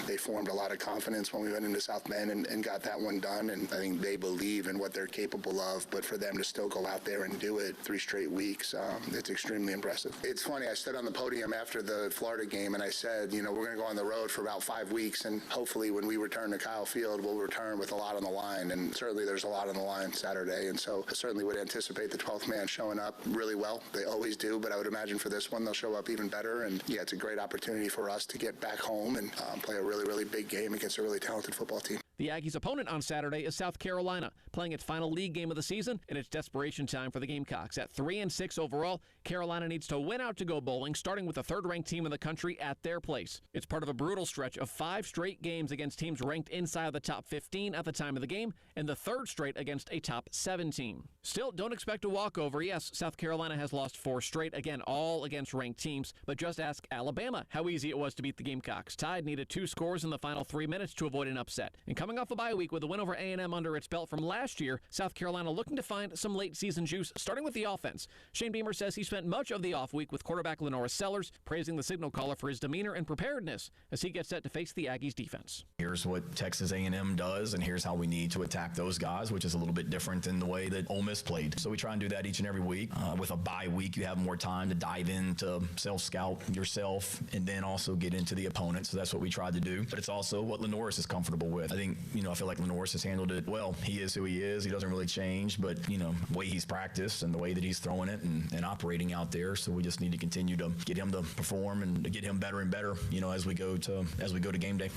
They formed a lot of confidence when we went into South Bend and got that one done, and I think they believe in what they're capable of, but for them to still go out there and do it 3 straight weeks, it's extremely impressive. It's funny, I stood on the podium after the Florida game and I said, we're going to go on the road for about 5 weeks, and hopefully when we return to Kyle Field, we'll return with a lot on the line, and certainly there's a lot on the line Saturday, and so I certainly would anticipate the 12th man showing up really well. They always do, but I would imagine for this one they'll show up even better, and yeah, it's a great opportunity for us to get back home and play a really, really big game against a really talented football team. The Aggies' opponent on Saturday is South Carolina, playing its final league game of the season, and it's desperation time for the Gamecocks. At 3-6 overall, Carolina needs to win out to go bowling, starting with the third-ranked team in the country at their place. It's part of a brutal stretch of 5 straight games against teams ranked inside of the top 15 at the time of the game, and the third straight against a top 7 team. Still, don't expect a walkover. Yes, South Carolina has lost 4 straight, again, all against ranked teams, but just ask Alabama how easy it was to beat the Gamecocks. Tide needed 2 scores in the final 3 minutes to avoid an upset. And coming off a bye week with a win over A&M under its belt from last year, South Carolina looking to find some late-season juice, starting with the offense. Shane Beamer says he spent much of the off week with quarterback Lenora Sellers, praising the signal caller for his demeanor and preparedness as he gets set to face the Aggies defense. Here's what Texas A&M does, and here's how we need to attack those guys, which is a little bit different than the way that Ole Miss played. So we try and do that each and every week. With a bye week, you have more time to dive into self-scout yourself and then also get into the opponent. So that's what we tried to do. But it's also what Lenoris is comfortable with. I think, I feel like Lenoris has handled it well. He is who he is. He doesn't really change, but, the way he's practiced and the way that he's throwing it and operating out there. So we just need to continue to get him to perform and to get him better and better, as we go to game day.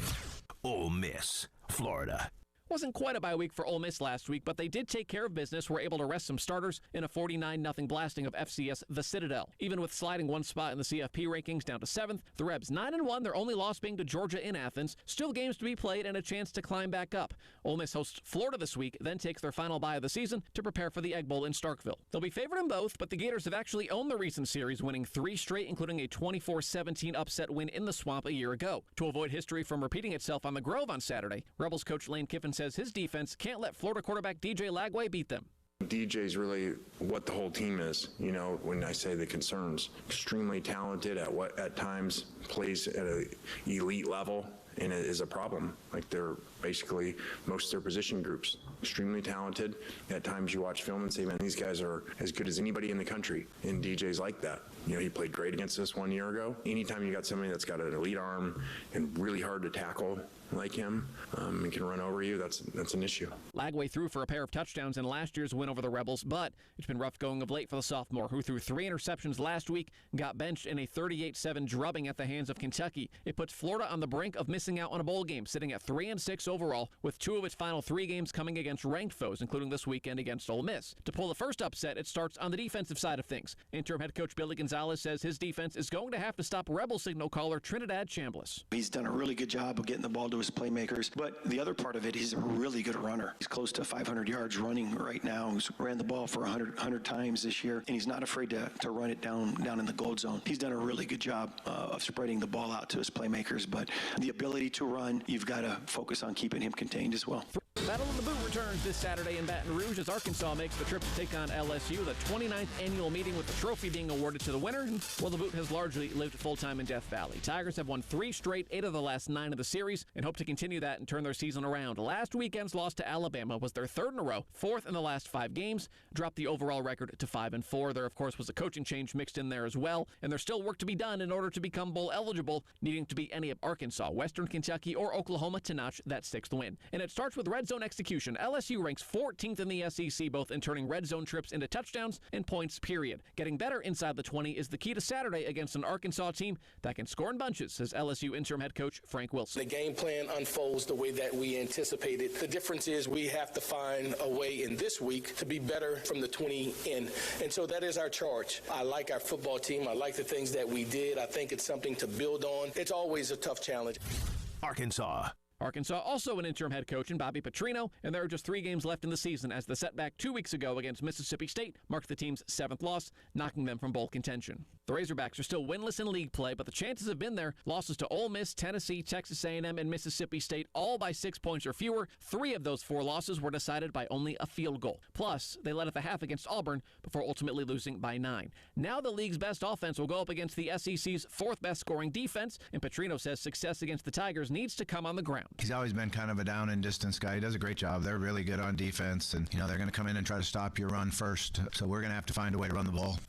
Ole Miss, Florida. Wasn't quite a bye week for Ole Miss last week, but they did take care of business, were able to rest some starters in a 49-0 blasting of FCS The Citadel. Even with sliding 1 spot in the CFP rankings down to 7th, the Rebs 9-1, their only loss being to Georgia in Athens. Still games to be played and a chance to climb back up. Ole Miss hosts Florida this week, then takes their final bye of the season to prepare for the Egg Bowl in Starkville. They'll be favored in both, but the Gators have actually owned the recent series, winning 3 straight, including a 24-17 upset win in the Swamp a year ago. To avoid history from repeating itself on the Grove on Saturday, Rebels coach Lane Kiffin says his defense can't let Florida quarterback DJ Lagway beat them. DJ's really what the whole team is, when I say the concerns. Extremely talented at times plays at an elite level, and it is a problem. Like they're basically most of their position groups. Extremely talented. At times you watch film and say, man, these guys are as good as anybody in the country. And DJ's like that. He played great against us 1 year ago. Anytime you got somebody that's got an elite arm and really hard to tackle like him and can run over you, that's an issue. Lagway threw for a pair of touchdowns in last year's win over the Rebels, but it's been rough going of late for the sophomore, who threw 3 interceptions last week and got benched in a 38-7 drubbing at the hands of Kentucky. It puts Florida on the brink of missing out on a bowl game, sitting at 3-6 overall, with 2 of its final 3 games coming against ranked foes, including this weekend against Ole Miss. To pull the first upset, it starts on the defensive side of things. Interim head coach Billy Gonzalez says his defense is going to have to stop Rebel signal caller Trinidad Chambliss. He's done a really good job of getting the ball to his playmakers, but the other part of it, he's a really good runner. He's close to 500 yards running right now. He's ran the ball for 100 times this year, and he's not afraid to run it down in the gold zone. He's done a really good job of spreading the ball out to his playmakers, but the ability to run, you've got to focus on keeping him contained as well. Battle of the Boot returns this Saturday in Baton Rouge as Arkansas makes the trip to take on LSU, the 29th annual meeting with the trophy being awarded to the winner. Well, the Boot has largely lived full-time in Death Valley. Tigers have won 3 straight, 8 of the last 9 of the series, and hope to continue that and turn their season around. Last weekend's loss to Alabama was their 3rd in a row, 4th in the last 5 games, dropped the overall record to 5-4. There, of course, was a coaching change mixed in there as well, and there's still work to be done in order to become bowl eligible, needing to beat any of Arkansas, Western Kentucky, or Oklahoma to notch that 6th win. And it starts with red zone execution. LSU ranks 14th in the SEC, both in turning red zone trips into touchdowns and points, period. Getting better inside the 20 is the key to Saturday against an Arkansas team that can score in bunches, says LSU interim head coach Frank Wilson. The game plan unfolds the way that we anticipated. The difference is we have to find a way in this week to be better from the 20 in. And so that is our charge. I like our football team. I like the things that we did. I think it's something to build on. It's always a tough challenge. Arkansas also an interim head coach in Bobby Petrino, and there are just 3 games left in the season as the setback 2 weeks ago against Mississippi State marked the team's 7th loss, knocking them from bowl contention. The Razorbacks are still winless in league play, but the chances have been there. Losses to Ole Miss, Tennessee, Texas A&M, and Mississippi State, all by 6 points or fewer. 3 of those 4 losses were decided by only a field goal. Plus, they led at the half against Auburn before ultimately losing by 9. Now the league's best offense will go up against the SEC's 4th best scoring defense, and Petrino says success against the Tigers needs to come on the ground. He's always been kind of a down and distance guy. He does a great job. They're really good on defense, and they're going to come in and try to stop your run first. So we're going to have to find a way to run the ball.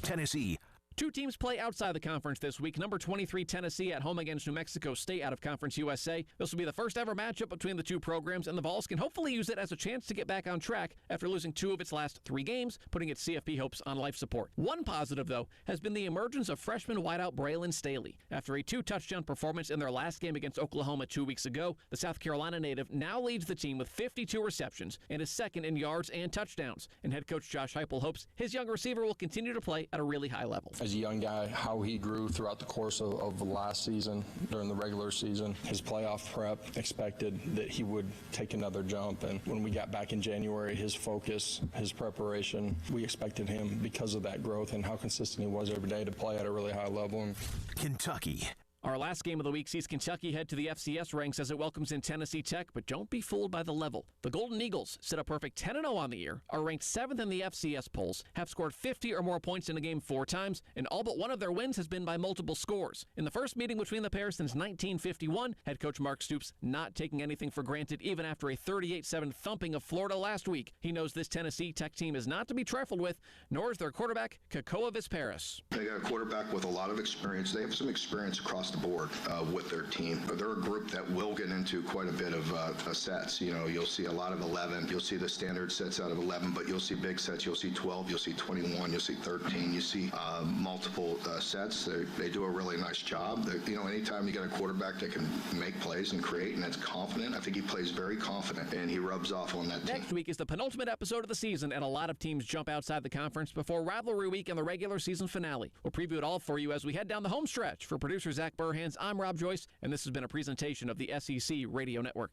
Tennessee. 2 teams play outside the conference this week. Number 23 Tennessee at home against New Mexico State out of Conference USA. This will be the first ever matchup between the 2 programs, and the Vols can hopefully use it as a chance to get back on track after losing 2 of its last 3 games, putting its CFP hopes on life support. One positive, though, has been the emergence of freshman wideout Braylon Staley. After a 2-touchdown performance in their last game against Oklahoma 2 weeks ago, the South Carolina native now leads the team with 52 receptions and is second in yards and touchdowns. And head coach Josh Heupel hopes his young receiver will continue to play at a really high level. As a young guy, how he grew throughout the course of the last season, during the regular season, his playoff prep, expected that he would take another jump. And when we got back in January, his focus, his preparation, we expected him, because of that growth and how consistent he was every day, to play at a really high level. Kentucky. Our last game of the week sees Kentucky head to the FCS ranks as it welcomes in Tennessee Tech, but don't be fooled by the level. The Golden Eagles sit a perfect 10-0 on the year, are ranked 7th in the FCS polls, have scored 50 or more points in a game 4 times, and all but one of their wins has been by multiple scores. In the first meeting between the pair since 1951, head coach Mark Stoops not taking anything for granted even after a 38-7 thumping of Florida last week. He knows this Tennessee Tech team is not to be trifled with, nor is their quarterback Kakoa Visparis. They got a quarterback with a lot of experience. They have some experience across the board with their team. They're a group that will get into quite a bit of sets. You'll see a lot of 11. You'll see the standard sets out of 11, but you'll see big sets. You'll see 12. You'll see 21. You'll see 13. You see multiple sets. They do a really nice job. Anytime you get a quarterback that can make plays and create and that's confident, I think he plays very confident and he rubs off on that team. Next week is the penultimate episode of the season, and a lot of teams jump outside the conference before rivalry week and the regular season finale. We'll preview it all for you as we head down the home stretch. For producer Zach Burhans, I'm Rob Joyce, and this has been a presentation of the SEC Radio Network.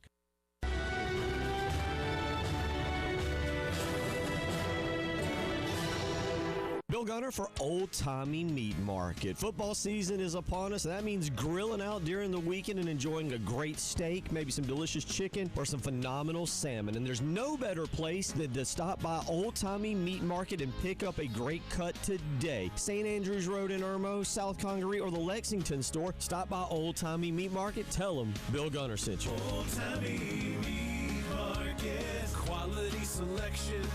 Bill Gunner for Old Tommy Meat Market. Football season is upon us, and that means grilling out during the weekend and enjoying a great steak, maybe some delicious chicken, or some phenomenal salmon. And there's no better place than to stop by Old Tommy Meat Market and pick up a great cut today. St. Andrews Road in Irmo, South Congaree, or the Lexington store. Stop by Old Tommy Meat Market. Tell them Bill Gunner sent you. Old Tommy Meat Market. Quality selection,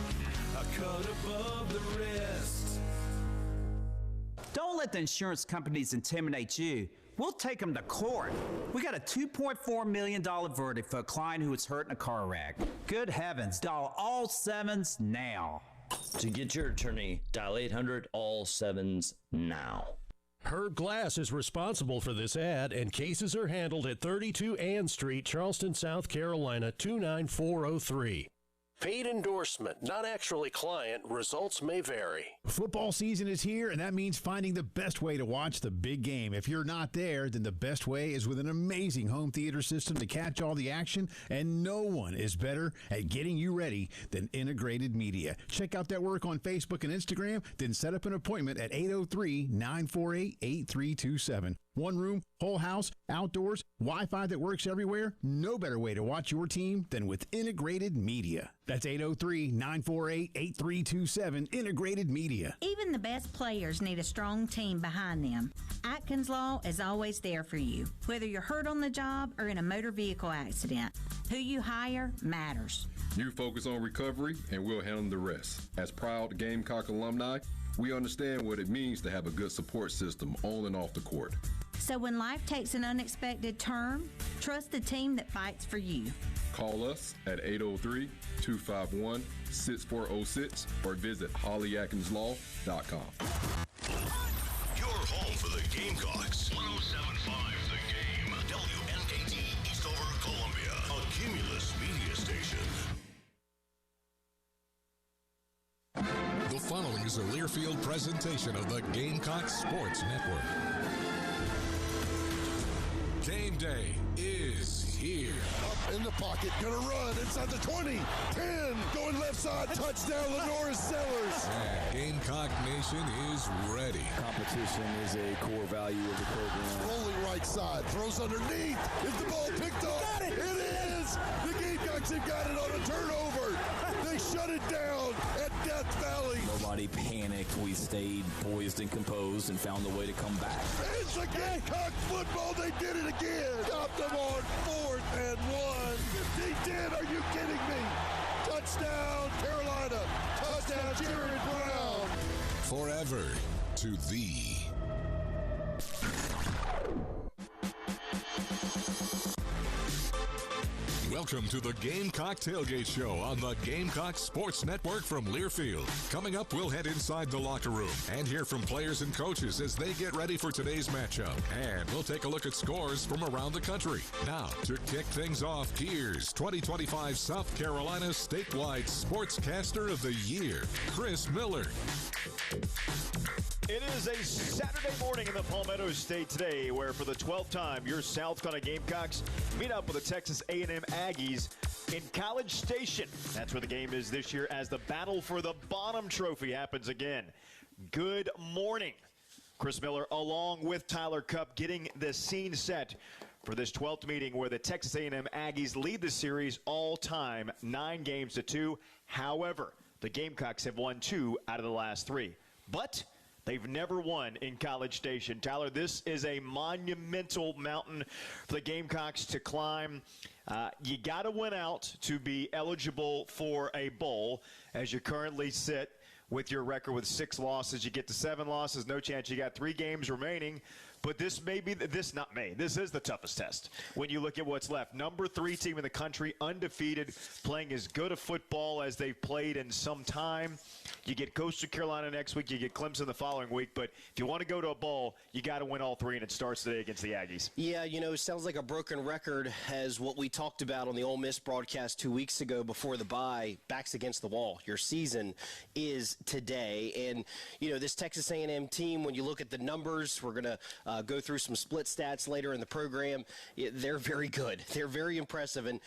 a cut above the rest. Don't let the insurance companies intimidate you. We'll take them to court. We got a $2.4 million verdict for a client who was hurt in a car wreck. Good heavens, dial all sevens now. To get your attorney, dial 800 all sevens now. Herb Glass is responsible for this ad, and cases are handled at 32 Ann Street, Charleston, South Carolina, 29403. Paid endorsement, not actually client. Results may vary. Football season is here, and that means finding the best way to watch the big game. If you're not there, then the best way is with an amazing home theater system to catch all the action, and no one is better at getting you ready than Integrated Media. Check out their work on Facebook and Instagram, then set up an appointment at 803-948-8327. One room, whole house, outdoors, Wi-Fi that works everywhere. No better way to watch your team than with integrated media. That's 803-948-8327, Integrated Media. Even the best players need a strong team behind them. Atkins Law is always there for you, whether you're hurt on the job or in a motor vehicle accident. Who you hire matters. You focus on recovery, and we'll handle the rest. As proud Gamecock alumni, we understand what it means to have a good support system on and off the court. So when life takes an unexpected turn, trust the team that fights for you. Call us at 803-251-6406 or visit hollyatkinslaw.com. Your home for the Gamecocks. 107.5 The Game. WNKT Eastover, Columbia. A Cumulus media station. The following is a Learfield presentation of the Gamecocks Sports Network. Game day is here. Up in the pocket, gonna run inside the 20, 10, going left side, touchdown, Lenora Sellers. And Gamecock Nation is ready. Competition is a core value of the program. Rolling right side, throws underneath. Is the ball picked up? It is! The Gamecocks have got it on a turnover. They shut it down at Death Valley. Nobody panicked. We stayed poised and composed and found a way to come back. It's the Gamecock football. They did it again. Got them on 4th and 1. They did. Are you kidding me? Touchdown, Carolina. Touchdown, Jared Brown. Forever to thee. Welcome to the Gamecock Tailgate Show on the Gamecock Sports Network from Learfield. Coming up, we'll head inside the locker room and hear from players and coaches as they get ready for today's matchup. And we'll take a look at scores from around the country. Now, to kick things off, here's 2025 South Carolina Statewide Sportscaster of the Year, Chris Miller. It is a Saturday morning in the Palmetto State today, where for the 12th time, your South Carolina Gamecocks meet up with the Texas A&M Aggies in College Station. That's where the game is this year as the battle for the Bonham Trophy happens again. Good morning. Chris Miller along with Tyler Cupp getting the scene set for this 12th meeting where the Texas A&M Aggies lead the series all time, 9-2. However, the Gamecocks have won 2 out of the last 3. But they've never won in College Station. Tyler, this is a monumental mountain for the Gamecocks to climb. You got to win out to be eligible for a bowl. As you currently sit with your record with 6 losses, you get to 7 losses, no chance. You got 3 games remaining. But this may be, this is the toughest test when you look at what's left. Number 3 team in the country, undefeated, playing as good a football as they've played in some time. You get Coastal Carolina next week, you get Clemson the following week. But if you want to go to a bowl, you got to win all 3, and it starts today against the Aggies. Yeah, it sounds like a broken record as what we talked about on the Ole Miss broadcast 2 weeks ago before the bye. Backs against the wall. Your season is today. And, this Texas A&M team, when you look at the numbers, we're going to go through some split stats later in the program. They're very good. They're very impressive. And,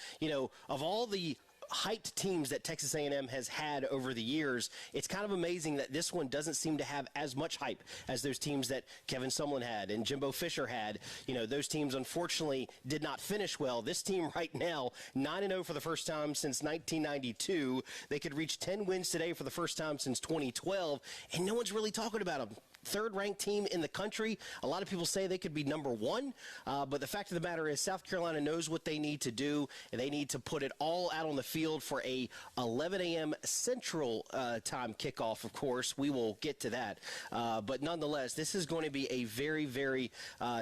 of all the hyped teams that Texas A&M has had over the years, it's kind of amazing that this one doesn't seem to have as much hype as those teams that Kevin Sumlin had and Jimbo Fisher had. Those teams unfortunately did not finish well. This team right now, 9-0 for the first time since 1992. They could reach 10 wins today for the first time since 2012, and no one's really talking about them. 3rd-ranked team in the country. A lot of people say they could be number 1, but the fact of the matter is South Carolina knows what they need to do, and they need to put it all out on the field for a 11 a.m. Central time kickoff, of course. We will get to that. But nonetheless, this is going to be a very, very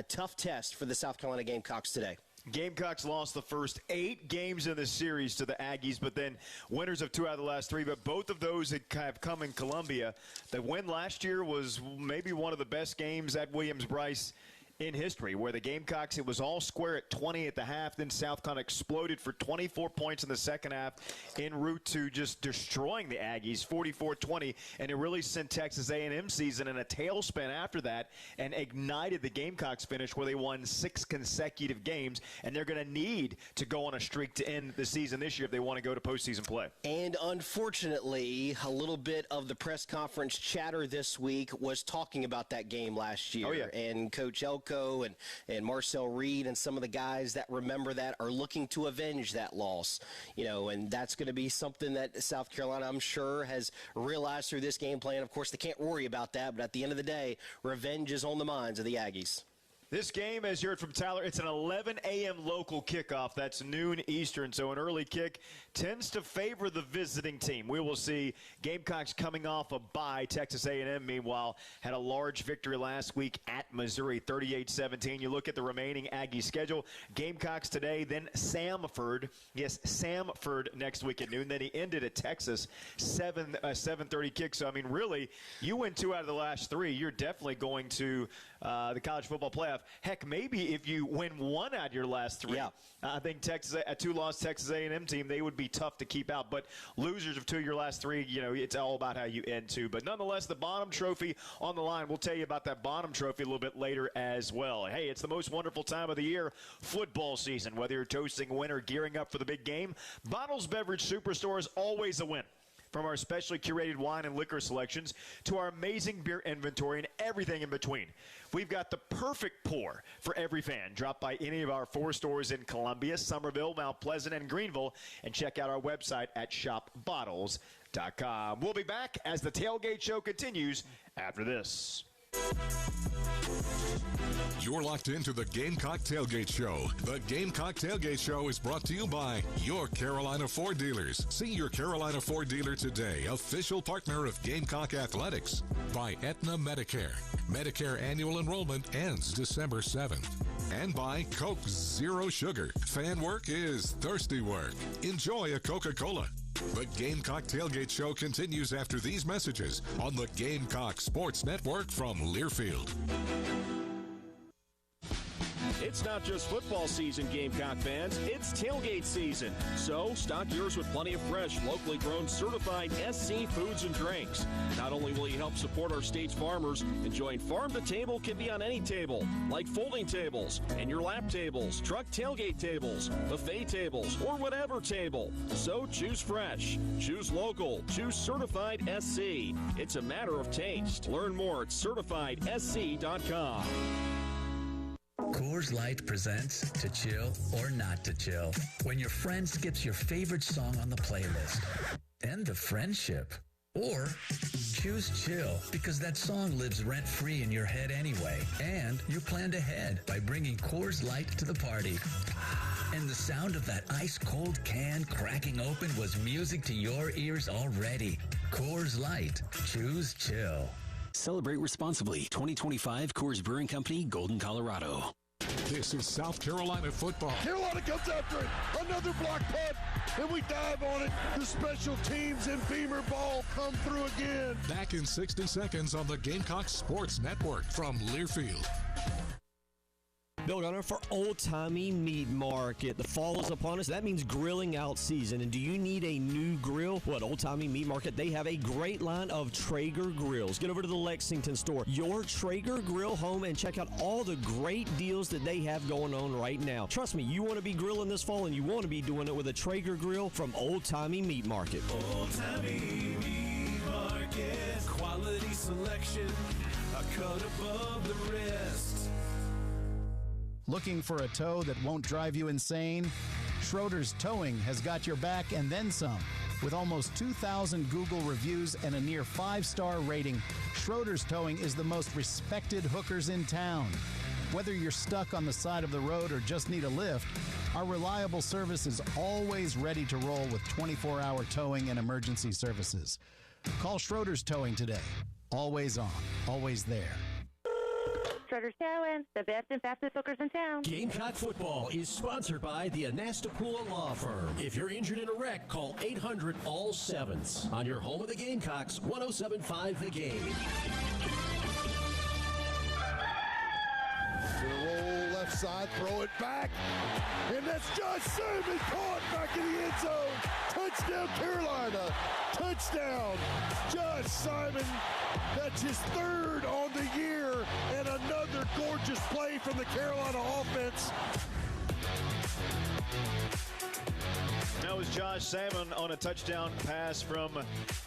tough test for the South Carolina Gamecocks today. Gamecocks lost the first 8 games in the series to the Aggies, but then winners of 2 out of the last 3. But both of those have come in Columbia. The win last year was maybe one of the best games at Williams-Brice in history, where the Gamecocks, it was all square at 20 at the half. Then South Carolina exploded for 24 points in the second half en route to just destroying the Aggies, 44-20. And it really sent Texas A&M season in a tailspin after that and ignited the Gamecocks finish where they won 6 consecutive games. And they're going to need to go on a streak to end the season this year if they want to go to postseason play. And unfortunately, a little bit of the press conference chatter this week was talking about that game last year. Oh, yeah. And Coach Elko Rocco and Marcel Reed and some of the guys that remember that are looking to avenge that loss. And that's going to be something that South Carolina, I'm sure, has realized through this game plan. Of course, they can't worry about that, but at the end of the day, revenge is on the minds of the Aggies. This game, as you heard from Tyler, it's an 11 a.m. local kickoff. That's noon Eastern, so an early kick tends to favor the visiting team. We will see Gamecocks coming off a bye. Texas A&M, meanwhile, had a large victory last week at Missouri, 38-17. You look at the remaining Aggie schedule. Gamecocks today, then Samford. Yes, Samford next week at noon. Then he ended at Texas, 7:30 kick. So, I mean, really, you win 2 out of the last 3. You're definitely going to the college football playoff. Heck, maybe if you win 1 out of your last 3, I think Texas, a 2-loss Texas A&M team, they would be tough to keep out. But losers of 2 of your last 3, it's all about how you end too. But nonetheless, the Bonham Trophy on the line. We'll tell you about that Bonham Trophy a little bit later as well. Hey, it's the most wonderful time of the year, football season. Whether you're toasting a win or gearing up for the big game, Bottles Beverage Superstore is always a win. From our specially curated wine and liquor selections to our amazing beer inventory and everything in between. We've got the perfect pour for every fan. Drop by any of our 4 stores in Columbia, Somerville, Mount Pleasant, and Greenville, and check out our website at shopbottles.com. We'll be back as the Tailgate Show continues after this. You're locked into the Gamecock Tailgate Show. The Gamecock Tailgate Show is brought to you by your Carolina Ford dealers. See your Carolina Ford dealer today, official partner of Gamecock Athletics. By Aetna Medicare. Medicare annual enrollment ends December 7th. And by Coke Zero Sugar. Fan work is thirsty work. Enjoy a Coca-Cola. The Gamecock Tailgate Show continues after these messages on the Gamecock Sports Network from Learfield. It's not just football season, Gamecock fans. It's tailgate season. So stock yours with plenty of fresh, locally grown, certified SC foods and drinks. Not only will you help support our state's farmers, enjoying farm to table can be on any table, like folding tables and your lap tables, truck tailgate tables, buffet tables, or whatever table. So choose fresh, choose local, choose certified SC. It's a matter of taste. Learn more at certifiedsc.com. Coors Light presents To Chill or Not to Chill. When your friend skips your favorite song on the playlist. End the friendship. Or choose chill because that song lives rent-free in your head anyway. And you planned ahead by bringing Coors Light to the party. And the sound of that ice-cold can cracking open was music to your ears already. Coors Light. Choose chill. Celebrate responsibly. 2025 Coors Brewing Company, Golden, Colorado. This is South Carolina football. Carolina comes after it. Another block punt, and we dive on it. The special teams and Beamer ball come through again. Back in 60 seconds on the Gamecock Sports Network from Learfield. Bill Gunner for Old Timey Meat Market. The fall is upon us. That means grilling out season. And do you need a new grill? Well, at Old Timey Meat Market, they have a great line of Traeger grills. Get over to the Lexington store, your Traeger grill home, and check out all the great deals that they have going on right now. Trust me, you want to be grilling this fall, and you want to be doing it with a Traeger grill from Old Timey Meat Market. Old Timey Meat Market. Quality selection, a cut above the rest. Looking for a tow that won't drive you insane? Schroeder's Towing has got your back and then some. With almost 2,000 Google reviews and a near 5-star rating, Schroeder's Towing is the most respected hookers in town. Whether you're stuck on the side of the road or just need a lift, our reliable service is always ready to roll with 24-hour towing and emergency services. Call Schroeder's Towing today. Always on, always there. Schroeder's Towing, the best and fastest hookers in town. Gamecock football is sponsored by the Anastapula Law Firm. If you're injured in a wreck, call 800-ALL-7s. On your home of the Gamecocks, 107.5 The Game. Gonna roll left side, throw it back, and that's Josh Simon caught back in the end zone. Touchdown, Carolina. Touchdown, Josh Simon. That's his 3rd on the year, and another gorgeous play from the Carolina offense. That was Josh Salmon on a touchdown pass from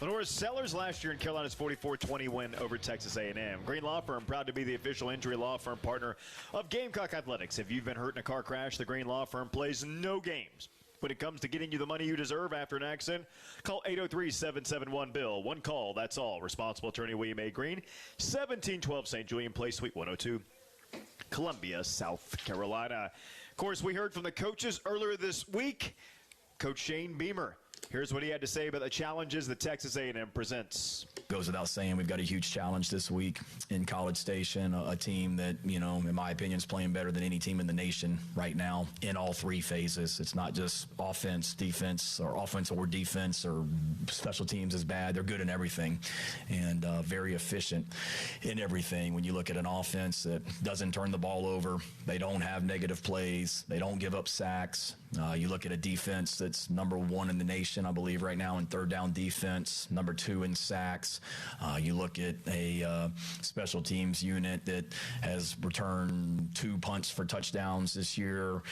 Lenora Sellers last year in Carolina's 44-20 win over Texas A&M. Green Law Firm, proud to be the official injury law firm partner of Gamecock Athletics. If you've been hurt in a car crash, the Green Law Firm plays no games. When it comes to getting you the money you deserve after an accident, call 803-771-BILL. One call, that's all. Responsible attorney William A. Green, 1712 St. Julian Place, Suite 102, Columbia, South Carolina. Of course, we heard from the coaches earlier this week. Coach Shane Beamer, here's what he had to say about the challenges that Texas A&M presents. Goes without saying, we've got a huge challenge this week in College Station, a team that, in my opinion, is playing better than any team in the nation right now in all three phases. It's not just offense, defense, or offense or defense, or special teams is bad. They're good in everything and very efficient in everything. When you look at an offense that doesn't turn the ball over, they don't have negative plays, they don't give up sacks. You look at a defense that's number one in the nation, I believe, right now in third down defense, number 2 in sacks. You look at a special teams unit that has returned 2 punts for touchdowns this year,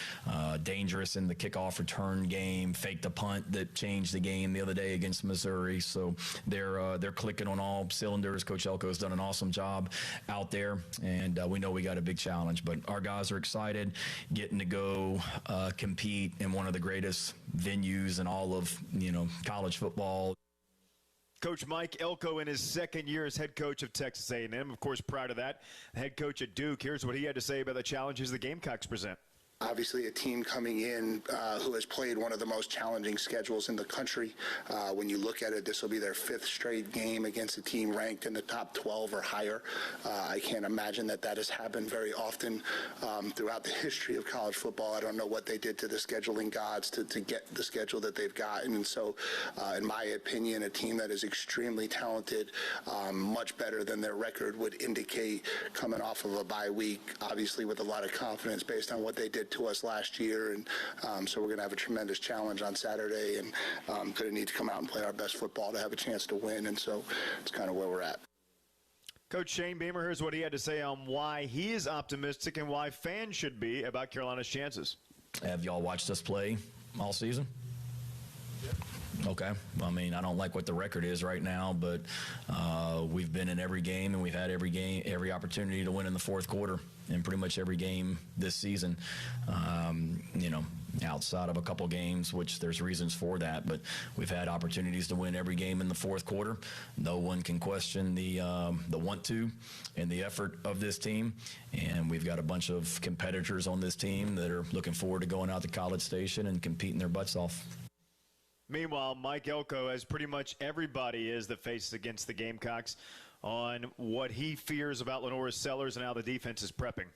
dangerous in the kickoff return game, faked a punt that changed the game the other day against Missouri. So they're clicking on all cylinders. Coach Elko's done an awesome job out there, and we know we got a big challenge. But our guys are excited, getting to go compete in one of the greatest venues in all of college football. Coach Mike Elko in his second year as head coach of Texas A&M. Of course, prior to that, head coach at Duke. Here's what he had to say about the challenges the Gamecocks present. Obviously, a team coming in who has played one of the most challenging schedules in the country. When you look at it, this will be their 5th straight game against a team ranked in the top 12 or higher. I can't imagine that has happened very often throughout the history of college football. I don't know what they did to the scheduling gods to get the schedule that they've gotten. And so, in my opinion, a team that is extremely talented, much better than their record would indicate, coming off of a bye week, obviously with a lot of confidence based on what they did to us last year, and so we're going to have a tremendous challenge on Saturday, and going to need to come out and play our best football to have a chance to win, and so it's kind of where we're at. Coach Shane Beamer, here's what he had to say on why he is optimistic and why fans should be about Carolina's chances. Have y'all watched us play all season? Okay. I mean, I don't like what the record is right now, but we've been in every game, and we've had every opportunity to win in the fourth quarter in pretty much every game this season. Outside of a couple games, which there's reasons for that, but we've had opportunities to win every game in the fourth quarter. No one can question the want to and the effort of this team, and we've got a bunch of competitors on this team that are looking forward to going out to College Station and competing their butts off. Meanwhile, Mike Elko, as pretty much everybody is that faces against the Gamecocks, on what he fears about Lenora Sellers and how the defense is prepping.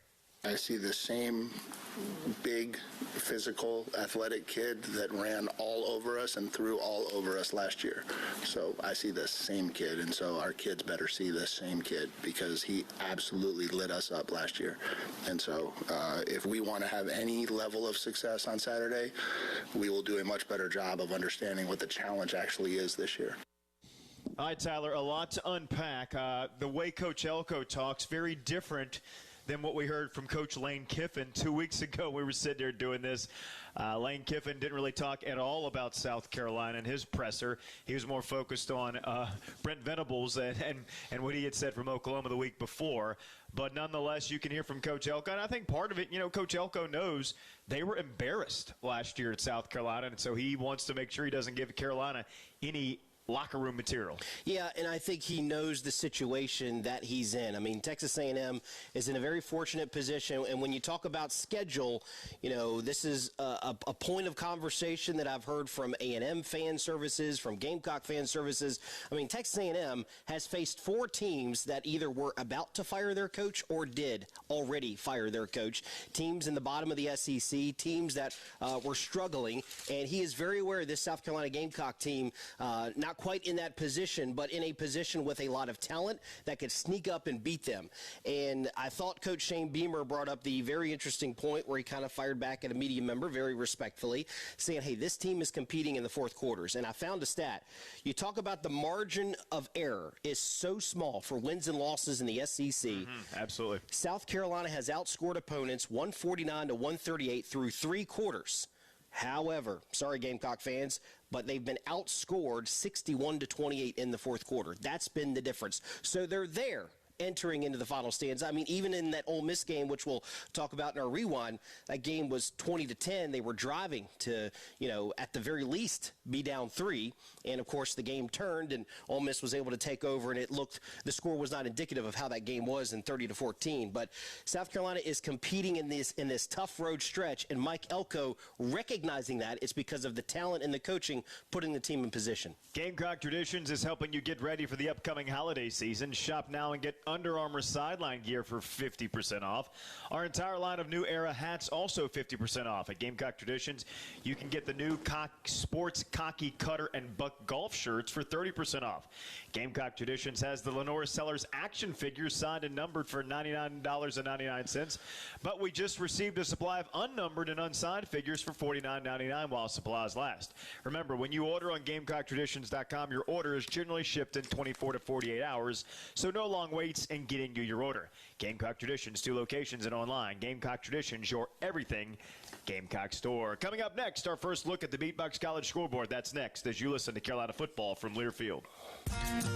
I see the same big, physical, athletic kid that ran all over us and threw all over us last year. So I see the same kid, and so our kids better see the same kid, because he absolutely lit us up last year. And so if we want to have any level of success on Saturday, we will do a much better job of understanding what the challenge actually is this year. All right, Tyler, a lot to unpack. The way Coach Elko talks, very different than what we heard from Coach Lane Kiffin 2 weeks ago. We were sitting there doing this. Lane Kiffin didn't really talk at all about South Carolina and his presser. He was more focused on Brent Venables and what he had said from Oklahoma the week before. But nonetheless, you can hear from Coach Elko. And I think part of it, Coach Elko knows they were embarrassed last year at South Carolina. And so he wants to make sure he doesn't give Carolina any locker room material. Yeah, and I think he knows the situation that he's in. I mean, Texas A&M is in a very fortunate position, and when you talk about schedule, this is a point of conversation that I've heard from A&M fan services, from Gamecock fan services. I mean, Texas A&M has faced 4 teams that either were about to fire their coach or did already fire their coach, teams in the bottom of the SEC, teams that were struggling, and he is very aware of this South Carolina Gamecock team, not quite in that position, but in a position with a lot of talent that could sneak up and beat them. And I thought Coach Shane Beamer brought up the very interesting point where he kind of fired back at a media member very respectfully, saying, hey, this team is competing in the fourth quarters. And I found a stat. You talk about the margin of error is so small for wins and losses in the SEC. Absolutely. South Carolina has outscored opponents 149 to 138 through 3 quarters. However, sorry, Gamecock fans, but they've been outscored 61-28 in the fourth quarter. That's been the difference. So they're there entering into the final stands. I mean, even in that Ole Miss game, which we'll talk about in our rewind, that game was 20-10. They were driving to, at the very least be down 3. And, of course, the game turned and Ole Miss was able to take over, and the score was not indicative of how that game was in 30-14. But South Carolina is competing in this tough road stretch, and Mike Elko recognizing that it's because of the talent and the coaching putting the team in position. Gamecock Traditions is helping you get ready for the upcoming holiday season. Shop now and get Under Armour sideline gear for 50% off. Our entire line of New Era hats also 50% off. At Gamecock Traditions, you can get the new Sports Cocky Cutter and Buck golf shirts for 30% off. Gamecock Traditions has the Lenore Sellers action figures signed and numbered for $99.99, but we just received a supply of unnumbered and unsigned figures for $49.99 while supplies last. Remember, when you order on GamecockTraditions.com, your order is generally shipped in 24 to 48 hours, so no long waits in getting you your order. Gamecock Traditions, 2 locations and online. Gamecock Traditions, your everything Gamecock store. Coming up next, our first look at the Beatbox College scoreboard. That's next as you listen to Carolina football from Learfield.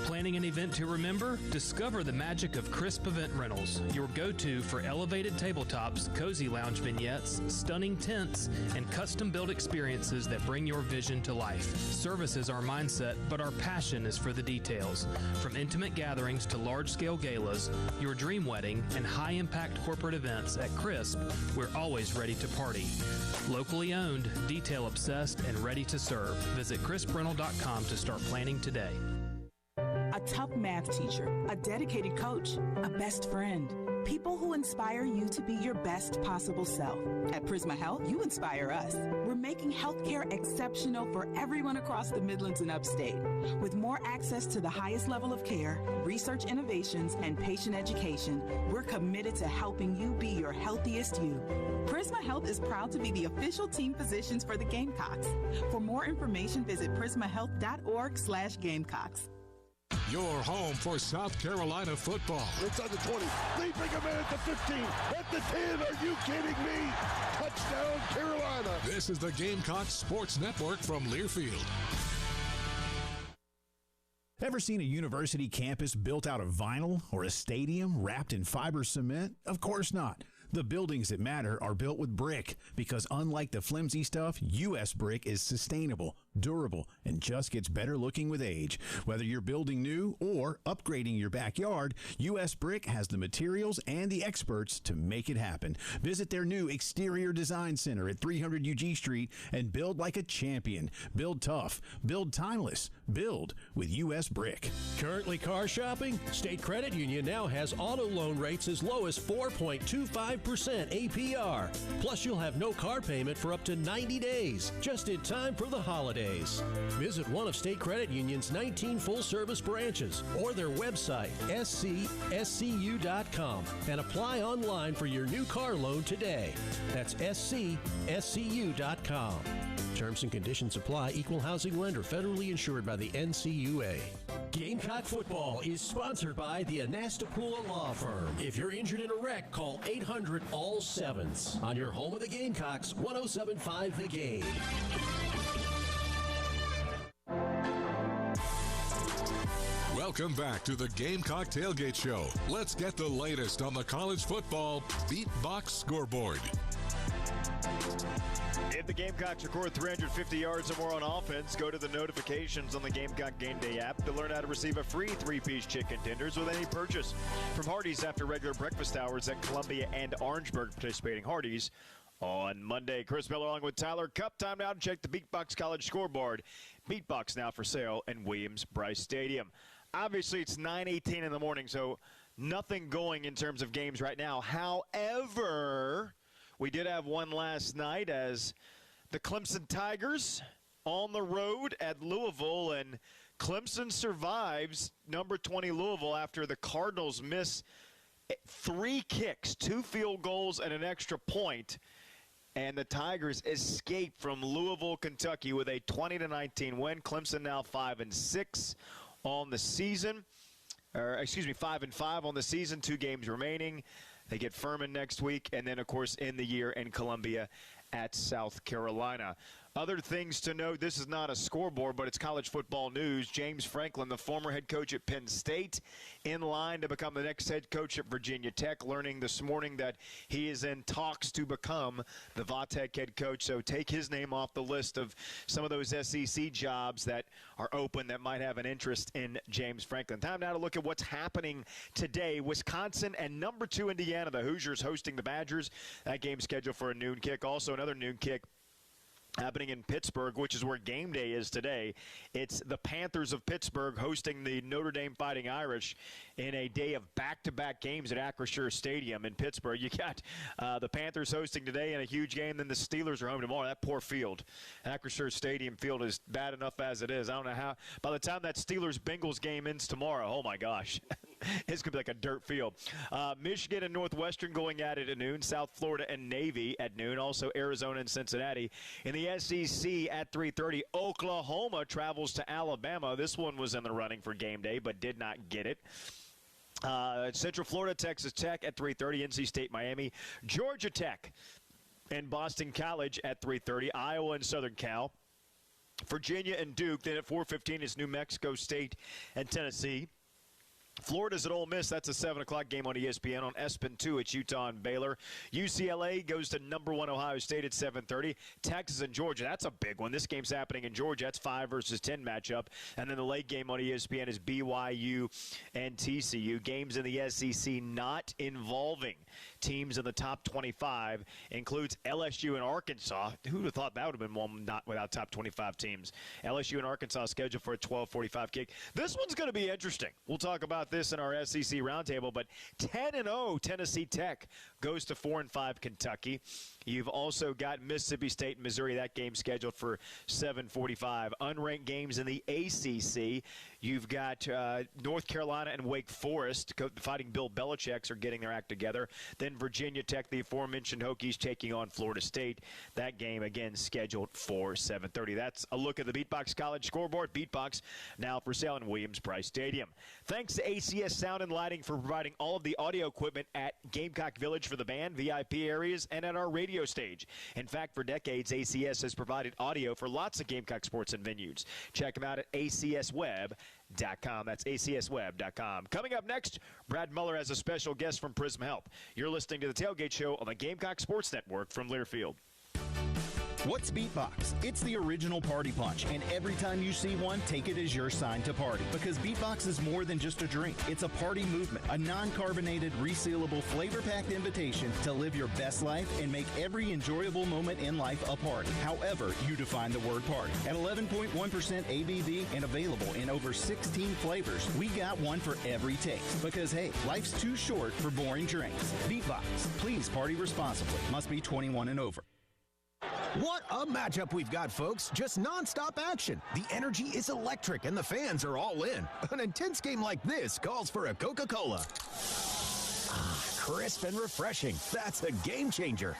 Planning an event to remember? Discover the magic of Crisp Event Rentals, your go-to for elevated tabletops, cozy lounge vignettes, stunning tents, and custom-built experiences that bring your vision to life. Service is our mindset, but our passion is for the details. From intimate gatherings to large-scale galas, your dream wedding, and high-impact corporate events at Crisp, we're always ready to party. Locally owned, detail-obsessed, and ready to serve. Visit crisprerental.com to start planning today. A tough math teacher, a dedicated coach, a best friend. People who inspire you to be your best possible self. At Prisma Health, you inspire us. We're making healthcare exceptional for everyone across the Midlands and Upstate. With more access to the highest level of care, research innovations, and patient education, we're committed to helping you be your healthiest you. Prisma Health is proud to be the official team physicians for the Gamecocks. For more information, visit prismahealth.org/Gamecocks. Your home for South Carolina football. Inside the 20, leaping a man at the 15, at the 10. Are you kidding me? Touchdown, Carolina. This is the Gamecocks Sports Network from Learfield. Ever seen a university campus built out of vinyl or a stadium wrapped in fiber cement? Of course not. The buildings that matter are built with brick because unlike the flimsy stuff, U.S. Brick is sustainable, durable, and just gets better looking with age. Whether you're building new or upgrading your backyard, U.S. Brick has the materials and the experts to make it happen. Visit their new Exterior Design Center at 300 UG Street and build like a champion. Build tough. Build timeless. Build with U.S. Brick. Currently car shopping? State Credit Union now has auto loan rates as low as 4.25% APR. Plus, you'll have no car payment for up to 90 days, just in time for the holidays. Visit one of State Credit Union's 19 full-service branches or their website, scscu.com, and apply online for your new car loan today. That's scscu.com. Terms and conditions apply. Equal housing lender. Federally insured by the NCUA. Gamecock football is sponsored by the Anastapula Law Firm. If you're injured in a wreck, call 800-ALL-7s. On your home of the Gamecocks, 107.5 The Game. Welcome back to the Gamecock Tailgate Show. Let's get the latest on the college football Beatbox scoreboard. If the Gamecocks record 350 yards or more on offense, go to the notifications on the Gamecock Game Day app to learn how to receive a free 3-piece chicken tenders with any purchase from Hardee's after regular breakfast hours at Columbia and Orangeburg, participating Hardee's on Monday. Chris Miller along with Tyler Cup. Time now to check the Beatbox College scoreboard. Beatbox now for sale in Williams-Brice Stadium. Obviously, it's 9:18 in the morning, so nothing going in terms of games right now. However, we did have one last night as the Clemson Tigers on the road at Louisville, and Clemson survives number 20 Louisville after the Cardinals miss 3 kicks, 2 field goals, and an extra point. And the Tigers escape from Louisville, Kentucky with a 20-19 win. Clemson now 5-6 on the season. 5-5 on the season, 2 games remaining. They get Furman next week, and then, of course, in the year in Columbia at South Carolina. Other things to note, this is not a scoreboard, but it's college football news. James Franklin, the former head coach at Penn State, in line to become the next head coach at Virginia Tech, learning this morning that he is in talks to become the Va-Tech head coach. So take his name off the list of some of those SEC jobs that are open that might have an interest in James Franklin. Time now to look at what's happening today. Wisconsin and number 2 Indiana, the Hoosiers hosting the Badgers. That game scheduled for a noon kick. Also another noon kick happening in Pittsburgh, which is where game day is today. It's the Panthers of Pittsburgh hosting the Notre Dame Fighting Irish in a day of back-to-back games at Acrisure Stadium in Pittsburgh. You got the Panthers hosting today in a huge game, then the Steelers are home tomorrow. That poor field. Acrisure Stadium field is bad enough as it is. I don't know how. By the time that Steelers-Bengals game ends tomorrow, oh, my gosh. It's going to be like a dirt field. Michigan and Northwestern going at it at noon. South Florida and Navy at noon. Also Arizona and Cincinnati. In the SEC at 3:30, Oklahoma travels to Alabama. This one was in the running for game day, but did not get it. Central Florida, Texas Tech at 3:30. NC State, Miami. Georgia Tech and Boston College at 3:30. Iowa and Southern Cal. Virginia and Duke. Then at 4:15 is New Mexico State and Tennessee. Florida's at Ole Miss. That's a 7 o'clock game on ESPN. On ESPN 2, it's Utah and Baylor. UCLA goes to number 1 Ohio State at 7:30. Texas and Georgia. That's a big one. This game's happening in Georgia. That's 5 versus 10 matchup. And then the late game on ESPN is BYU and TCU. Games in the SEC not involving teams in the top 25 includes LSU and Arkansas. Who would have thought that would have been one not without top 25 teams? LSU and Arkansas scheduled for a 12:45 kick. This one's going to be interesting. We'll talk about this in our SEC roundtable, but 10-0 Tennessee Tech goes to 4-5 Kentucky. You've also got Mississippi State and Missouri. That game scheduled for 7:45. Unranked games in the ACC. You've got North Carolina and Wake Forest fighting Bill Belichick's are getting their act together. Then Virginia Tech, the aforementioned Hokies, taking on Florida State. That game, again, scheduled for 7:30. That's a look at the Beatbox College scoreboard. Beatbox now for sale in Williams-Brice Stadium. Thanks to ACS Sound and Lighting for providing all of the audio equipment at Gamecock Village for the band, VIP areas, and at our radio stage. In fact, for decades, ACS has provided audio for lots of Gamecock sports and venues. Check them out at acsweb.com. That's acsweb.com. Coming up next, Brad Muller has a special guest from Prism Health. You're listening to The Tailgate Show on the Gamecock Sports Network from Learfield. What's Beatbox? It's the original party punch, and every time you see one, take it as your sign to party. Because Beatbox is more than just a drink. It's a party movement, a non-carbonated, resealable, flavor-packed invitation to live your best life and make every enjoyable moment in life a party. However you define the word party. At 11.1% ABV and available in over 16 flavors, we got one for every taste. Because, hey, life's too short for boring drinks. Beatbox. Please party responsibly. Must be 21 and over. What a matchup we've got, folks. Just nonstop action. The energy is electric and the fans are all in. An intense game like this calls for a Coca-Cola. Crisp and refreshing. That's a game changer.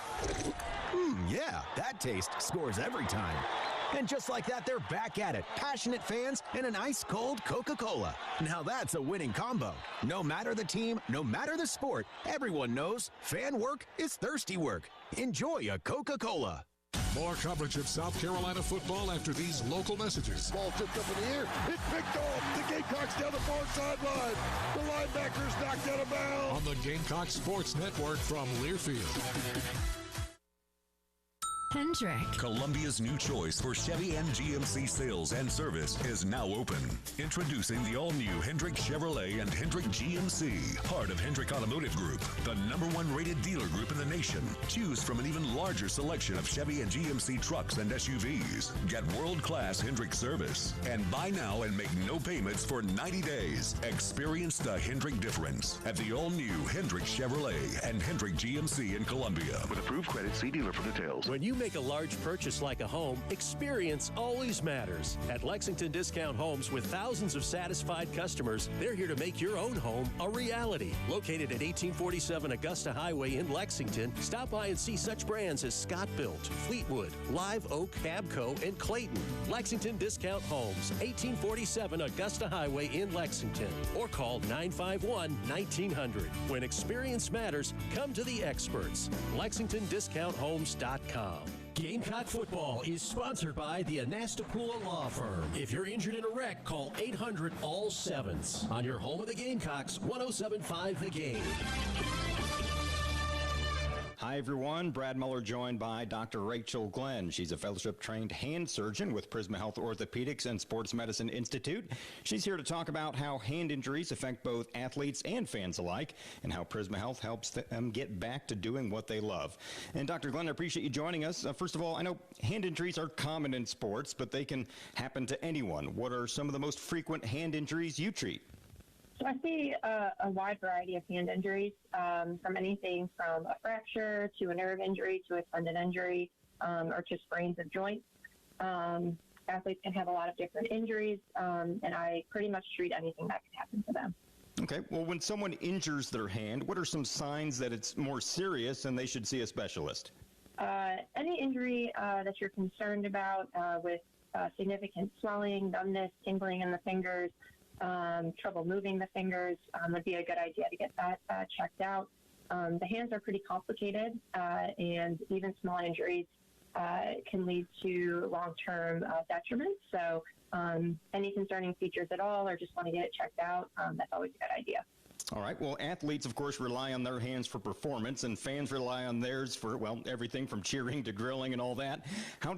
Yeah, that taste scores every time. And just like that, they're back at it. Passionate fans and an ice-cold Coca-Cola. Now that's a winning combo. No matter the team, no matter the sport, everyone knows fan work is thirsty work. Enjoy a Coca-Cola. More coverage of South Carolina football after these local messages. Ball tipped up in the air. It's picked off. The Gamecocks down the far sideline. The linebackers knocked out of bounds. On the Gamecock Sports Network from Learfield. Hendrick. Columbia's new choice for Chevy and GMC sales and service is now open. Introducing the all-new Hendrick Chevrolet and Hendrick GMC, part of Hendrick Automotive Group, the #1 rated dealer group in the nation. Choose from an even larger selection of Chevy and GMC trucks and SUVs. Get world-class Hendrick service. And buy now and make no payments for 90 days. Experience the Hendrick difference at the all-new Hendrick Chevrolet and Hendrick GMC in Columbia. With approved credit, see dealer for details. When you make a large purchase like a home, experience always matters. At Lexington Discount Homes, with thousands of satisfied customers, they're here to make your own home a reality. Located at 1847 Augusta Highway in Lexington, stop by and see such brands as Scott Built, Fleetwood, Live Oak, Cabco, and Clayton. Lexington Discount Homes, 1847 Augusta Highway in Lexington, or call 951-1900. When experience matters, come to the experts. LexingtonDiscountHomes.com. Gamecock football is sponsored by the Anastapula Law Firm. If you're injured in a wreck, call 800-ALL-7s. On your home of the Gamecocks, 107.5 The Game. Hi, everyone. Brad Muller joined by Dr. Rachel Glenn. She's a fellowship-trained hand surgeon with Prisma Health Orthopedics and Sports Medicine Institute. She's here to talk about how hand injuries affect both athletes and fans alike and how Prisma Health helps them get back to doing what they love. And Dr. Glenn, I appreciate you joining us. First of all, I know hand injuries are common in sports, but they can happen to anyone. What are some of the most frequent hand injuries you treat? So I see a wide variety of hand injuries, from anything from a fracture to a nerve injury to a tendon injury, or to sprains of joints. Athletes can have a lot of different injuries, and I pretty much treat anything that can happen to them. Okay. Well, when someone injures their hand, what are some signs that it's more serious and they should see a specialist? Any injury that you're concerned about with significant swelling, numbness, tingling in the fingers, trouble moving the fingers, would be a good idea to get that checked out. The hands are pretty complicated, and even small injuries can lead to long-term detriment. So any concerning features at all or just want to get it checked out, that's always a good idea. All right. Well, athletes, of course, rely on their hands for performance, and fans rely on theirs for, well, everything from cheering to grilling and all that. How